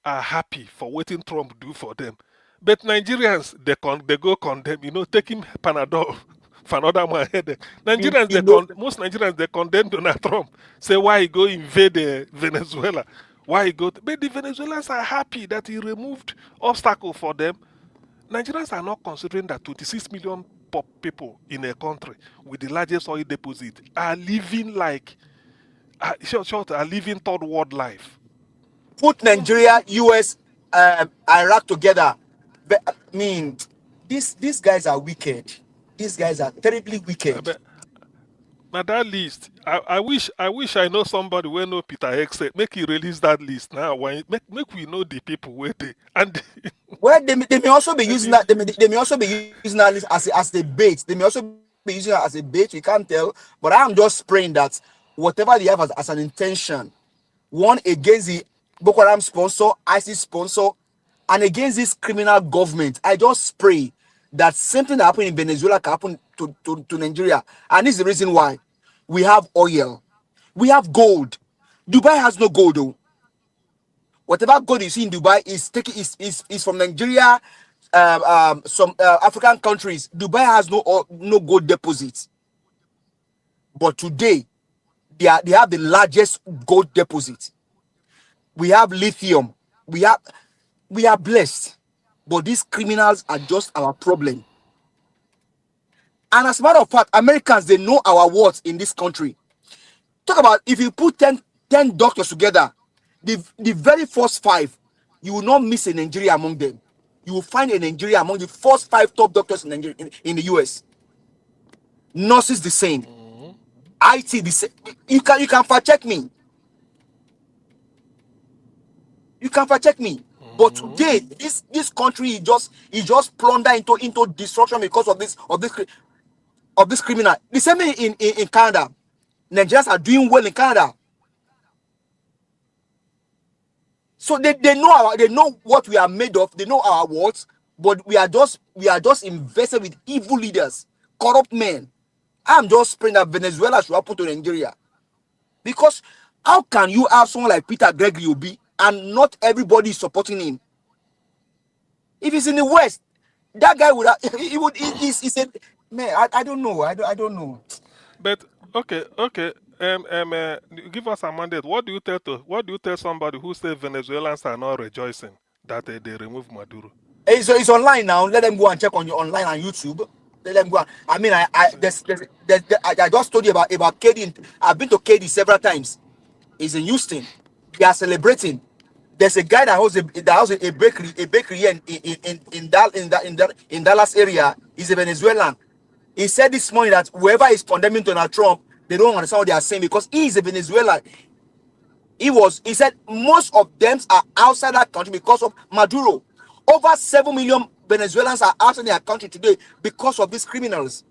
are happy for waiting Trump do for them. But Nigerians, they go condemn, take him Panadol for another man headache. Nigerians, You know, most Nigerians, they condemn Donald Trump. Say why he go invade Venezuela. Why he go, but the Venezuelans are happy that he removed obstacle for them. Nigerians are not considering that 26 million people in a country with the largest oil deposit are living like, are living third world life. put Nigeria, US, Iraq together. But, I mean, these guys are wicked. These guys are terribly wicked. Now that list, I wish I know somebody where know Peter X make he release that list now. When make we know the people where they and Well, they may also be using that. They may also be using that list as the bait. They may also be using it as a bait. We can't tell. But I'm just praying that whatever they have as an intention, one against the Boko Haram sponsor, ISIS sponsor, and against this criminal government, I just pray that same thing that happened in Venezuela can happen to Nigeria. And this is the reason why. We have oil. We have gold. Dubai has no gold though. Whatever gold you see in Dubai is from Nigeria, some African countries. Dubai has no gold deposits. But today, they have the largest gold deposit. We have lithium. We are blessed. But these criminals are just our problem. And as a matter of fact, Americans, they know our worth in this country. Talk about if you put 10 doctors together, the very first 5, you will not miss a Nigeria among them. You will find a Nigeria among the first 5 top doctors in Nigeria, in the US. Nurses the same. IT the same. You can fact check me. You can fact check me. But today, this country is just plunder into destruction because of this criminal. The same thing in Canada. Nigerians are doing well in Canada. So they know what we are made of, they know our words, but we are just invested with evil leaders, corrupt men. I'm just praying that Venezuela should happen to Nigeria. Because how can you have someone like Peter Gregory Obi and not everybody is supporting him? If he's in the West, that guy would have, he said, man, I don't know. I don't know. But okay. Give us a mandate. What do you tell somebody who say Venezuelans are not rejoicing that they remove Maduro? It's online now. Let them go and check on you online on YouTube. Let them go. I mean, I just told you about KD. I've been to KD several times. He's in Houston. They are celebrating. There's a guy that has a bakery here in Dallas area. He's a Venezuelan. He said this morning that whoever is condemning Donald Trump, they don't understand what they are saying because he is a Venezuelan. He said most of them are outside that country because of Maduro. Over 7 million Venezuelans are outside their country today because of these criminals.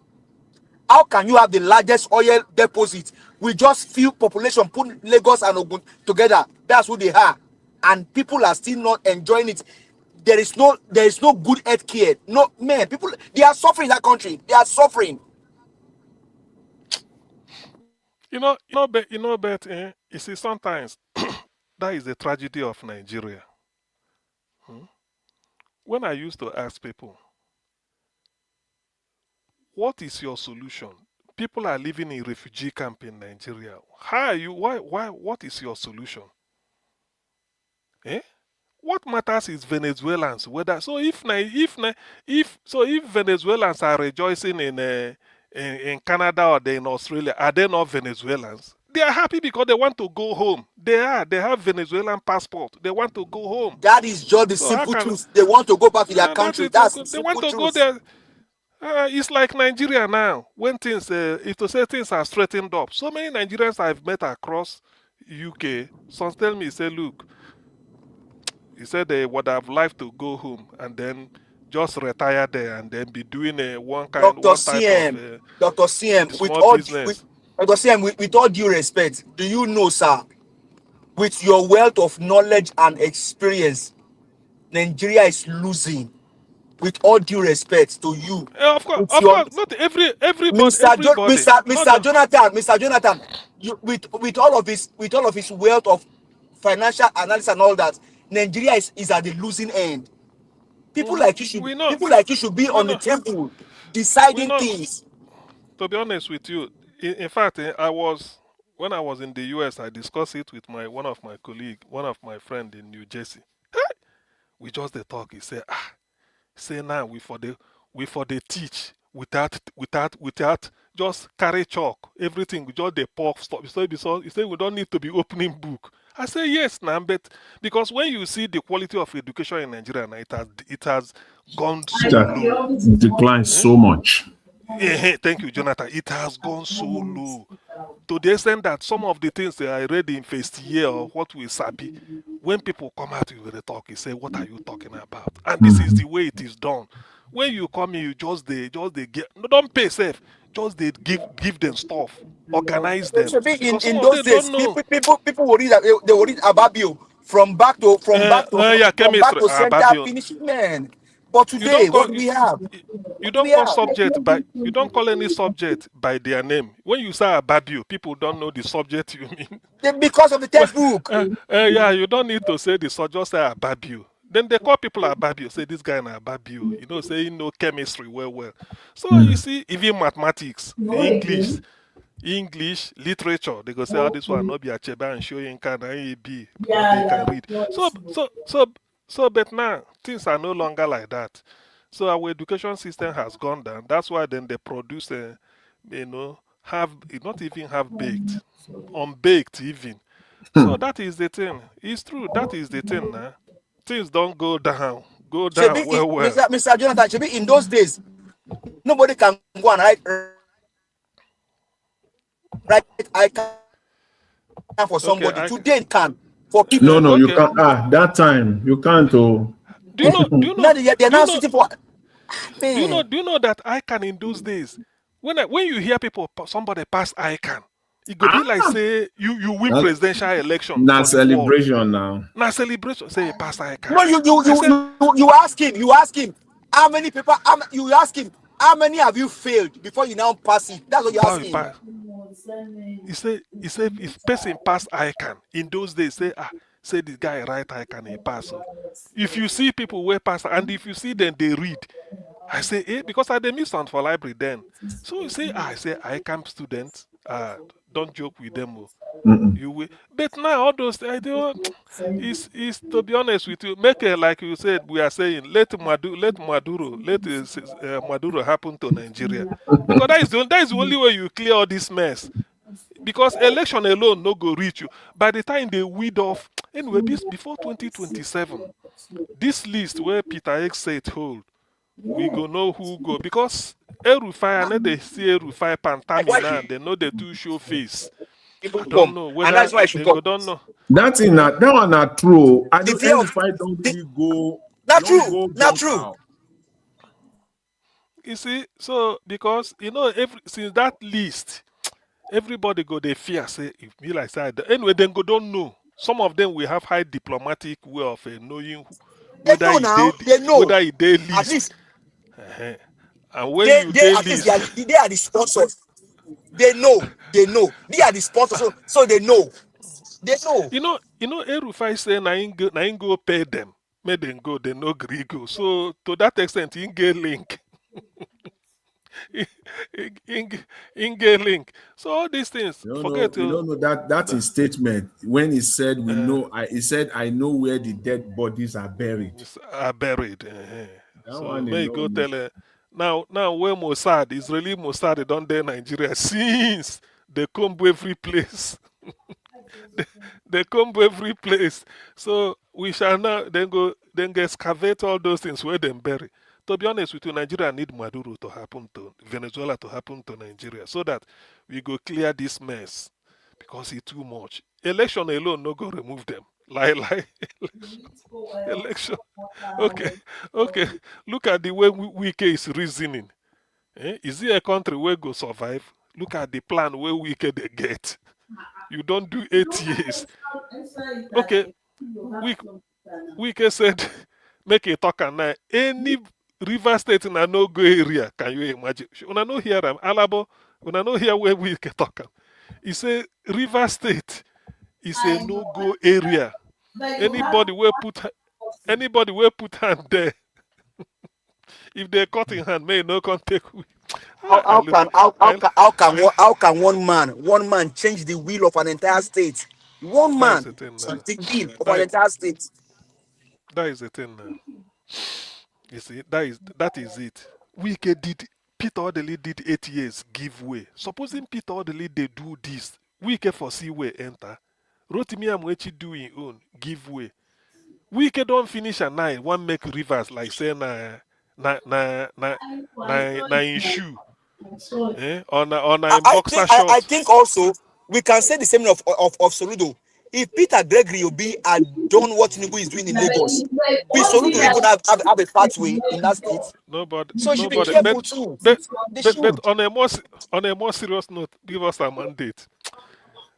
How can you have the largest oil deposit with just few population, put Lagos and Ogun together? That's who they are. And people are still not enjoying it. There is no good health care. No, man, people, they are suffering in that country. They are suffering. You see, sometimes that is the tragedy of Nigeria. When I used to ask people, what is your solution? People are living in refugee camp in Nigeria. How are you? Why? What is your solution? What matters is Venezuelans. Whether so, if Venezuelans are rejoicing in Canada or in Australia, are they not Venezuelans? They are happy because they want to go home. They have Venezuelan passport. They want to go home. That is just the simple truth. They want to go back to their country. That's the simple truth. They want to go there. It's like Nigeria now. When things, if to say things are straightened up, so many Nigerians I've met across UK, some tell me, say, look, he said they would have liked to go home and then just retire there and then be doing one Dr. type of CM, Dr. CM, small business. Dr. CM, with all due respect, do you know, sir, with your wealth of knowledge and experience, Nigeria is losing. With all due respect to you, Of course, with your not everybody, everybody. Mr. Jonathan, you, with all of his wealth of financial analysis and all that, Nigeria is at the losing end. People like you should be We on the know. table We deciding know. things. To be honest with you, in fact, when I was in the US, I discussed it with one of my friend in New Jersey. We just the talk. He said, say now we for the teach without just carry chalk everything. We just the pork stop. He said we don't need to be opening book. I say yes now, but because when you see the quality of education in Nigeria now, it has gone so low. Declined so much. Thank you, Jonathan. It has gone so low to the extent that some of the things that I read in first year or what we sabi, when people come out with the talk, you say, "What are you talking about?" And this is the way it is done. When you come in, you just they get no, don't pay safe. Just they give them stuff, organize them because some In of those them don't days, know. people will read they will read Ababio from back to Chemistry, center Babio. finishing man. But You today, don't call what do we have? you don't call you don't call any subject by their name. When you say Babio, people don't know the subject you mean. Because of the textbook. Yeah, you don't need to say the subject, just say Babio. Then they call people Babio, say this guy na Babio. You know, say he know chemistry well. So you see, even mathematics, English, literature, they go say, "Oh, this one not be a cheba and show you can be because they can read." But now things are no longer like that. So our education system has gone down. That's why then they produce, not even half baked, unbaked even. So that is the thing. It's true. That is the thing now. Things don't go down. Go down well. Mr. Jonathan, Shebi, in those days, nobody can go and write icon for somebody. Okay, Today it can for people. No, okay. you can't. That time you can't. Oh. Do you know? Now they're now sitting for. Do you know that ICANN in those days? When you hear somebody pass ICANN, it could be like say you win presidential election Now for celebration now. Now celebration say you pass ICANN. No, you ask him how many people. You ask him how many have you failed before you now pass it. That's what you ask him. He say if person pass ICANN in those days, say this guy write ICANN he pass. So if you see people where pass and if you see them they read, I say because I dey miss sound for library then. So you say I say ICANN students don't joke with them. You will, but now all those is to be honest with you, make it like you said. We are saying let Maduro happen to Nigeria because that is the only way you clear all this mess. Because election alone no go reach you. By the time they weed off anyway, before 2027, this list where Peter X said hold, we go know who go because El-Rufai, I know they see El-Rufai Pantami now, they know they do show face. I don't know whether and that's why I should they come. don't know. That one not true. I don't know if I don't really go. Not true. You see, so because since that list, everybody go they fear say if me like that. Anyway, then go don't know. Some of them will have high diplomatic way of knowing whether They know. whether he did list. At least and when they at least they are the sponsors. They know. They are the sponsors, so they know. They know. El-Rufai say na him go pay them. Make them go, they no gree go. So to that extent, he get link. in get link. So all these things, You forget don't know that his statement when he said he said I know where the dead bodies are buried. Are buried. So may go alone. tell now where Mossad, Israeli Mossad don't dare Nigeria since they come to every place. they come to every place. So we shall now then excavate all those things where them bury. To be honest with you, Nigeria need Maduro to happen to Venezuela to happen to Nigeria so that we go clear this mess because it's too much. Election alone no go remove them. like election. Okay, okay. Look at the way Wike is reasoning. Is it a country where go survive? Look at the plan where Wike they get. You don't do 8 years. Okay, Wike said, make a talk and now any river state in a no go area. Can you imagine? Una no hear them. Alabo, una no hear where Wike talk. He say river state is a no go area. Anybody will put hand there. If they cut in hand, may no can take. How can one man change the will of an entire state? One That is man the thing now. change the will of an entire state. That is the thing now. You see, that is it. Wike did Peter Odeli did 8 years give way. Supposing Peter Odeli they do this, Wike foresee where enter. Rotimi Amwechi do in own give way. Wike don't finish at 9. One make rivers like say na in shoe. On a boxer I short. think also we can say the same of Soludo. If Peter Gregory Obi had done what Tinubu is doing in Lagos, will Soludo even have a pathway in that state? Nobody, So you should be nobody. careful too. But on a more serious note, give us a mandate.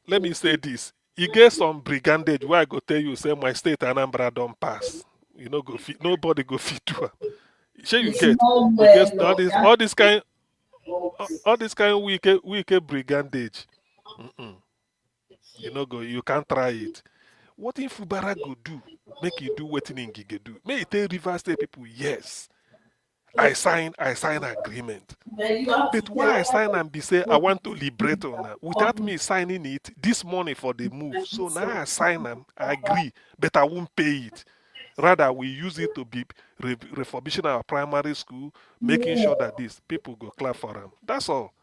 Let me say this: you get some brigandage where I go tell you, say my state Anambra don't pass. You know, nobody go fit to. Sure, you get all this kind weak brigandage. You know, you can't try it. What if Fubara go do? Make you do what in Ngige do. May it tell River State people, yes. I sign agreement. But why I sign and be say I want to liberate on that without me signing it this money for the move. So now I sign them, I agree, but I won't pay it. Rather, we use it to be refurbishing our primary school, making sure that these people go clap for them. That's all.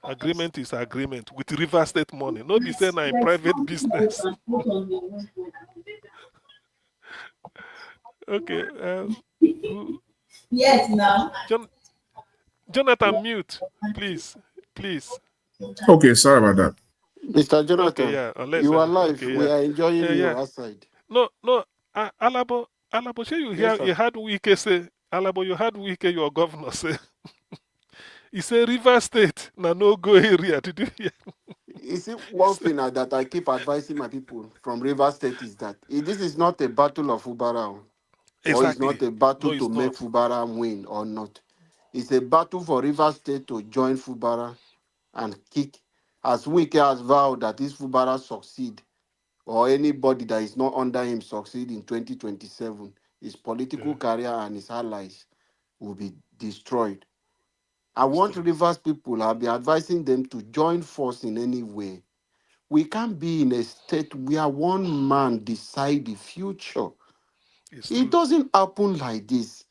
Agreement is agreement with River State money. No be saying I'm private business. Okay. Yes, now. Jonathan, mute, please. Okay, sorry about that. Mr. Jonathan, Okay, yeah. Unless, you are live. okay, We yeah. are enjoying you Yeah. outside. No. Alabo, say you hear Yes, sir. you had Wike say, Alabo, you had Wike, your governor say. He said River State, no go area. Did you hear? You see, one thing that I keep advising my people from River State is that this is not a battle of Fubara, or it's Exactly. not a battle No, to it's make not. Fubara win or not. It's a battle for River State to join Fubara and kick. As Wike has vowed that if Fubara succeed, or anybody that is not under him succeed in 2027, his political career and his allies will be destroyed. I want Rivers people, I'll be advising them to join force in any way. We can't be in a state where one man decide the future. It doesn't happen like this.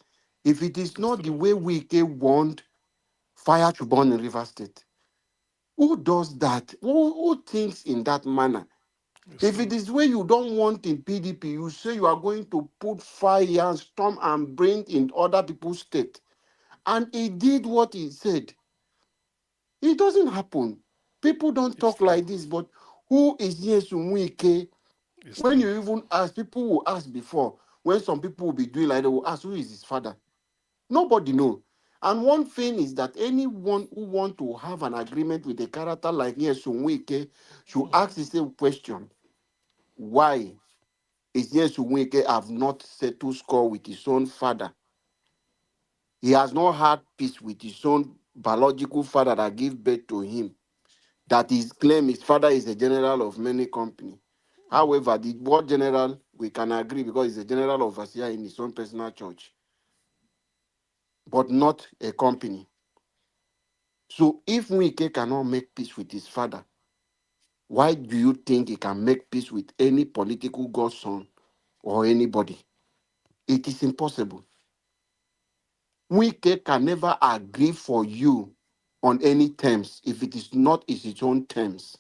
If it is not the way Wike want fire to burn in River State, who does that? Who thinks in that manner? If it is the way you don't want in PDP, you say you are going to put fire and storm and bring in other people's state. And he did what he said. It doesn't happen. People don't talk like this, but who is Yesu Wike? When you even ask, people will ask before. When some people will be doing like, they will ask, who is his father? Nobody know. And one thing is that anyone who want to have an agreement with a character like Yesu Wike should ask the same question. Why is Yesu Wike have not settled score with his own father? He has not had peace with his own biological father that gave birth to him. That his claim his father is a general of many companies. However, the word general, we can agree because he's a general overseer in his own personal church, but not a company. So if Wike cannot make peace with his father, why do you think he can make peace with any political godson or anybody? It is impossible. Wike can never agree for you on any terms if it is not its own terms.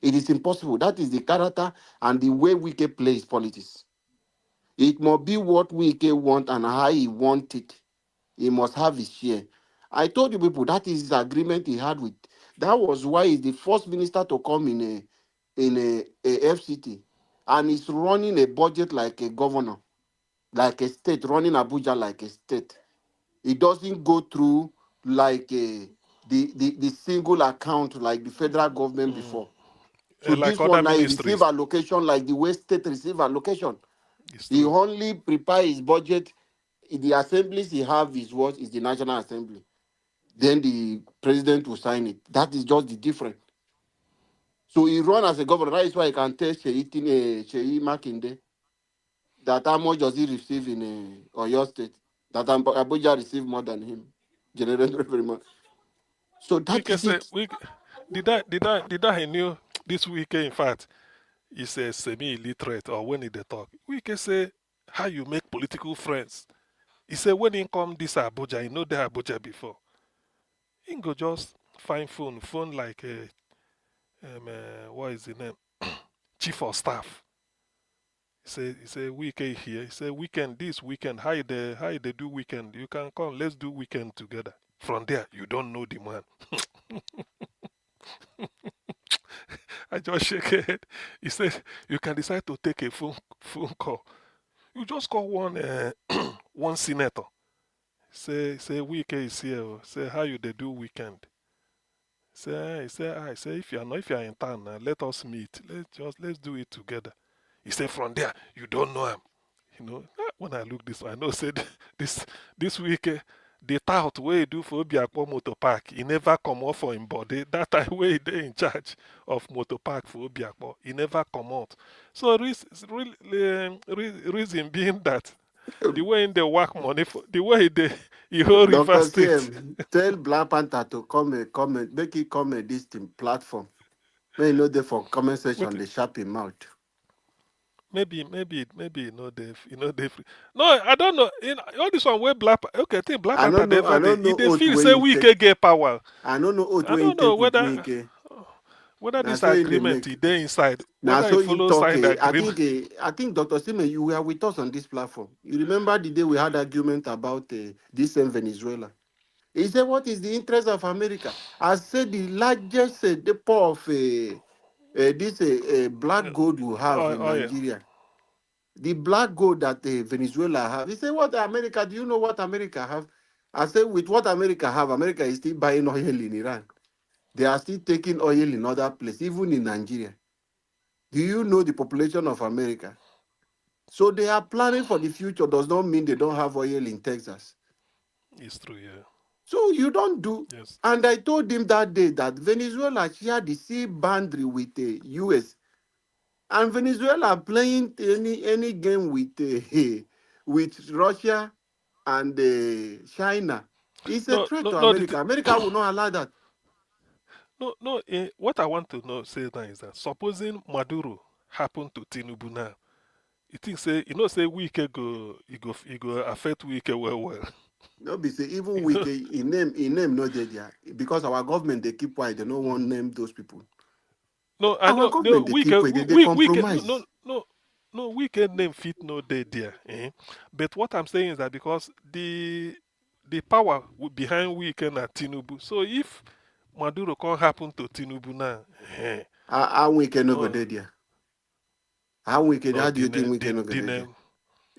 It is impossible. That is the character and the way Wike plays politics. It must be what Wike want and how he want it. He must have his share. I told you people that is his agreement he had with. That was why he's the first minister to come in a FCT and is running a budget like a governor, like a state, running Abuja like a state. It doesn't go through like the single account like the federal government before. So Like this other one now he receive ministries. allocation like the way state receive allocation. It's He true. only prepare his budget. The assemblies he have is what is the National Assembly. Then the president will sign it. That is just the difference. So he run as a governor. That is why I can tell Sheyi Makinde that how much does he receive in Oyo State? That Abuja receive more than him. Generated very much. So We that can is say it. did I knew this weekend, in fact, is a semi-illiterate or when he dey talk. We can say how you make political friends. He say when he come this Abuja, he know the Abuja before. He go just find phone like what is the name? Chief of staff. He say weekend here. He say weekend this weekend. How they do weekend? You can come. Let's do weekend together. From there, you don't know the man. I just shake head. He said you can decide to take a phone call. You just call one one senator. Say weekend is here. Say how you they do weekend. Say if you are in town now, let us meet. Let's do it together. He said from there you don't know him. When I look this, I know said this week the tout wey he do for Obiakpo Motor Park, he never come off for him body. That time wey he dey in charge of Motor Park for Obiakpo, he never come out. So reason being that the way in the work money for the way he whole River Dr. State. CM, tell Black Panther to comment, make it comment this thing platform. May know they for comment section, Wait, they sharp him out. maybe they free. No, I don't know. All this one where okay, I think Black I Panther don't know, never I they don't know they oath feel where say he we take. can get power. I don't know oath I where he don't know take with Wike. whether Now this so in the agreement make. is there inside, Now whether he so he follow talk. sign the agreement. I think Dr. Simon, you were with us on this platform. You remember the day we had argument about this in Venezuela? He said, "What is the interest of America?" I said, "The largest depot of this black gold we have in Oh yeah. Nigeria, the black gold that Venezuela have." He said, "What America? Do you know what America have?" I said, "With what America have, America is still buying oil in Iran. They are still taking oil in other places, even in Nigeria. Do you know the population of America? So they are planning for the future. Does not mean they don't have oil in Texas. It's true, yeah. So you don't do." Yes. And I told him that day that Venezuela share the sea boundary with the US. And Venezuela playing any game with with Russia and China. It's a No, threat no, to no, America. America will not allow that. no. What I want to know say now is that supposing Maduro happen to Tinubu now, you think say say Wike go affect Wike well. No be say even You we know. in name no dey there because our government they keep quiet. They don't want Mm. name those people. No, I Our know. No, government they keep Wike, quiet. They Wike, no, no, compromise. no, no. Wike name fit no dey there. But what I'm saying is that because the power behind Wike and Tinubu, so if Maduro can happen to Tinubu now, How we can go no, there? How we can? no, How do you think we can go the there? name,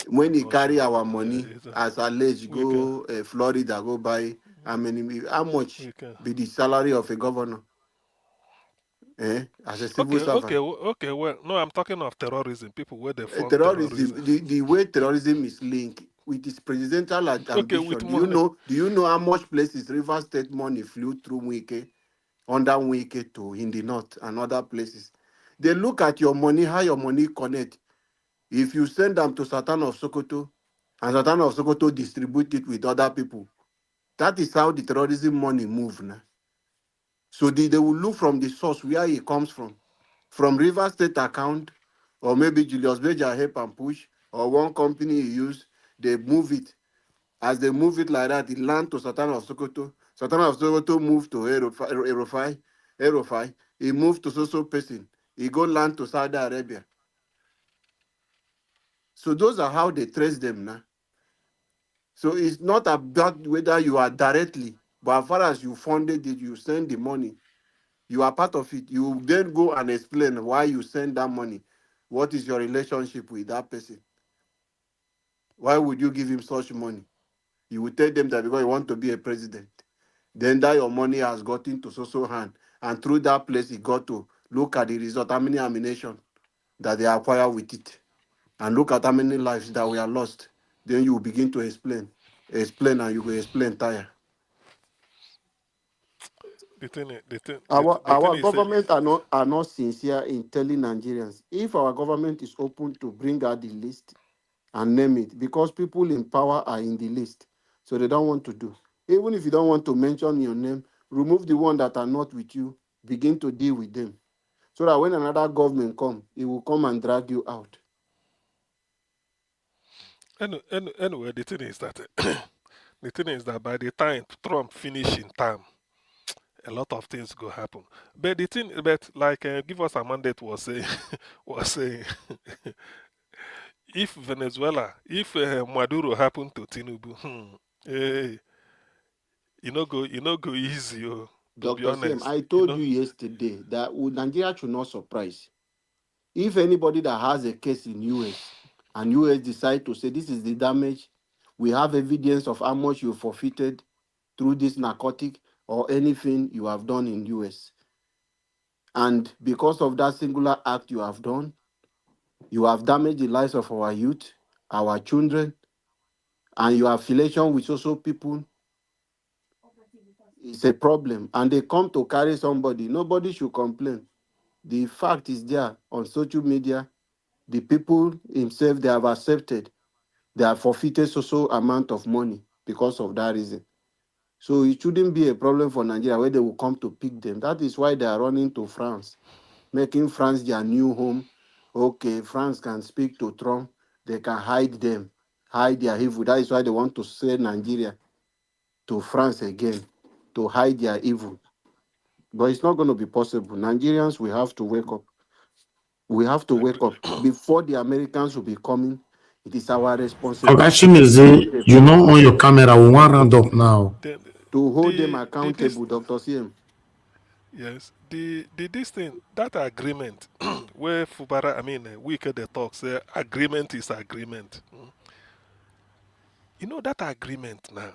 When I'm he not carry sure. our money It's as alleged Wike, go Florida go buy how much Wike. be the salary of a governor as a civil servant? Okay. Well, no, I'm talking of terrorism. People where they fund Terrorism, terrorism. the way terrorism is linked with his presidential Okay, with ambition. money. Do you know how much places River State money flew through Wike, under Wike to in the north and other places? They look at your money, how your money connect. If you send them to Sultan of Sokoto, and Sultan of Sokoto distribute it with other people, that is how the terrorism money move now. So they will look from the source where it comes from River State account, or maybe Julius Berger help and push, or one company he use, they move it. As they move it like that, it land to Sultan of Sokoto. Sultan of Sokoto move to Erofai. He moved to Soso person. He go land to Saudi Arabia. So those are how they trace them now. So it's not about whether you are directly, but as far as you funded it, you send the money. You are part of it. You then go and explain why you send that money. What is your relationship with that person? Why would you give him such money? You will tell them that because you want to be a president. Then that your money has gotten to so hand. And through that place, it got to look at the result, how many ammunition that they acquire with it. And look at how many lives that we are lost. Then you begin to explain. Explain and you will explain tire. The thing Our is, government are not sincere in telling Nigerians. If our government is open to bring out the list and name it, because people in power are in the list, so they don't want to do. Even if you don't want to mention your name, remove the one that are not with you, begin to deal with them. So that when another government come, it will come and drag you out. anyway, the thing is that the thing is that by the time Trump finish in term, a lot of things go happen. But the thing, but like give us a mandate was saying, was saying, if Venezuela, if Maduro happened to Tinubu, hey, you know go easy, oh, to be Dr. Siem, honest, I you told know. you yesterday that Nigeria should not surprise. If anybody that has a case in US and US decide to say this is the damage, we have evidence of how much you forfeited through this narcotic or anything you have done in US. And because of that singular act you have done, you have damaged the lives of our youth, our children, and your affiliation with social people is a problem. And they come to carry somebody. Nobody should complain. The fact is there on social media. The people himself, they have accepted. They have forfeited social amount of money because of that reason. So it shouldn't be a problem for Nigeria where they will come to pick them. That is why they are running to France, making France their new home. Okay, France can speak to Trump. They can hide them, hide their evil. That is why they want to sell Nigeria to France again, to hide their evil. But it's not going to be possible. Nigerians, we have to wake up. We have to wake up. Before the Americans will be coming, it is our responsibility to hold Ogashimeze, them, you know on your camera, we want round up now. The, to hold them this accountable, Dr. CM. yes, the this thing, that agreement where Fubara, I mean, Wike the talk say agreement is agreement. You know that agreement now.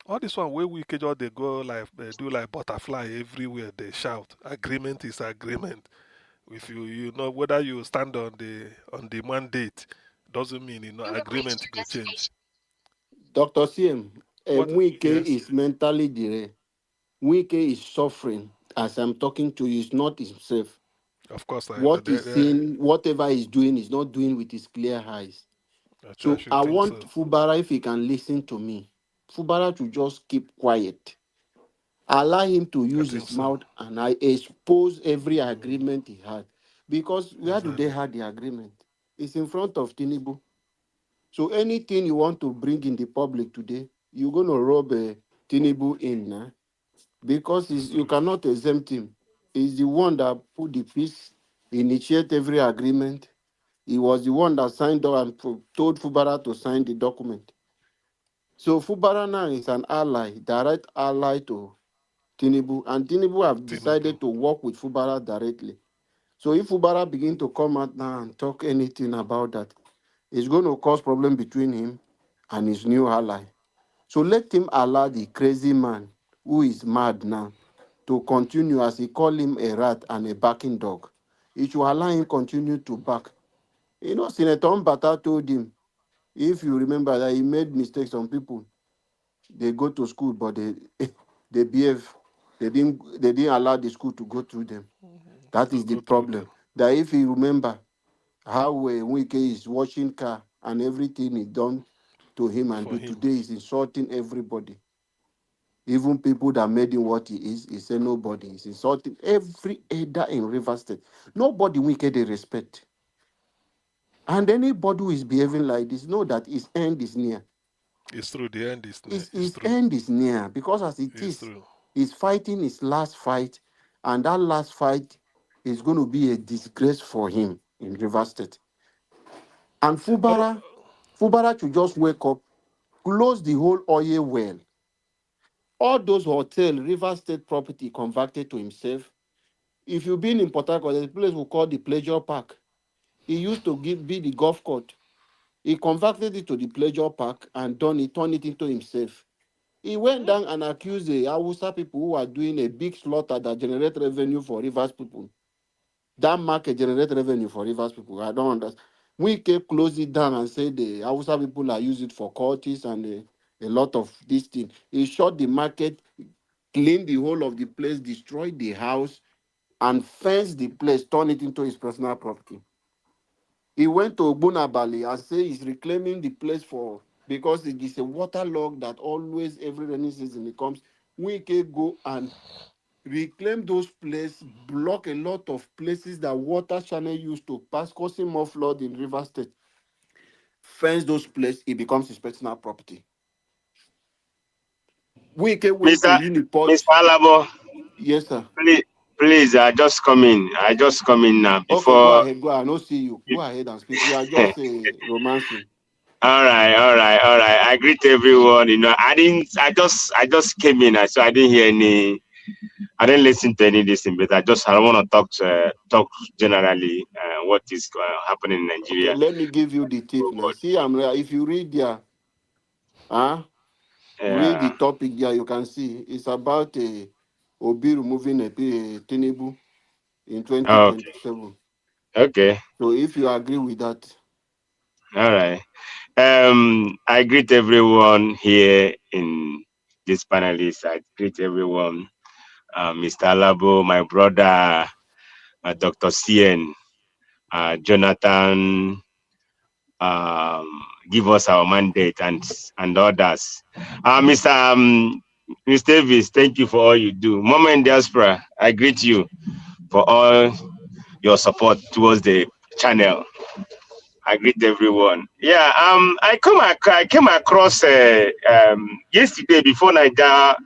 All this one where Wike just they go like do like butterfly everywhere. They shout agreement is agreement. If you know whether you stand on the mandate, doesn't mean agreement go change. Dr. CM, What? Wike Yes, is mentally derailed. Wike is suffering. As I'm talking to you, is not himself. of course. What he's saying, whatever he's doing, is not doing with his clear eyes. I So should I think want so. Fubara, if he can listen to me, Fubara to just keep quiet. Allow him to I use think his so. mouth and I expose every agreement he had. Because where do they Exactly. have the agreement? It's in front of Tinubu. So anything you want to bring in the public today, you're going to rob Tinubu in now. Because It's you true. cannot exempt him. He's the one that put the peace, initiate every agreement. He was the one that signed up and told Fubara to sign the document. So Fubara now is an ally, direct ally to Tinubu, and Tinubu have Tinubu. decided to work with Fubara directly. So if Fubara begin to come out now and talk anything about that, it's going to cause problem between him and his new ally. So let him allow the crazy man who is mad now to continue, as he call him a rat and a barking dog. It will allow him continue to bark. Senator Mbata told him, if you remember that he made mistakes on people, they go to school, but they they behave. They didn't allow the school to go through them. That To is the go through them problem. That if you remember how Wike is washing car and everything is done to him and for do him. today is insulting everybody. Even people that made him what he said nobody. He's insulting every elder in River State. Nobody Wike they respect. And anybody who is behaving like this, know that his end is near. It's true. The end is near. It's His true. end is near because as it It's is, true. he's fighting his last fight, and that last fight is going to be a disgrace for him in River State. And Oh, Fubara should just wake up, close the whole oil well. All those hotel, River State property converted to himself. If you've been in Port Harcourt, there's a place we call the Pleasure Park. He used to be the golf court. He converted it to the pleasure park and turned it into himself. He went down and accused the Hausa people who are doing a big slaughter that generate revenue for Rivers people. That market generate revenue for Rivers people. I don't understand. We can close it down and say the Hausa people are using it for cultists and a lot of this thing. He shut the market, cleaned the whole of the place, destroyed the house, and fenced the place, turned it into his personal property. He went to Ogbunabali and say he's reclaiming the place for because it is a waterlog that always every rainy season it comes. We can go and reclaim those places, block a lot of places that water channel used to pass, causing more flood in River State. Fence those places, it becomes his personal property. We can went to Mr. Uniport. Mr. Alabo, Yes, sir. please, I just come in. I just come in now Okay, go before. ahead. Go ahead. I don't see you. Go ahead and speak. We are just romancing. All right. I greet everyone. You know, I just came in, so I didn't hear any. I didn't listen to any of this thing, but I want to talk generally what is happening in Okay, Nigeria. let me give you the tip now. See, if you read there, read the topic there, you can see it's about Obi removing a Tinubu in 2027. Okay. So if you agree with that, All right. I greet everyone here in this panelist. I greet everyone. Mr. Alabo, my brother, Dr. CN, Jonathan, give us our mandate and others. Mr. Davis, thank you for all you do. Mama in Diaspora, I greet you for all your support towards the channel. I greet everyone. Yeah, I came across yesterday before Nigeria.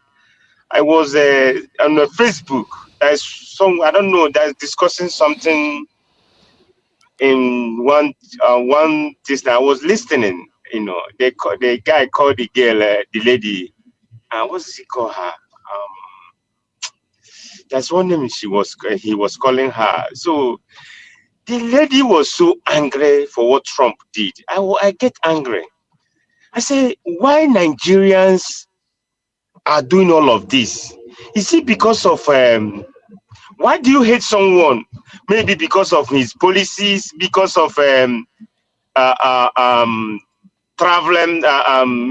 I was on Facebook. There's some I don't know. That's discussing something in one this. I was listening. You know, the guy called the girl, the lady. What does he call her? There's one name he was calling her. So the lady was so angry for what Trump did. I get angry. I say, why Nigerians are doing all of this? Is it because of why do you hate someone? Maybe because of his policies, because of traveling,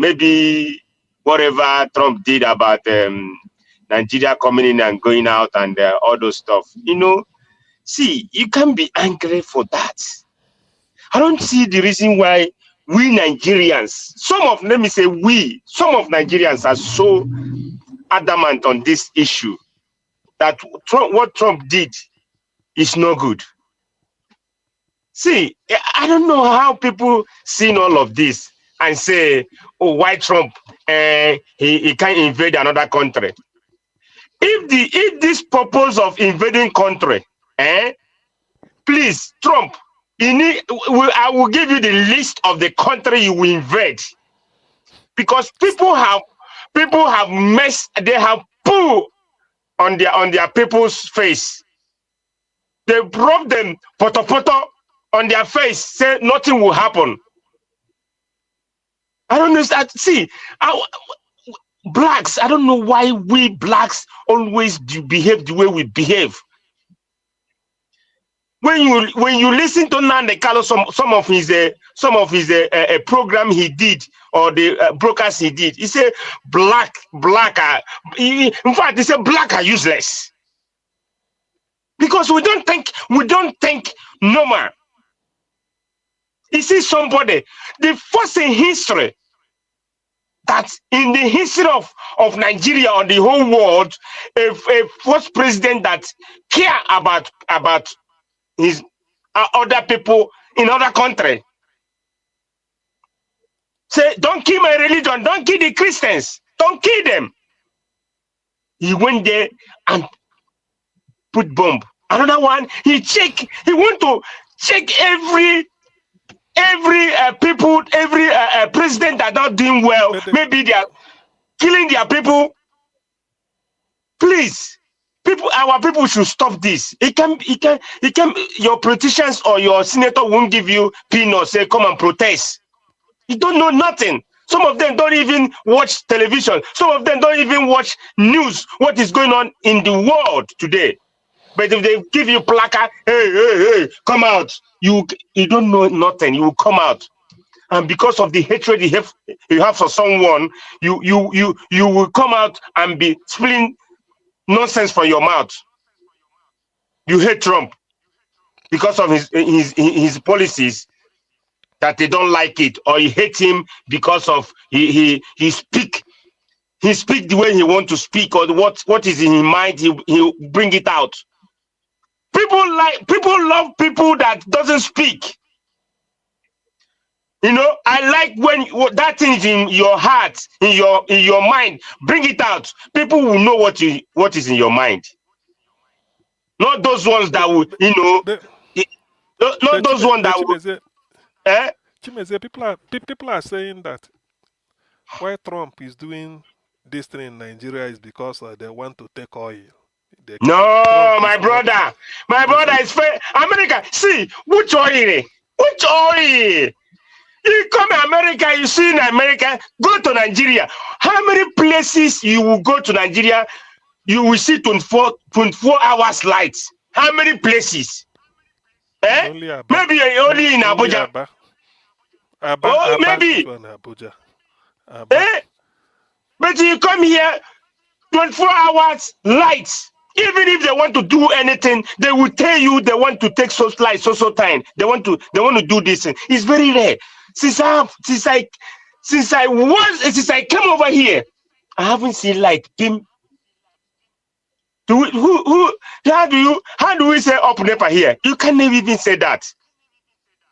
maybe whatever Trump did about Nigeria coming in and going out and all those stuff. You know, see, you can't be angry for that. I don't see the reason why we Nigerians, some of Nigerians are so adamant on this issue that what Trump did is no good. See, I don't know how people seen all of this and say, oh, why Trump, he can't invade another country. If this purpose of invading country, please, Trump, I will give you the list of the country you will invade. Because people have messed, they have poo on their people's face. They rub them poto on their face, say nothing will happen. I don't understand. See, blacks, I don't know why we blacks always behave the way we behave. When you listen to Nande Carlos, some of his program he did or the brokers he did, he said black are, in fact he said black are useless because we don't think normal. You see somebody, the first in history that in the history of Nigeria or the whole world, a first president that care about his other people in other country. Say, don't kill my religion, don't kill the Christians, don't kill them. He went there and put bomb. Another one, he want to check every people, every president that not doing well. Maybe they are killing their people. Please, Our people should stop this. Your politicians or your senator won't give you peanuts, say come and protest. You don't know nothing. Some of them don't even watch television. Some of them don't even watch news, what is going on in the world today. But if they give you placard, hey, come out. You don't know nothing. You will come out. And because of the hatred you have for someone, you will come out and be spilling nonsense from your mouth. You hate Trump because of his policies, that they don't like it, or you hate him because of he speak the way he want to speak, or what is in his mind, he'll bring it out. People love people that doesn't speak. You know, I like when that thing is in your heart, in your mind, bring it out. People will know what is in your mind. Not those ones that will, not those ones that will. Chimeze, people are saying that why Trump is doing this thing in Nigeria is because they want to take oil. No, my brother is fair. America, see, which oil? Which oil? You come to America, you see in America, go to Nigeria. How many places you will go to Nigeria, you will see 24 hours lights? How many places? Maybe only in Abuja. Maybe. Abuja. But you come here, 24 hours lights. Even if they want to do anything, they will tell you they want to take so time. They want to do this thing. It's very rare. Since I came over here, I haven't seen light. How do we say up NEPA here? You can't even say that.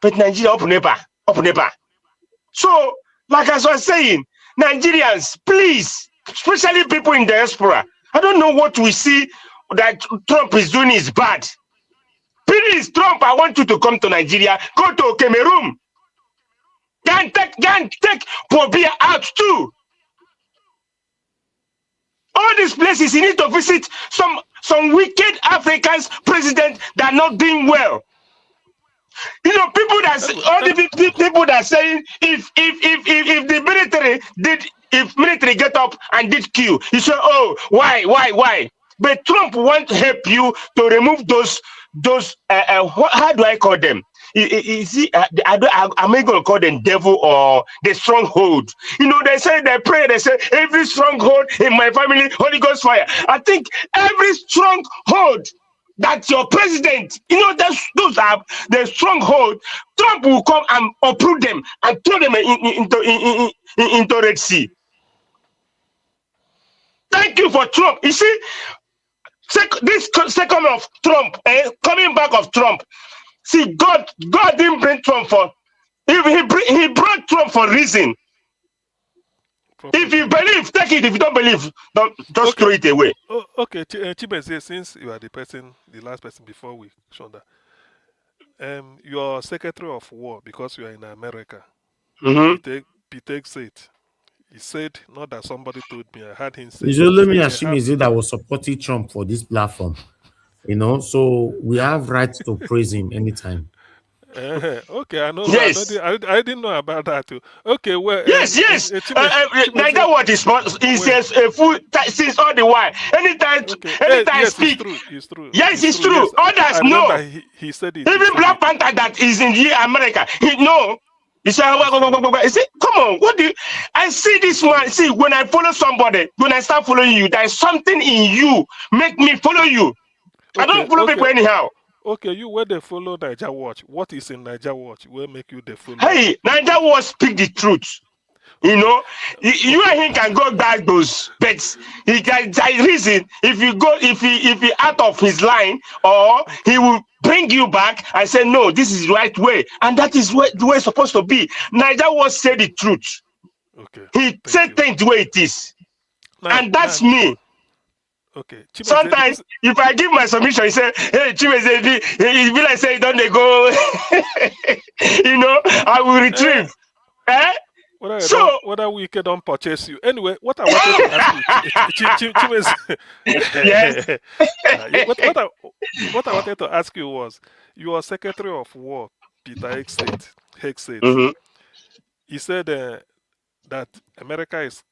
But Nigeria up NEPA. So, like as I was saying, Nigerians, please, especially people in diaspora, I don't know what we see that Trump is doing is bad. Please, Trump, I want you to come to Nigeria, go to Cameroon. Can take Pobia out too. All these places, you need to visit some wicked Africans president that are not doing well. You know, people that saying if military get up and did kill, you say, oh, why? But Trump wants to help you to remove those how do I call them? Is it, am I going to call them devil or the stronghold? You know, they say, they pray, they say, every stronghold in my family, Holy Ghost fire. I think every stronghold that your president, you know, those are the stronghold, Trump will come and uproot them and throw them into Red Sea. Thank you for Trump. You see, this second of Trump, coming back of Trump. See, God didn't bring Trump for. He brought Trump for reason. If you believe, take it. If you don't believe, just throw it away. Oh, okay, Chibese, since you are the last person before we Shonda, your Secretary of War, because you are in America, Peter said, he said, not that somebody told me, I had him say. So let me assume is it that was supporting Trump for this platform, you know, so we have right to praise him anytime. Okay, I know. Yes. I didn't know about that too. Okay, well. Yes. Neither what is he says full since all the while. Anytime yes, speak. It's true. Yes, it's true. Yes. Others know. He said it. Even Black Panther that is in America, he know. He said, he said, come on, what do you? I see this one. See, when I follow somebody, when I start following you, there is something in you make me follow you. Okay, I don't follow people anyhow. Okay, you where they follow Niger Watch. What is in Niger Watch? Will make you the follow? Hey, Niger Watch speak the truth. You know, you and him can go back those, but he can reason if he out of his line, or he will bring you back and say no, this is the right way, and that is the way it's supposed to be. Niger Watch say the truth. Okay. He said things the way it is, and that's me. Okay. Sometimes, if I give my submission, he say, "Hey, Chimeze, it be like say, don't they go?" You know, I will retrieve. Whether we can don't purchase you. Anyway, what I wanted to ask Yes. What I wanted to ask you was, your Secretary of War, Peter Hegseth, Mhm. he said that America is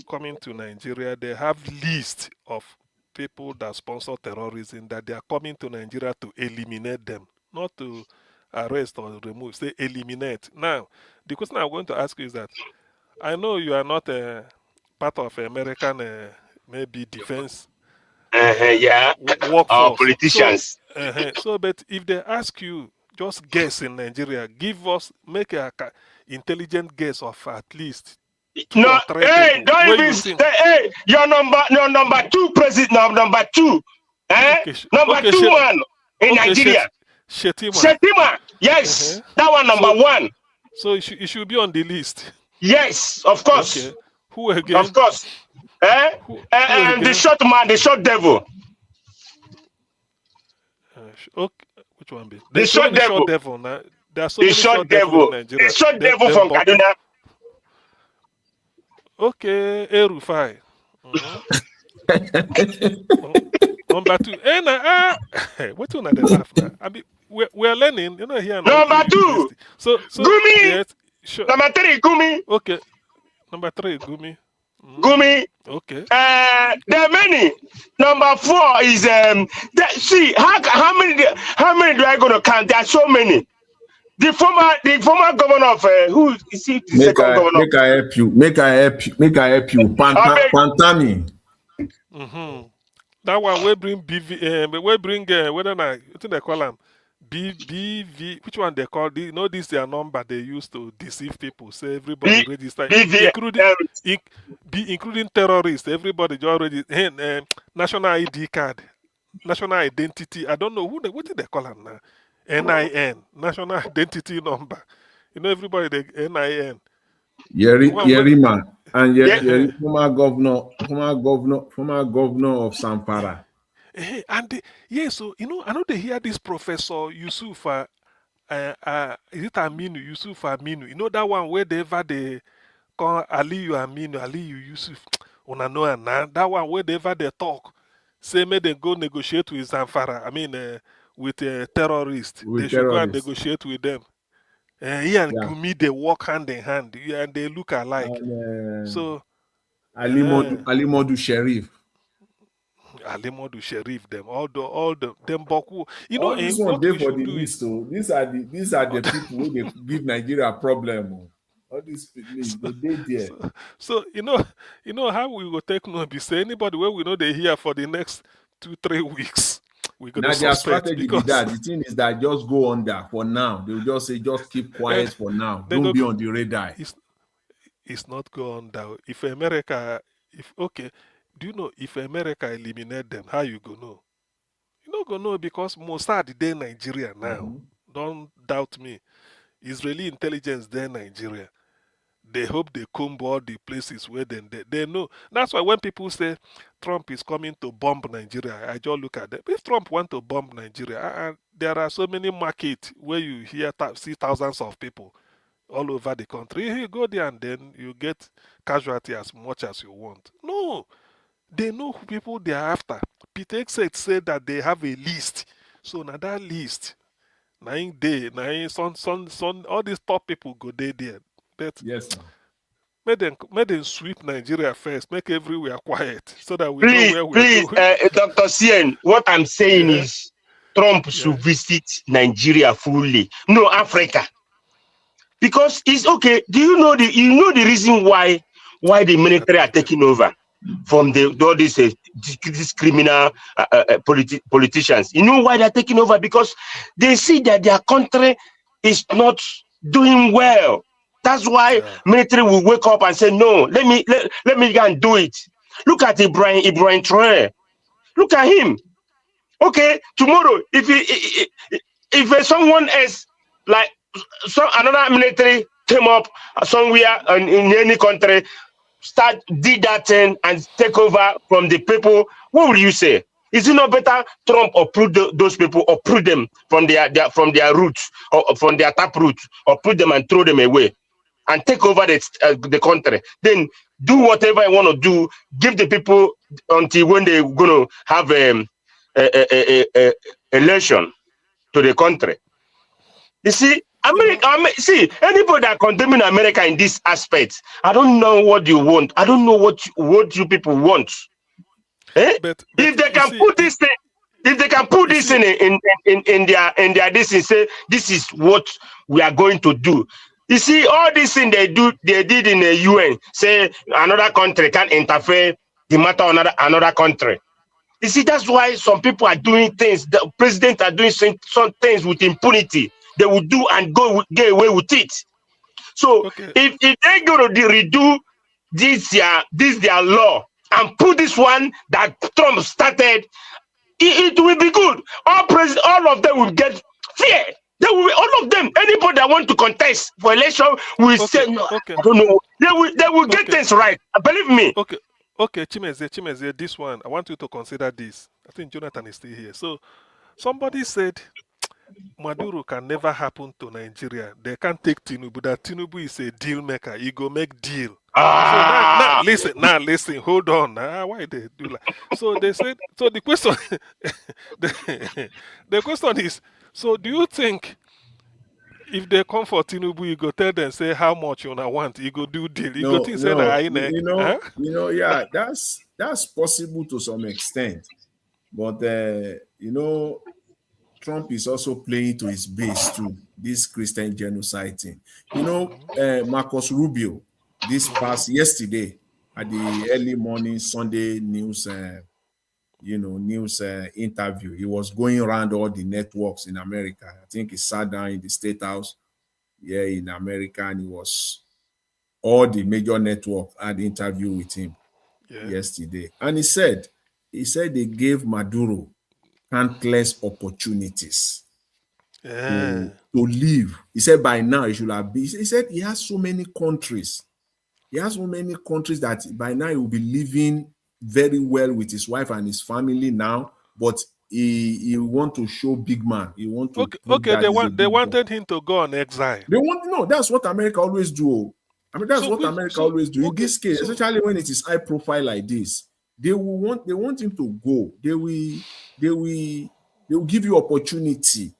coming to Nigeria. They have list of people that sponsor terrorism, that they are coming to Nigeria to eliminate them, not to arrest or remove, say eliminate. Now, the question I'm going to ask you is that I know you are not a part of American maybe defense Yeah. Our workforce. politicians. So, but if they ask you, just guess in Nigeria, make a intelligent guess of at least 2 No, or 3 hey, people. don't Where even you say, think? hey, your number 2 president, number 2, Okay, number 2 man in Nigeria. Shetima. Shetima, yes, that one number So, 1. so it should be on the list. Yes, of course, Okay. Who again? of course. Who The again? short man, the short devil. Okay. Which one be? The There's so short many devil. short devil now. There are so The many short short devil in devil. Nigeria. The short devil Them from Boku. Kaduna. Okay, Erufai. Number 2. What one are they laugh now? I mean, we're learning, here now. Number 2, University. So Gumi. yes, sure. Number 3, Gumi. Okay. Number 3, Gumi. Gumi. Okay. There are many. Number 4 is see how many do I go to count? There are so many. The former governor of who is he? The second governor. Make I help you. Make I help you. Pantami. That one we bring BV. We bring whether I think they call them BV. Which one they call? This their number they use to deceive people. Say everybody register, including terrorists. Everybody just register. National ID card, national identity. I don't know what did they call them now? NIN, national identity number. Everybody the NIN. Yerima and former governor of Zamfara. And so I know they hear this Professor Yusuf. Is it Aminu? Yusuf Aminu. That one where they call Aliyu Aminu, Aliyu Yusuf. Una know and that one where they talk. Say may they go negotiate with Zamfara. I mean with terrorists. They should go and negotiate with them. He and Gumi, they walk hand in hand, and they look alike. So Ali Modu Sheriff. Ali Modu Sheriff, them all the them Boku. All this one they for the list. So these are the people who they give Nigeria a problem. All these people they there. So you know how we will take no be say anybody where we know they here for the next 2-3 weeks. We're gonna now their strategy because that the thing is that just go on there for now. They'll just say just keep quiet for now. Don't be on the radar. It's not go on down. If America, do you know if America eliminate them, how you go know? You not go know because Mossad they Nigeria now. Don't doubt me. Israeli intelligence there Nigeria. They hope they comb all the places where they know. That's why when people say Trump is coming to bomb Nigeria, I just look at them. If Trump want to bomb Nigeria, there are so many markets where you see thousands of people all over the country. You go there and then you get casualty as much as you want. No, they know who people they are after. Peter said that they have a list. So now that list, all these top people go there. But yes, sir. Make them sweep Nigeria first. Make everywhere quiet so that we know where we're going. Dr. Cien, what I'm saying is Trump should visit Nigeria fully. No, Africa. Because it's okay. Do you know the reason why the military are taking over from all these criminal politicians? You know why they're taking over? Because they see that their country is not doing well. That's why military will wake up and say, no, let me go and do it. Look at Ibrahim Traore. Look at him. Okay, tomorrow, if someone else, like another military came up somewhere in any country, did that thing and take over from the people, what will you say? Is it not better Trump uproot those people, uproot them from their roots, or from their tap roots, uproot them and throw them away? And take over the country. Then do whatever you want to do, give the people until when they're going to have a election to the country. You see, see, anybody that condemning America in this aspect, I don't know what you want. I don't know what you people want. Eh? But if they can put this thing, if they can put this in their this and say this is what we are going to do. You see, all this thing they did in the UN, say another country can't interfere the matter of another country. You see, that's why some people are doing things. The president are doing some things with impunity. They will do and get away with it. So if they're going to redo this their law and put this one that Trump started, it will be good. All of them will get fear. They will be, all of them. Anybody that want to contest for election will say no. I don't know. They will get things right. Believe me. Okay, Chimeze, this one, I want you to consider this. I think Jonathan is still here. So, somebody said Maduro can never happen to Nigeria. They can't take Tinubu. That Tinubu is a deal maker. He go make deal. So now listen, hold on. Why they do that? So they said. So the question, the question is. So do you think if they come for Tinubu, you go tell them say how much you want? You go do deal. You go think say that yeah, that's possible to some extent, but Trump is also playing to his base too. This Christian genocide thing. Marcus Rubio, this past yesterday at the early morning Sunday news, interview, he was going around all the networks in America. I think he sat down in the State House, in America, and all the major networks had an interview with him yesterday. And he said they gave Maduro countless opportunities to live. He said by now he should have been. He said he has so many countries. He has so many countries that by now he will be living very well with his wife and his family now. But he want to show big man. He want to they wanted him to go on exile. That's what America always do. I mean, that's what America always do. In this case, especially when it is high profile like this, they want him to go. They will give you opportunity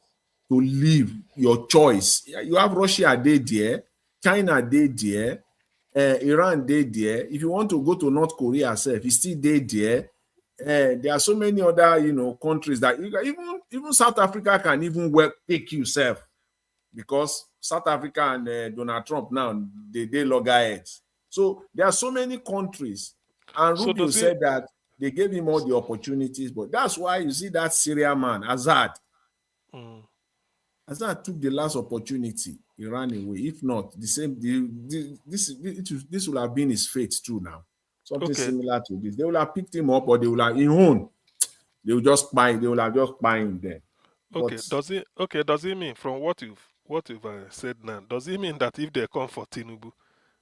to live your choice. You have Russia there, China there, Iran there. If you want to go to North Korea itself, it's still there. There are so many other countries that even South Africa can even take yourself, because South Africa and Donald Trump now they loggerheads. So there are so many countries, and Rubio said that they gave him all the opportunities, but that's why you see that Syria man Assad. Assad took the last opportunity. He ran away. If not, this will have been his fate too now. Something similar to this. They will have picked him up, or they will have They will just buy. They will have just buy him there. Does it mean from what you've said now? Does it mean that if they come for Tinubu,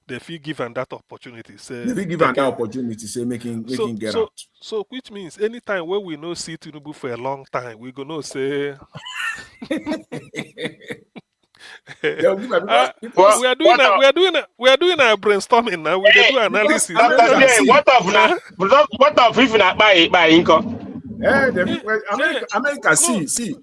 they feel given that opportunity? Say they feel given that opportunity. Say making get out. So which means anytime when we no see Tinubu for a long time, we gonna say. We are doing a brainstorming now. We do analysis. What of if not by income? America see.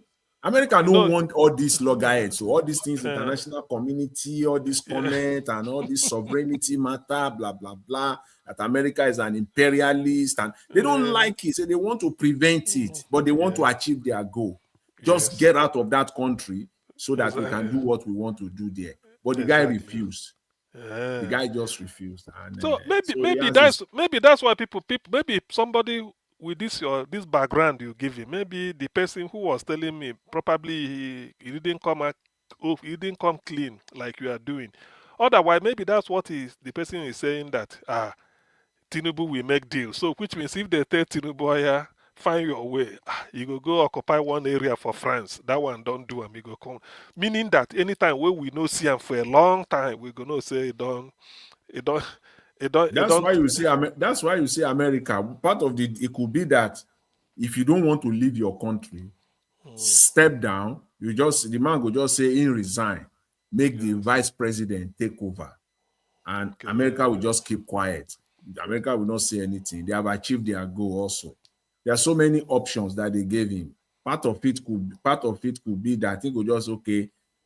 America don't want all these loggerheads, so all these things, international community, all this comment and all this sovereignty matter, blah blah blah. That America is an imperialist, and they don't like it, so they want to prevent it, but they want to achieve their goal. Just get out of that country so that we can do what we want to do there. But the guy refused. The guy just refused. And, so maybe that's why people maybe somebody with this background you give him, maybe the person who was telling me probably he didn't come clean like you are doing. Otherwise, maybe that's what the person is saying, that Tinubu will make deals. So which means if they tell Tinubu, find your way, you go occupy one area for France, that one don't do him, you go come. Meaning that anytime when we no see him for a long time, we're gonna say That's why you see America. Part of it could be that if you don't want to leave your country, step down. The man will just say, resign, make the vice president take over, and America will just keep quiet. America will not say anything. They have achieved their goal also. There are so many options that they gave him. Part of it could be that he could just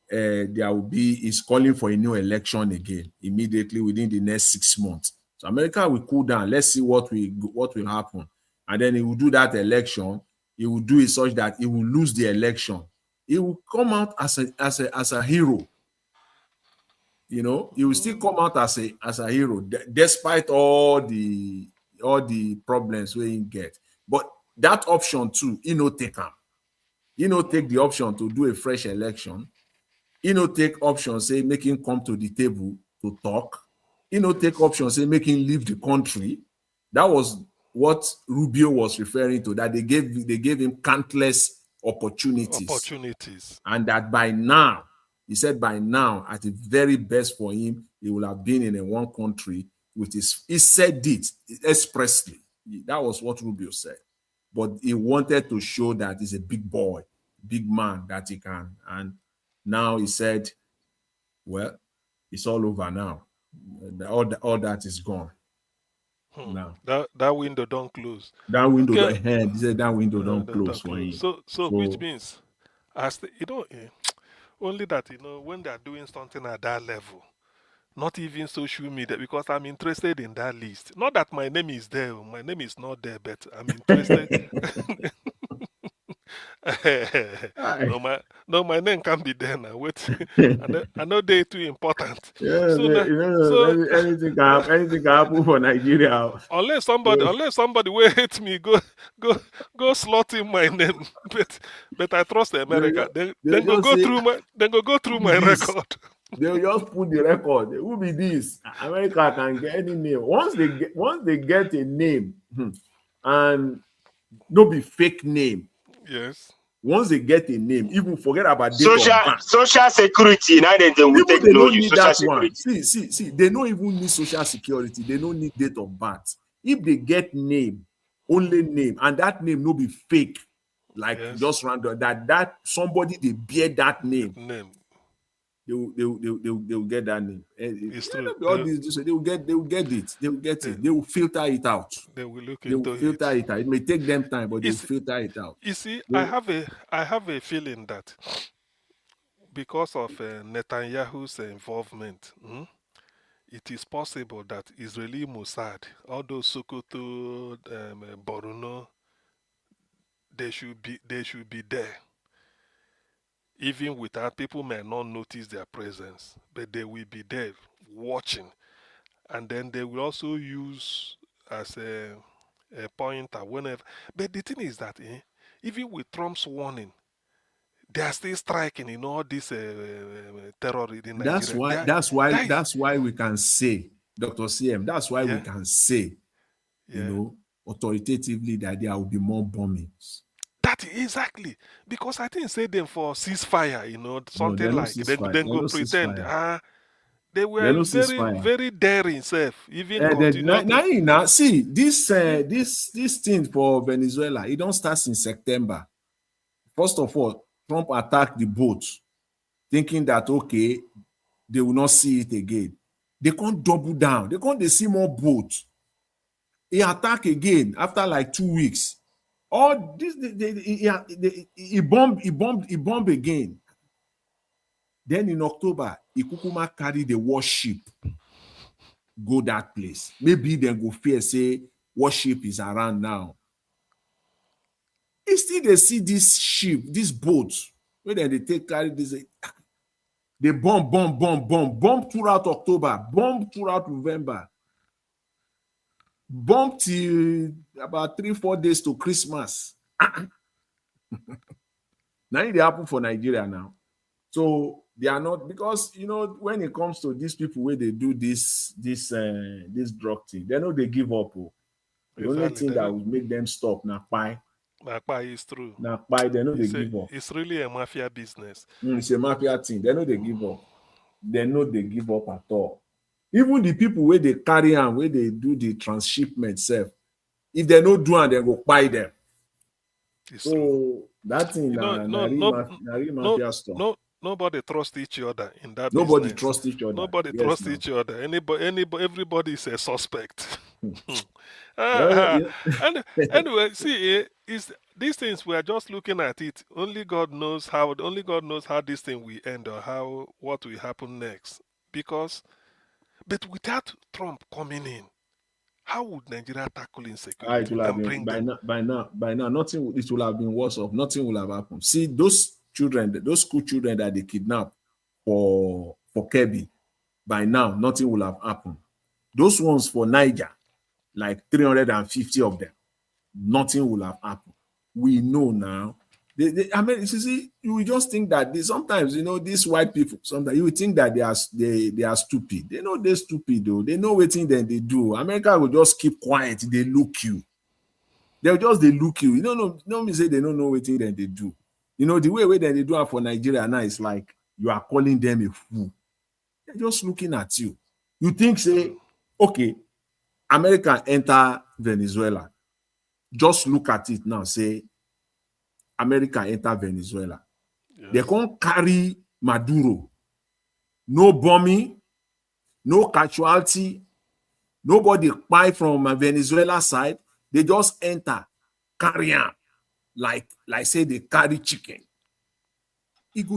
there will be is calling for a new election again immediately within the next 6 months. So America will cool down. Let's see what will happen, and then he will do that election. He will do it such that he will lose the election. He will come out as a hero. You know, he will still come out as a hero despite all the problems we get. But that option too, he no take him. He no take the option to do a fresh election. He no take option say make him come to the table to talk. He no take option say make him leave the country. That was what Rubio was referring to. That they gave him countless opportunities, and that by now, he said by now, at the very best for him, he will have been in one country with his. He said it expressly. That was what Rubio said. But he wanted to show that he's a big boy, big man that he can. And now he said, well, it's all over now. All that is gone. Now that window don't close. That window he said that window don't close for him. So which means, only that when they are doing something at that level, not even social media, because I'm interested in that list. Not that my name is there, my name is not there, but I'm interested. My name can't be there now. Wait, I know they're too important. Yeah, anything can happen for Nigeria. Unless somebody will hate me, go slot in my name. But I trust America. Then go go through my record. They'll just put the record. Who be this? America can get any name. Once they get a name, and no be fake name. Yes. Once they get a name, even forget about social security. Now they will take no you social security. See, they don't even need social security. They don't need date of birth. If they get name, only name, and that name no be fake, like just random. That somebody they bear that name. They will get that name. It's true. All these, they will get it. They will get it. They will filter it out. They will filter it out. It may take them time, but they will filter it out. You see, I have a feeling that because of Netanyahu's involvement, it is possible that Israeli Mossad, all those Sokoto, Borno, they should be there. Even without, people may not notice their presence, but they will be there watching. And then they will also use as a pointer whenever. But the thing is that even with Trump's warning, they are still striking in all this terror in Nigeria. That's why we can say, Dr. CM, that's why we can say, authoritatively that there will be more bombings. That exactly, because I think say them for ceasefire, something like then go pretend. They were very daring, self. Even now, see this thing for Venezuela. It don't start in September. First of all, Trump attacked the boat, thinking that they will not see it again. They can't double down. They see more boats. He attacked again after like 2 weeks. All this, he bombed again. Then in October, Ikukuma carried the warship, go that place. Maybe they go fear, say, warship is around now. Instead, they see this ship, this boat, where then they carry this. They bomb throughout October, bomb throughout November. Bomb till about 3-4 days to Christmas. Now it happen for Nigeria now. So they are not, because when it comes to these people where they do this drug thing, they know they give up. The only thing that will make them stop now pie. Is true. Now pie, they know they give up. It's really a mafia business. It's a mafia thing. They know they give up. They know they give up at all. Even the people where they carry on, where they do the transshipment self, if they don't do it, they go buy them. It's so true. That thing, mafia stuff. Nobody trusts each other in that Nobody business. trusts each other. Nobody trusts each other. Everybody is a suspect. Well, And anyway, see, is these things we are just looking at it. Only God knows how. Only God knows how this thing will end or how what will happen next. Because, but without Trump coming in, how would Nigeria tackle it insecurity will have and been bring them? by now, nothing. It will have been worse off. Nothing will have happened. See those children, those school children that they kidnapped for Kebbi. By now, nothing will have happened. Those ones for Niger, like 350 of them, nothing will have happened. We know now. I mean, you see, you will just think that sometimes, these white people, sometimes you will think that they are stupid. They know they're stupid, though. They know what thing that they do. America will just keep quiet. They look you. They look you. You don't mean say they don't know what thing that they do. The way that they do it for Nigeria now is like you are calling them a fool. They're just looking at you. You think, say, okay, America enter Venezuela. Just look at it now, say, America enter Venezuela. Yes. They can't carry Maduro. No bombing, no casualty, nobody buy from Venezuela side. They just enter, carry them, like say they carry chicken.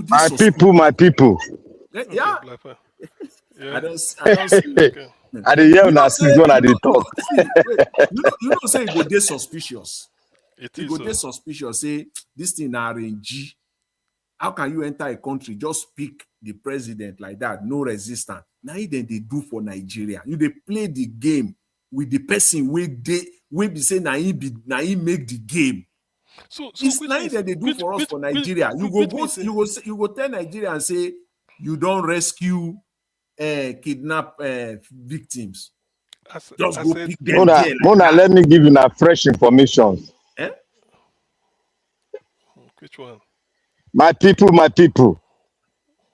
My people. Yeah. Yeah. I don't see. Okay. I didn't hear when I talk. Say it go dey suspicious. It go dey suspicious. Say this thing RNG. How can you enter a country just pick the president like that? No resistance. Now then they do for Nigeria. They play the game with the person we be say now he make the game. So it's now that they do for us for Nigeria. You go tell Nigeria and say you don't rescue kidnap victims. Just go pick them. Mona, let me give you fresh information. Which one? My people.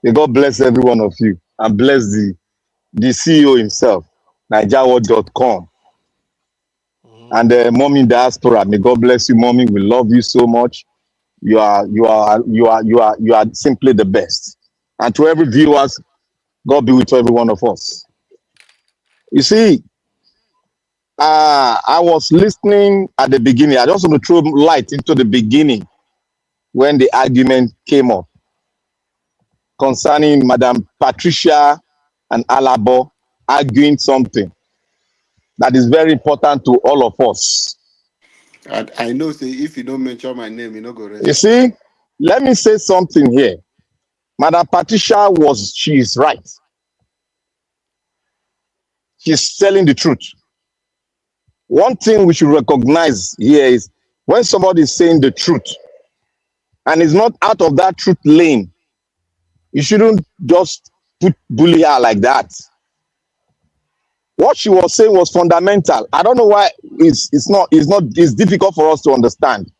May God bless every one of you and bless the CEO himself, NigeriaWorld.com. And mommy diaspora, may God bless you, mommy. We love you so much. You are simply the best. And to every viewers, God be with every one of us. You see, I was listening at the beginning. I just want to throw light into the beginning when the argument came up concerning Madam Patricia and Alabo arguing something that is very important to all of us. I know, say, if you don't mention my name, you not go rest. You see, let me say something here. Madam Patricia she is right. She's telling the truth. One thing we should recognize here is when somebody is saying the truth and is not out of that truth lane, you shouldn't just bully her like that. What she was saying was fundamental. I don't know why it's difficult for us to understand.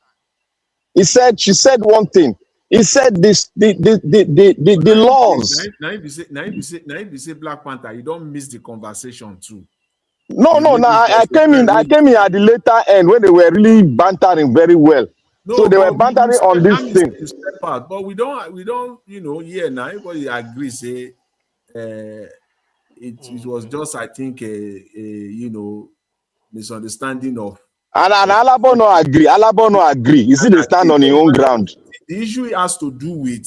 She said one thing. He said the laws. Now if you say Black Panther, you don't miss the conversation too. No. I came in at the later end when they were really bantering very well. No, so they were bantering on this thing. But we don't, here now everybody agrees. Say, it was just, I think, a misunderstanding of. And Alabo no agree. You see, they stand on their own ground. The issue has to do with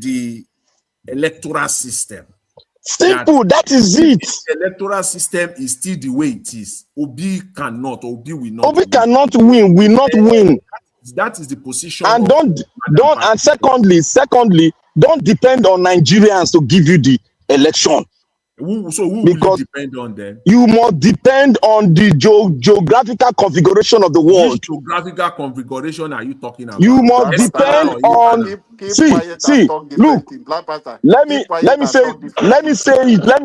the electoral system. Simple, that is it. The electoral system is still the way it is. Obi will not. Obi cannot win, will not win. That is the position. And secondly, don't depend on Nigerians to give you the election. Who will you depend on then? You must depend on the geographical configuration of the world. Which geographical configuration are you talking about? You must depend on. Look. Let me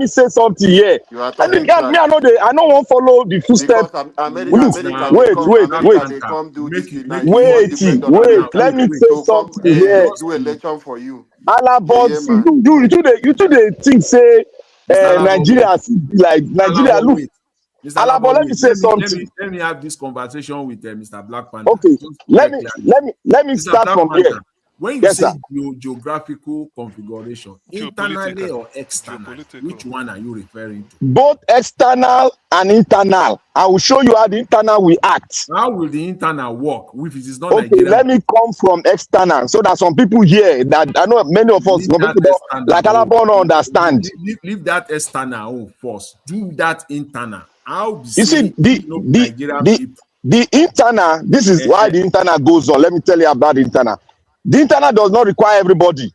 say something here. I don't want to follow the footsteps. Wait. Let me say something here. Do election for you. You two think say. Nigeria, like Nigeria, look. Alabo, let me say something. Let me have this conversation with Mr. Black Panther. Okay, let me start from here. When you Yes, say sir. geographical configuration, internally or external, which one are you referring to? Both external and internal. I will show you how the internal will act. How will the internal work if it is not Okay, Nigerian? let me come from external so that some people here that I know many of us, some people don't like Alabama don't understand. Leave that external first. Do that internal. How You see, the internal, this is why the internal goes on. Let me tell you about the internal. The internal does not require everybody.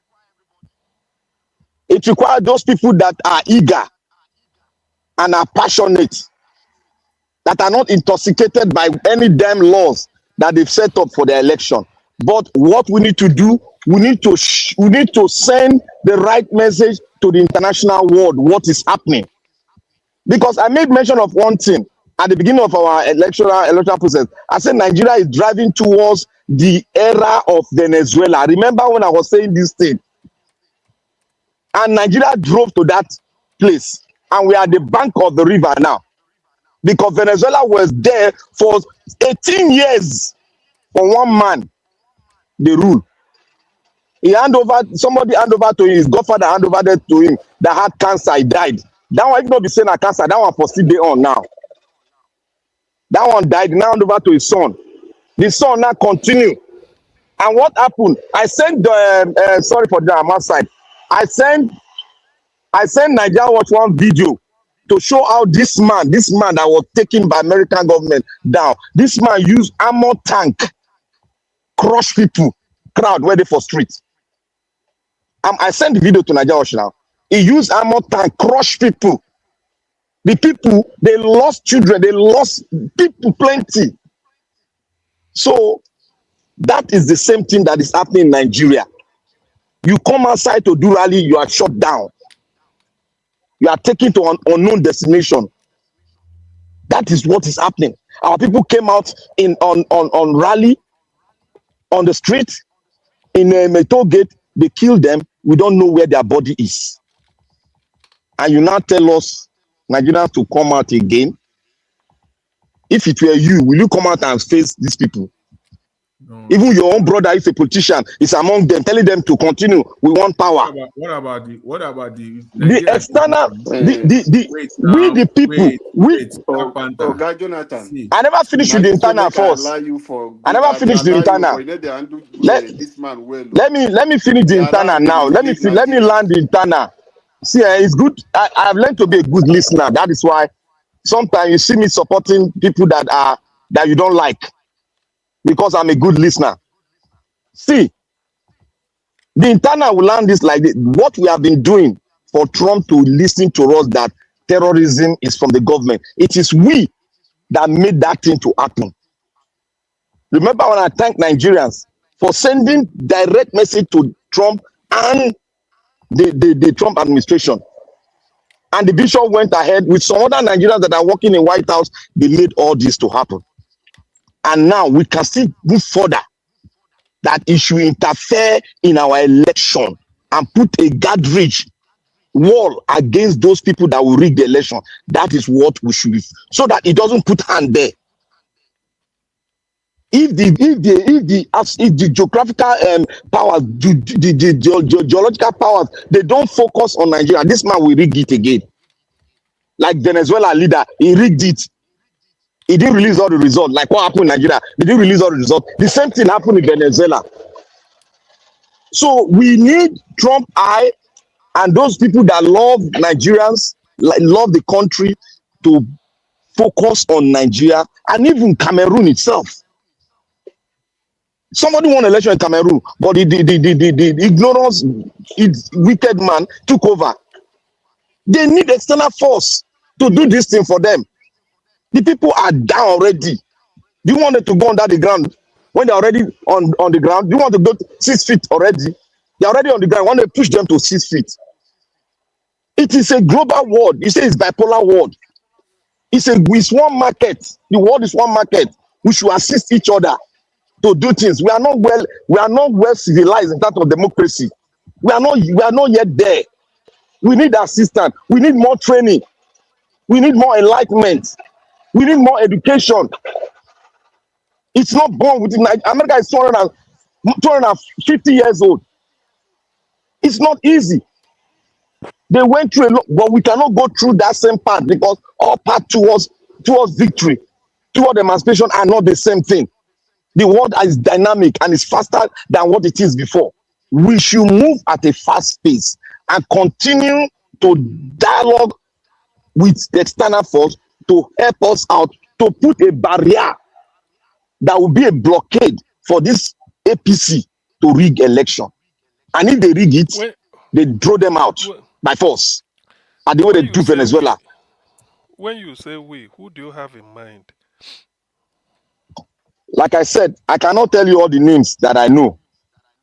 It requires those people that are eager and are passionate, that are not intoxicated by any damn laws that they've set up for the election. But what we need to do, we need to send the right message to the international world what is happening. Because I made mention of one thing at the beginning of our electoral process. I said Nigeria is driving towards the era of Venezuela. Remember when I was saying this thing? And Nigeria drove to that place. And we are at the bank of the river now. Because Venezuela was there for 18 years for one man, the rule. Somebody hand over to him, his godfather hand over there to him that had cancer, he died. That one, if not be saying a cancer, that one for still day on now. That one died, now hand over to his son. The son now continue. And what happened? I sent sorry for that, I'm outside. I sent Nigeria Watch one video to show how this man that was taken by American government down, this man used armor tank, crush people, crowd ready for streets. I sent the video to Nigeria Watch now. He used armor tank, crush people. The people, they lost children, they lost people plenty. So that is the same thing that is happening in Nigeria. You come outside to do rally, you are shut down. You are taken to an unknown destination. That is what is happening. Our people came out on rally on the street in a toll gate. They killed them. We don't know where their body is. And you now tell us Nigerians to come out again. If it were you, will you come out and face these people? No. Even your own brother, if a politician, is among them, telling them to continue. We want power. What about the external? Jonathan. I never finished with the internal first. I never finished the internal. Let me finish the internal now. Let me land the internal. See, it's good. I've learned to be a good listener. That is why sometimes you see me supporting people that you don't like, because I'm a good listener. See, the internal will land this like this. What we have been doing for Trump to listen to us that terrorism is from the government. It is we that made that thing to happen. Remember when I thanked Nigerians for sending direct message to Trump and the Trump administration. And the bishop went ahead with some other Nigerians that are working in White House. They made all this to happen. And now we can still move further. That it should interfere in our election and put a guardrail wall against those people that will rig the election. That is what we should be, so that it doesn't put hand there. If the geographical powers, the geological powers, they don't focus on Nigeria, this man will rig it again. Like Venezuela leader, he rigged it. He didn't release all the results. Like what happened in Nigeria, they didn't release all the results. The same thing happened in Venezuela. So we need Trump eye and those people that love Nigerians, love the country, to focus on Nigeria and even Cameroon itself. Somebody won election in Cameroon, but the ignorance, wicked man took over. They need external force to do this thing for them. The people are down already. Do you want them to go under the ground when they're already on the ground? Do you want to go 6 feet already? They're already on the ground. Want to push them to 6 feet? It is a global world. You say it's bipolar world. It's one market. The world is one market. We should assist each other to do things. We are not well civilized in terms of democracy. We are not yet there. We need assistance. We need more training. We need more enlightenment. We need more education. It's not born with America is 250 years old. It's not easy. They went through a lot, but we cannot go through that same path because our path towards victory, toward emancipation are not the same thing. The world is dynamic and is faster than what it is before. We should move at a fast pace and continue to dialogue with the external force to help us out, to put a barrier that will be a blockade for this APC to rig election. And if they rig it, When they throw them out when by force. And the way they when you do say we, Venezuela. when you say we, who do you have in mind? Like I said, I cannot tell you all the names that I know.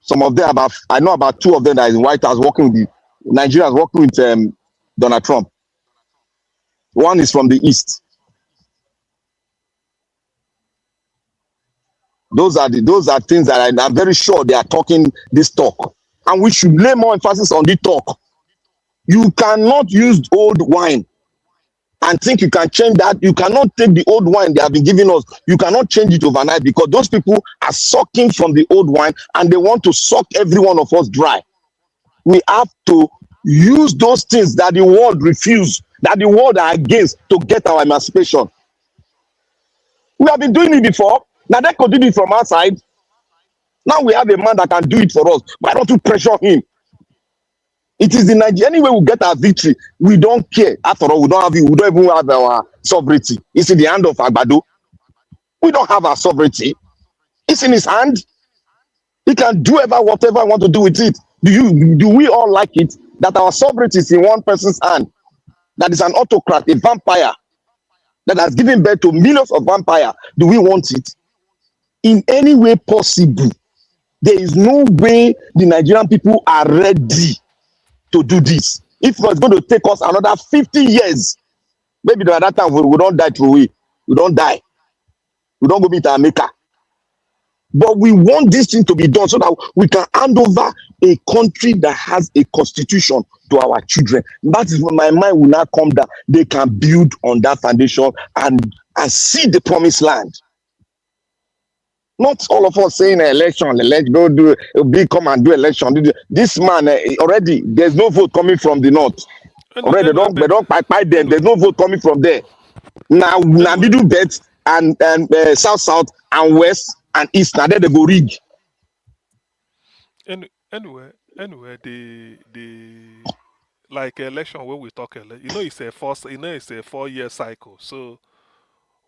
Some of them I know about 2 of them that is in White House working with the Nigerians working with Donald Trump. One is from the East. Those are things that I'm very sure they are talking this talk. And we should lay more emphasis on the talk. You cannot use old wine and think you can change that. You cannot take the old wine they have been giving us. You cannot change it overnight because those people are sucking from the old wine and they want to suck every one of us dry. We have to use those things that the world refuse, that the world are against to get our emancipation. We have been doing it before. Now they could do it from outside. Now we have a man that can do it for us. Why don't you pressure him? It is the Nigeria. Anyway, we get our victory. We don't care. After all, we don't even have our sovereignty. It's in the hand of Agbado. We don't have our sovereignty. It's in his hand. He can do whatever I want to do with it. Do we all like it that our sovereignty is in one person's hand? That is an autocrat, a vampire that has given birth to millions of vampires. Do we want it? In any way possible, there is no way the Nigerian people are ready to do this. If it's going to take us another 50 years, maybe by that time we don't die through it. We don't die. We don't go meet our maker. But we want this thing to be done so that we can hand over a country that has a constitution to our children. That is when my mind will not come down. They can build on that foundation and see the promised land. Not all of us saying election, go do come and do election. This man already there's no vote coming from the north. Already they don't buy them. There's no vote coming from there. Now we do bet and south and west and east. Now they go rig. Anyway, the like election where we talk, it's a 4-year cycle. So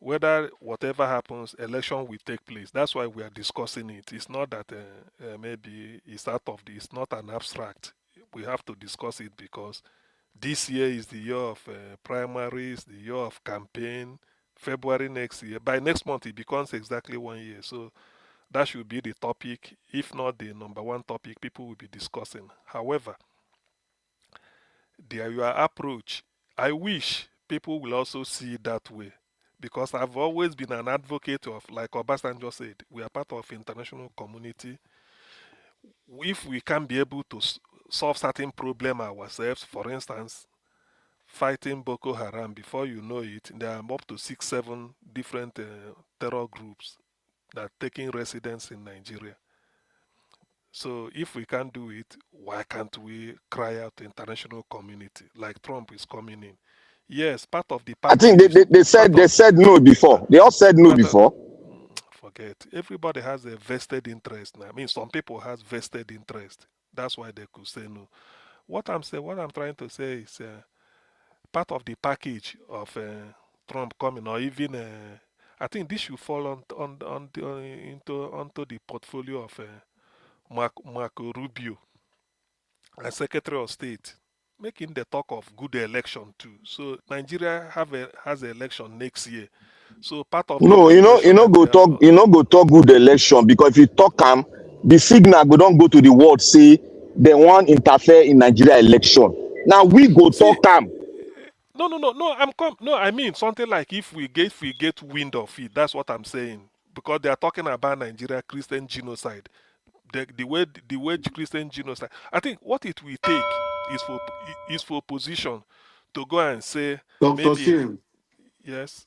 whether whatever happens, election will take place. That's why we are discussing it. It's not that maybe it's not an abstract. We have to discuss it because this year is the year of primaries, the year of campaign. February next year. By next month, it becomes exactly 1 year. So that should be the topic, if not the number one topic people will be discussing. However, your approach, I wish people will also see it that way. Because I've always been an advocate of, like Obasanjo said, we are part of international community. If we can be able to solve certain problem ourselves, for instance, fighting Boko Haram, before you know it, there are up to 6-7 different terror groups that are taking residence in Nigeria. So if we can't do it, why can't we cry out to international community like Trump is coming in? Yes, part of the I think they said no before. They all said no before. Forget. Everybody has a vested interest now. I mean, some people has vested interest. That's why they could say no. What I'm trying to say is part of the package of Trump coming, or even I think this should fall onto the portfolio of Marco Rubio as Secretary of State, making the talk of good election too. So Nigeria has an election next year. So part of go talk good election because if you talk the signal we don't go to the world say they want interfere in Nigeria election. Now we go talk No, I mean something like if we get wind of it, that's what I'm saying. Because they are talking about Nigeria Christian genocide. The way Christian genocide. I think what it will take is for opposition to go and say Dr. maybe Sim, yes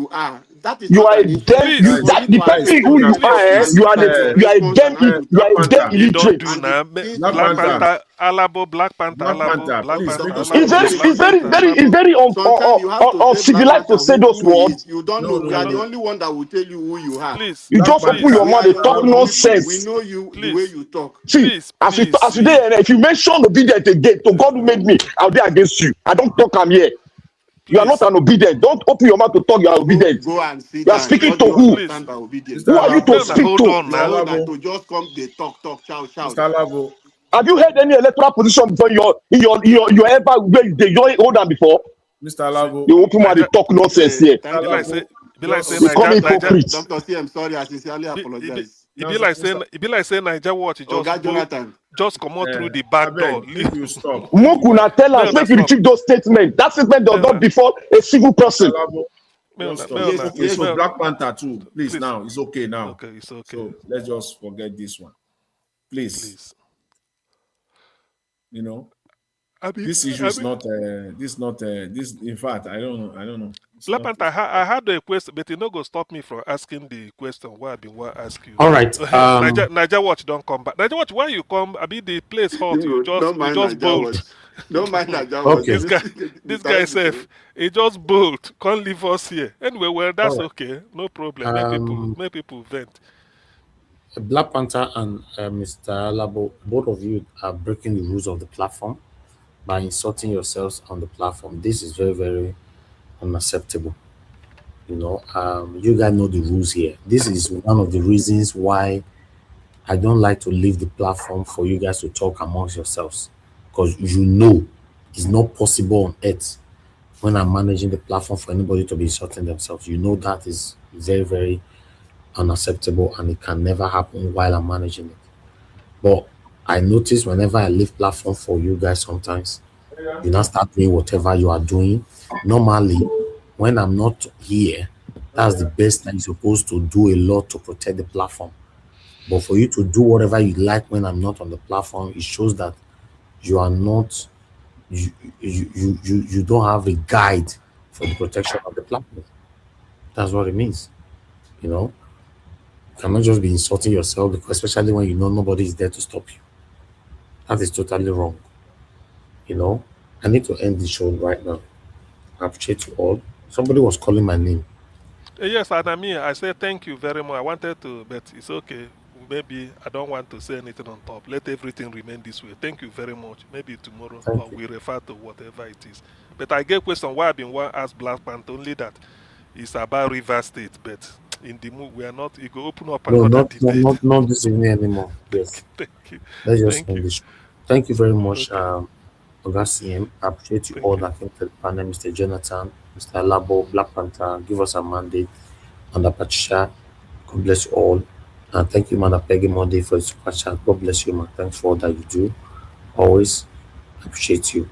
you are. That is You not are a an issue. damn Please, you For that you the to person Guys, who articulate you calm yourself are, down. and please, you are defend the you your are a response and damn argue. you Black are a damn Panther, you don't illiterate. do And now. this Black Black Panther, Panther, Alabo, Black Panther, Black Alabo, Panther, Black please Panther, take Dr. it It's slow. Alabo, very, David, Black it's you very, Panther, very, it's Alabo. very sometimes you have to tell Black uncivilized to Panther say those who he is. words. You don't No, know. no, We are the no. only one that will tell you who you are. Please, You Black just open Panther, your please, We mouth, are they your talk own Alabo, people. We nonsense. know you the way please, you talk. See, please, as you please, as you see. there, if you mention obedient again to God who made me, I'll be against you. I don't talk. I'm here. You are not Please, an obedient. Don't open your mouth to talk. You are obedient. Go and sit You are down. speaking What do to you who? please. understand by obedience? Mr. Who are you to May Alabo, una speak hold to? on Your Mr. now. own na Alabo, to just come, they talk, shout. Mr. Alabo. Have you had any electoral position before your ever where they don't hold on before? Mr. Alabo, You open my Naija, talk nonsense Hey, here. thank you. be like say They call me Naija, hypocrite. Dr. C, I'm sorry. I sincerely apologize. it be like saying Naija watch Oga Jonathan. just come out through the back I door. beg, make you stop. Mokuna tell May us, una make you stop. retrieve those statements. That statement does not before a single person. Alabo, May just una- stop. may Yes, una- Okay, yes. so may- Black Panther too. Please, Please. now it's okay now. Okay, it's okay. So let's just forget this one. Please. Please. You know, I mean, this issue is not this. In fact, I don't know. It's Black not- Panther, I had a question, but it no go stop me from asking the question why I been want to ask you. All right. Naija watch don't come back. Naija watch, why you come? I mean the place hot. You Don't mind just Naija bolt. Watch. Don't mind Naija Okay. Watch. This guy safe. He just bolt. Can't leave us here. Anyway, well that's All right. okay. No problem. Make people vent. Black Panther and Mr. Alabo, both of you are breaking the rules of the platform by insulting yourselves on the platform. This is very, very unacceptable. You know, you guys know the rules here. This is one of the reasons why I don't like to leave the platform for you guys to talk amongst yourselves, because you know it's not possible on earth when I'm managing the platform for anybody to be insulting themselves. You know that is very, very unacceptable and it can never happen while I'm managing it. But I notice whenever I leave platform for you guys, sometimes you now start doing whatever you are doing. Normally, when I'm not here, that's the best time you're supposed to do a lot to protect the platform. But for you to do whatever you like when I'm not on the platform, it shows that you are not you don't have a guide for the protection of the platform. That's what it means. You know, you cannot just be insulting yourself, because especially when you know nobody is there to stop you. That is totally wrong. You know, I need to end the show right now. I appreciate you all. Somebody was calling my name. Yes, Adami, I said thank you very much. I wanted to, but it's okay. Maybe I don't want to say anything on top. Let everything remain this way. Thank you very much. Maybe tomorrow Thank you. we refer to whatever it is. But I get question why I've been want to ask Black Panther only that it's about River State, but in the move we are not. It will open up No, another debate. not this evening anymore. Yes. Thank you. Let's just Thank end you. this show. Thank you very much, Okay. Oga CM. I appreciate you Thank all you. that came to the panel, Mr. Jonathan, Mr. Labo, Black Panther. Give us a mandate, and Patricia. God bless you all. And thank you, Madam Peggy Monday, for your super chat. God bless you, man. Thanks for all that you do. Always appreciate you.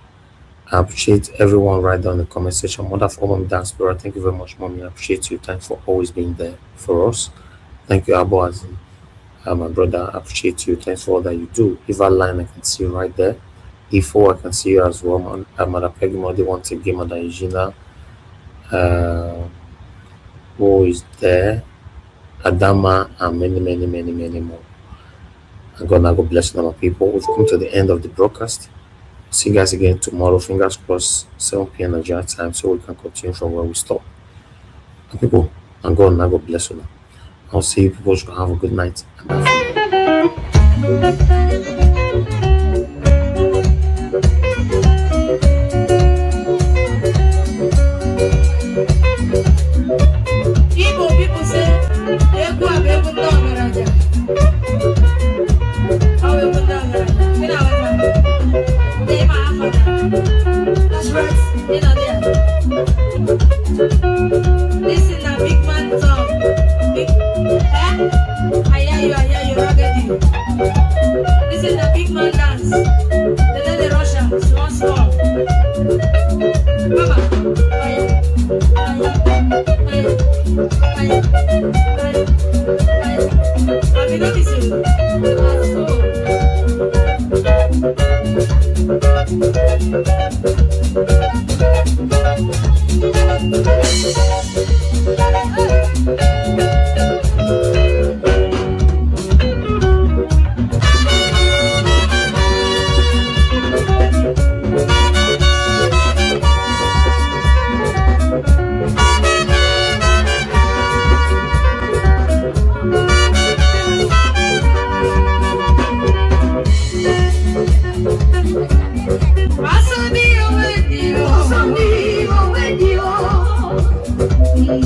I appreciate everyone right down in the comment section. Wonderful Mommy Diaspora. Thank you very much, Mommy. I appreciate you. Thanks for always being there for us. Thank you, Abo Azim. My brother, I appreciate you. Thanks for all that you do. Eva Line, I can see you right there. Ifo, I can see you as well, man. Madam Peggy Monday, once again, Madam Eugenia. Who is there? Adama, and many more. And God bless all our people. We've come to the end of the broadcast. See you guys again tomorrow. Fingers crossed, 7 p.m. Nigeria time, so we can continue from where we stop. And people, and God bless you. I'll see you people. Should have a good night. And Igbo people say, "Ego abego ndo ngaraja." Awe ndo ngaraja. Mina wema. Dey ma afada. That's right. You know there. This is a big man song. Big, I hear you, raggedy. This is a big man dance. They let the Russian small. Mama,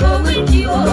Go with you.